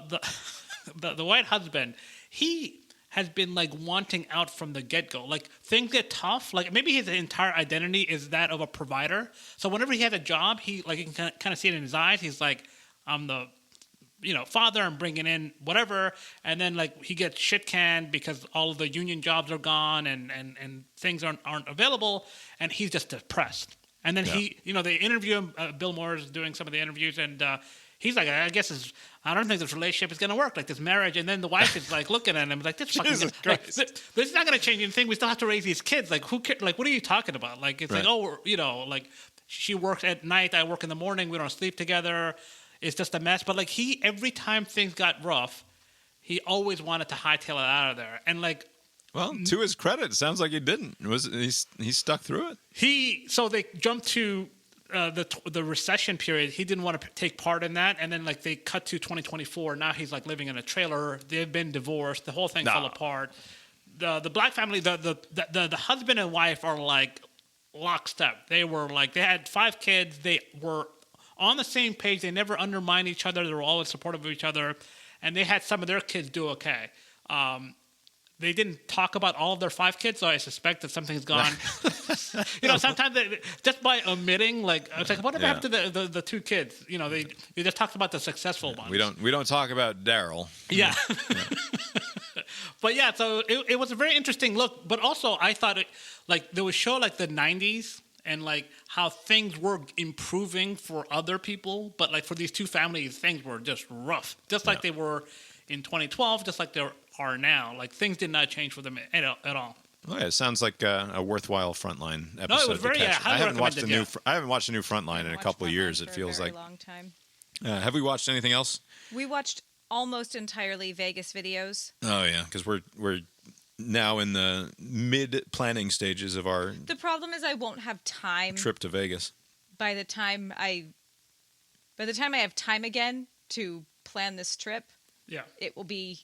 white husband, he has been like wanting out from the get-go. Like, things get tough. Like, maybe his entire identity is that of a provider. So whenever he has a job, you can kind of see it in his eyes. He's like, I'm the, father. I'm bringing in whatever. And then, like, he gets shit canned because all of the union jobs are gone and things aren't available. And he's just depressed. And then they interview him. Bill Moore is doing some of the interviews, and he's like, I don't think this relationship is going to work, like this marriage. And then the wife is like looking at him like, this fucking, like, this is not going to change anything. We still have to raise these kids. Like, who cares? Like, what are you talking about? Like, it's like, like, she works at night, I work in the morning. We don't sleep together. It's just a mess. But like, every time things got rough, he always wanted to hightail it out of there. And like, well, to his credit, it sounds like he didn't. He stuck through it. So they jumped to the recession period. He didn't want to take part in that, and then like they cut to 2024. Now he's like living in a trailer. They've been divorced. The whole thing fell apart. The black family, the husband and wife are like lockstep. They were like, they had 5 kids. They were on the same page. They never undermined each other. They were always supportive of each other, and they had some of their kids do okay. They didn't talk about all of their 5 kids, so I suspect that something's gone. Sometimes just by omitting, like, I was like, what happened to the 2 kids? They just talked about the successful ones. We don't talk about Daryl. Yeah. But yeah, so it was a very interesting look. But also, I thought they would show like the 90s and like how things were improving for other people, but like for these 2 families, things were just rough, just like they were in 2012, just like they are now. Like, things did not change for them at all. Oh, yeah, it sounds like a worthwhile Frontline episode. No, it was very. I haven't watched a new. I haven't watched a new Frontline in a couple of years. It feels like. Long time. Have we watched anything else? We watched almost entirely Vegas videos. Oh yeah, because we're now in the mid planning stages of our. The problem is I won't have time. Trip to Vegas. By the time I have time again to plan this trip, it will be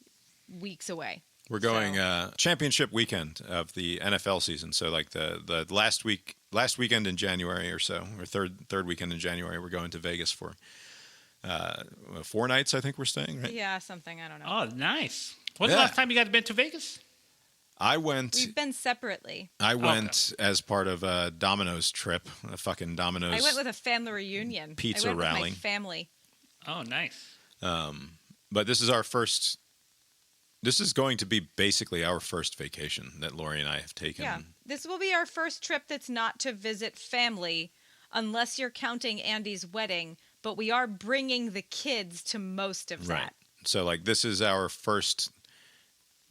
weeks away. We're going championship weekend of the NFL season. So like the last weekend in January or so, or third weekend in January, we're going to Vegas for 4 nights. I think we're staying, right? Yeah, something. I don't know. Oh, nice. When's the last time you guys been to Vegas? I went. We've been separately. I went as part of a Domino's trip, a fucking Domino's. I went with a family reunion. Pizza rally. With my family. Oh, nice. But this is our first. This is going to be basically our first vacation that Lori and I have taken. Yeah, this will be our first trip that's not to visit family, unless you're counting Andy's wedding. But we are bringing the kids to most of that. So, like, this is our first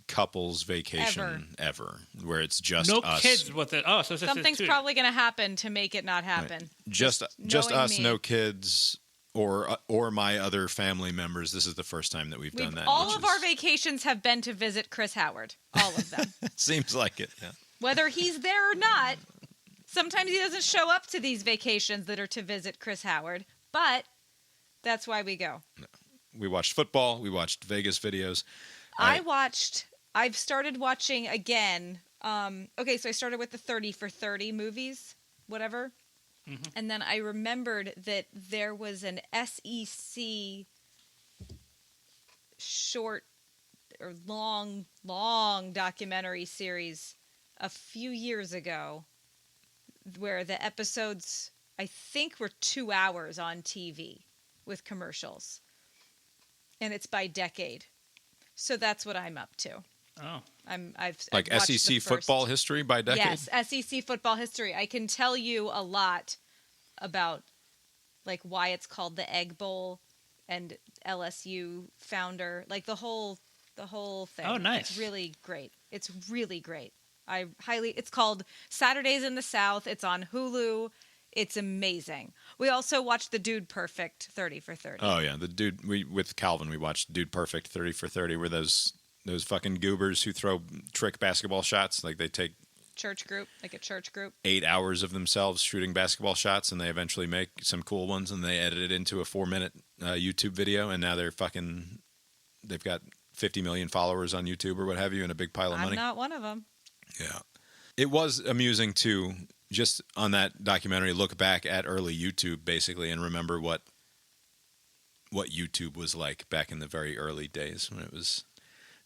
couples vacation ever where it's just no us. Kids with it. Oh, so something's probably going to happen to make it not happen. Right. Just us, no kids. Or my other family members. This is the first time that we've done that. All of our vacations have been to visit Chris Howard. All of them. Seems like it, yeah. Whether he's there or not, Sometimes he doesn't show up to these vacations that are to visit Chris Howard, but that's why we go. We watched football. We watched Vegas videos. I've started watching again. Okay, so I started with the 30 for 30 movies, whatever. Mm-hmm. And then I remembered that there was an SEC short or long documentary series a few years ago where the episodes, I think, were 2 hours on TV with commercials. And it's by decade. So that's what I'm up to. Oh. I've like watched SEC the first. football history by decade? Yes, SEC football history. I can tell you a lot about like why it's called the Egg Bowl and LSU founder, like the whole thing. Oh, nice. It's really great. It's really great. It's called Saturdays in the South. It's on Hulu. It's amazing. We also watched the Dude Perfect 30 for 30. Oh yeah, with Calvin we watched Dude Perfect 30 for 30 where those fucking goobers who throw trick basketball shots, like they take a church group 8 hours of themselves shooting basketball shots, and they eventually make some cool ones, and they edit it into a 4-minute YouTube video, and now they've got 50 million followers on YouTube or what have you, and a big pile of money. I'm not one of them. Yeah, it was amusing to just on that documentary look back at early YouTube basically and remember what YouTube was like back in the very early days when it was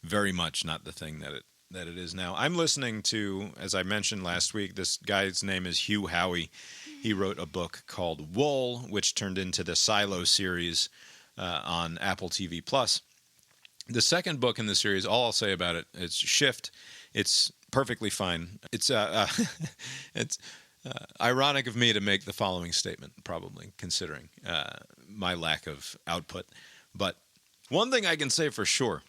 very much not the thing that it is now. I'm listening to, as I mentioned last week, this guy's name is Hugh Howey. He wrote a book called Wool, which turned into the Silo series on Apple TV+. The second book in the series, all I'll say about it, it's Shift. It's perfectly fine. It's it's ironic of me to make the following statement, probably, considering my lack of output. But one thing I can say for sure,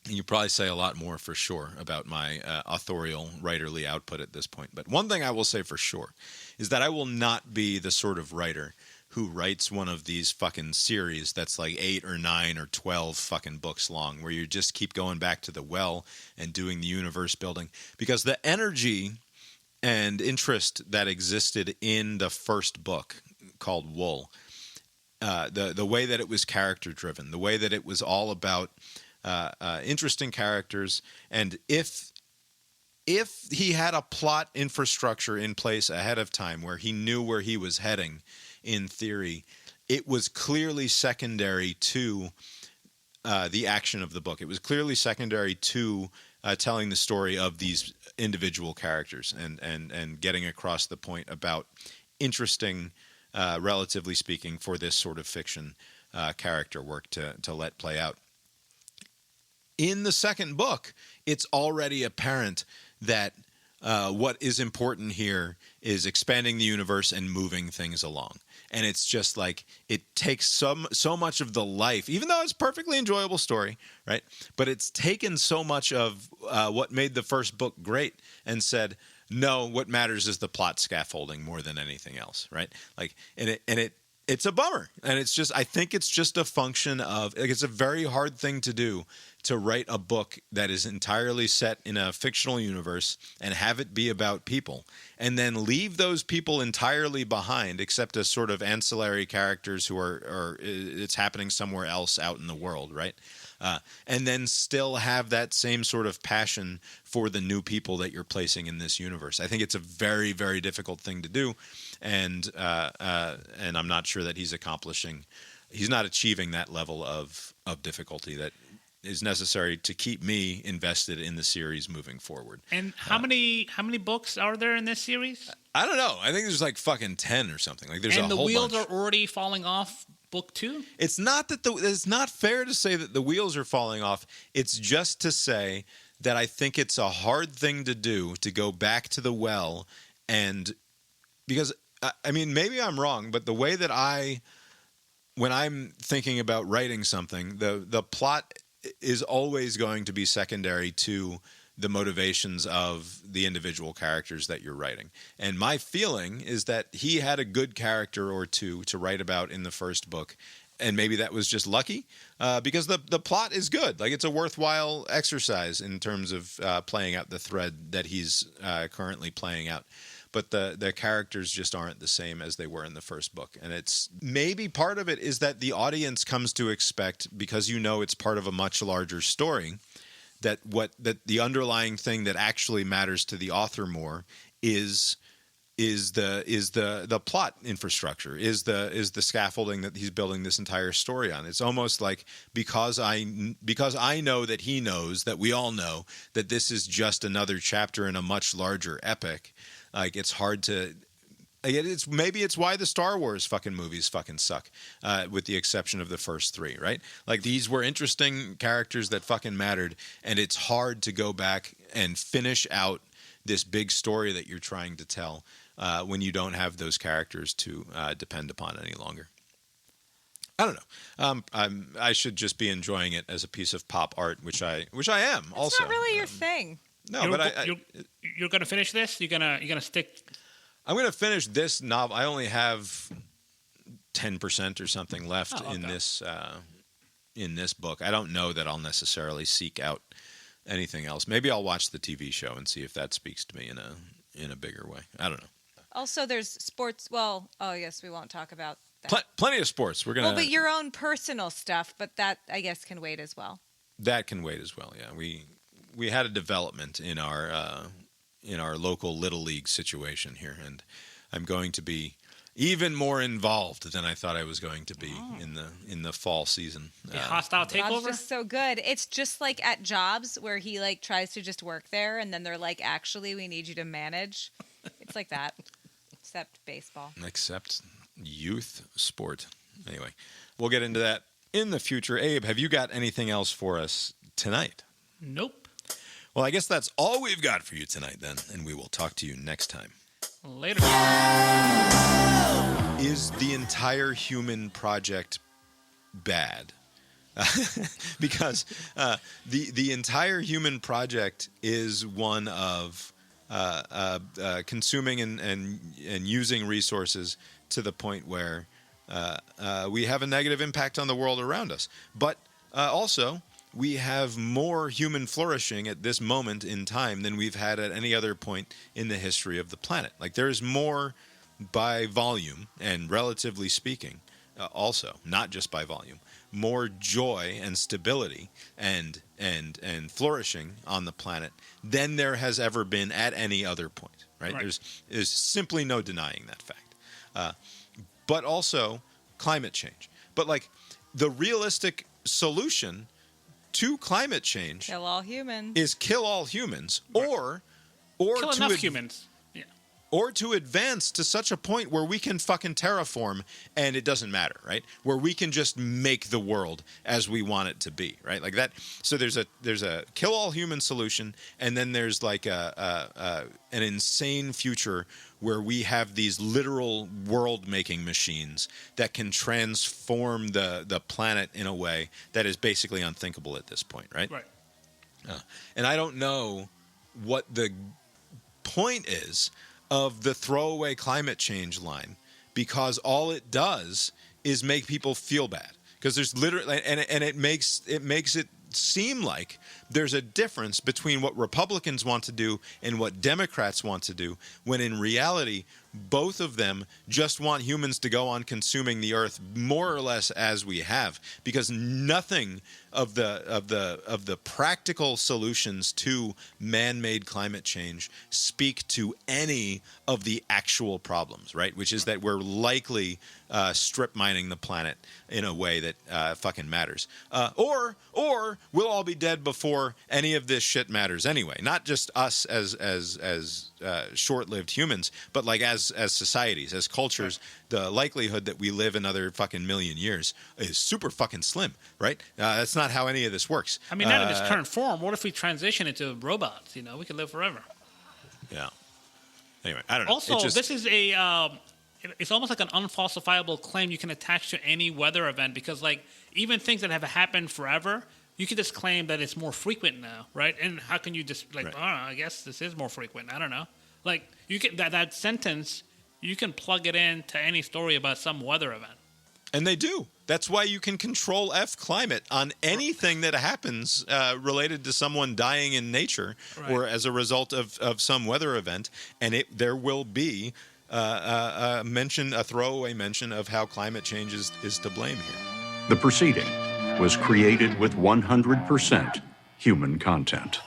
and you probably say a lot more for sure about my authorial writerly output at this point. But one thing I will say for sure is that I will not be the sort of writer who writes one of these fucking series that's like 8 or 9 or 12 fucking books long, where you just keep going back to the well and doing the universe building. Because the energy and interest that existed in the first book called Wool, the way that it was character driven, the way that it was all about interesting characters, and if he had a plot infrastructure in place ahead of time where he knew where he was heading, in theory, it was clearly secondary to the action of the book. It was clearly secondary to telling the story of these individual characters and getting across the point about interesting, relatively speaking, for this sort of fiction character work to let play out. In the second book, it's already apparent that what is important here is expanding the universe and moving things along. And it's just like it takes so much of the life, even though it's a perfectly enjoyable story, right? But it's taken so much of what made the first book great and said, no, what matters is the plot scaffolding more than anything else, right? Like, it's a bummer. And it's just, I think it's just a function of, like, it's a very hard thing to do, to write a book that is entirely set in a fictional universe and have it be about people, and then leave those people entirely behind, except as sort of ancillary characters who are it's happening somewhere else out in the world, right? And then still have that same sort of passion for the new people that you're placing in this universe. I think it's a very, very difficult thing to do, and I'm not sure that he's not achieving that level of difficulty that is necessary to keep me invested in the series moving forward. And how many books are there in this series? I don't know. I think there's like fucking 10 or something. Like there's a whole bunch. And the wheels are already falling off book 2? It's not that it's not fair to say that the wheels are falling off. It's just to say that I think it's a hard thing to do, to go back to the well, and because I mean, maybe I'm wrong, but the way that when I'm thinking about writing something, the plot is always going to be secondary to the motivations of the individual characters that you're writing. And my feeling is that he had a good character or two to write about in the first book, and maybe that was just lucky, because the plot is good. Like, it's a worthwhile exercise in terms of playing out the thread that he's currently playing out. but the characters just aren't the same as they were in the first book. And it's maybe part of it is that the audience comes to expect, because it's part of a much larger story, that the underlying thing that actually matters to the author more is the plot infrastructure, is the scaffolding that he's building this entire story on. It's almost like because I know that he knows that we all know that this is just another chapter in a much larger epic. Like, it's hard to. It's why the Star Wars fucking movies fucking suck, with the exception of the first 3, right? Like, these were interesting characters that fucking mattered, and it's hard to go back and finish out this big story that you're trying to tell when you don't have those characters to depend upon any longer. I don't know. I should just be enjoying it as a piece of pop art, which I am. It's also not really your thing. No, you're gonna finish this. You're gonna stick. I'm gonna finish this novel. I only have 10% or something left in this book. I don't know that I'll necessarily seek out anything else. Maybe I'll watch the TV show and see if that speaks to me in a bigger way. I don't know. Also, there's sports. Well, I guess we won't talk about that. Plenty of sports. We're gonna. Well, but your own personal stuff, but that I guess can wait as well. That can wait as well. Yeah, we had a development in our local little league situation here, and I'm going to be even more involved than I thought I was going to be in the fall season. Hostile Bob's takeover. just so good. It's just like at jobs where he like tries to just work there, and then they're like, "Actually, we need you to manage." It's like that, except baseball. Except youth sport. Anyway, we'll get into that in the future. Abe, have you got anything else for us tonight? Nope. Well, I guess that's all we've got for you tonight then, and we will talk to you next time. Later. Is the entire human project bad? Because the entire human project is one of consuming and using resources to the point where we have a negative impact on the world around us. But also, we have more human flourishing at this moment in time than we've had at any other point in the history of the planet. Like, there's more by volume, and relatively speaking, also, not just by volume, more joy and stability and flourishing on the planet than there has ever been at any other point, right? There's simply no denying that fact. But also climate change. But like, the realistic solution to climate change Kill all humans. is kill all humans, or Kill to enough humans. Yeah. or to advance to such a point where we can fucking terraform and it doesn't matter, right? Where we can just make the world as we want it to be, right? Like that. So there's a kill all human solution, and then there's like an insane future where we have these literal world-making machines that can transform the planet in a way that is basically unthinkable at this point, right? Right. And I don't know what the point is of the throwaway climate change line, because all it does is make people feel bad. Because there's literally, and it makes it seem like there's a difference between what Republicans want to do and what Democrats want to do, when in reality both of them just want humans to go on consuming the earth more or less as we have, because nothing of the practical solutions to man-made climate change speak to any of the actual problems, right? Which is that we're likely strip mining the planet in a way that fucking matters, or we'll all be dead before any of this shit matters anyway. Not just us as short-lived humans, but like as societies, as cultures, the likelihood that we live another fucking million years is super fucking slim, right? That's not how any of this works. I mean, not in its current form. What if we transition into robots? You know, we could live forever. Yeah. Anyway, I don't know. Also, this is it's almost like an unfalsifiable claim you can attach to any weather event, because like even things that have happened forever, you can just claim that it's more frequent now, right? And how can you just like, Right. oh, I guess this is more frequent. I don't know. Like you can that sentence, you can plug it into any story about some weather event. And they do. That's why you can control F climate on anything that happens related to someone dying in nature or as a result of some weather event, and there will be a throwaway mention of how climate change is to blame here. The proceeding was created with 100% human content.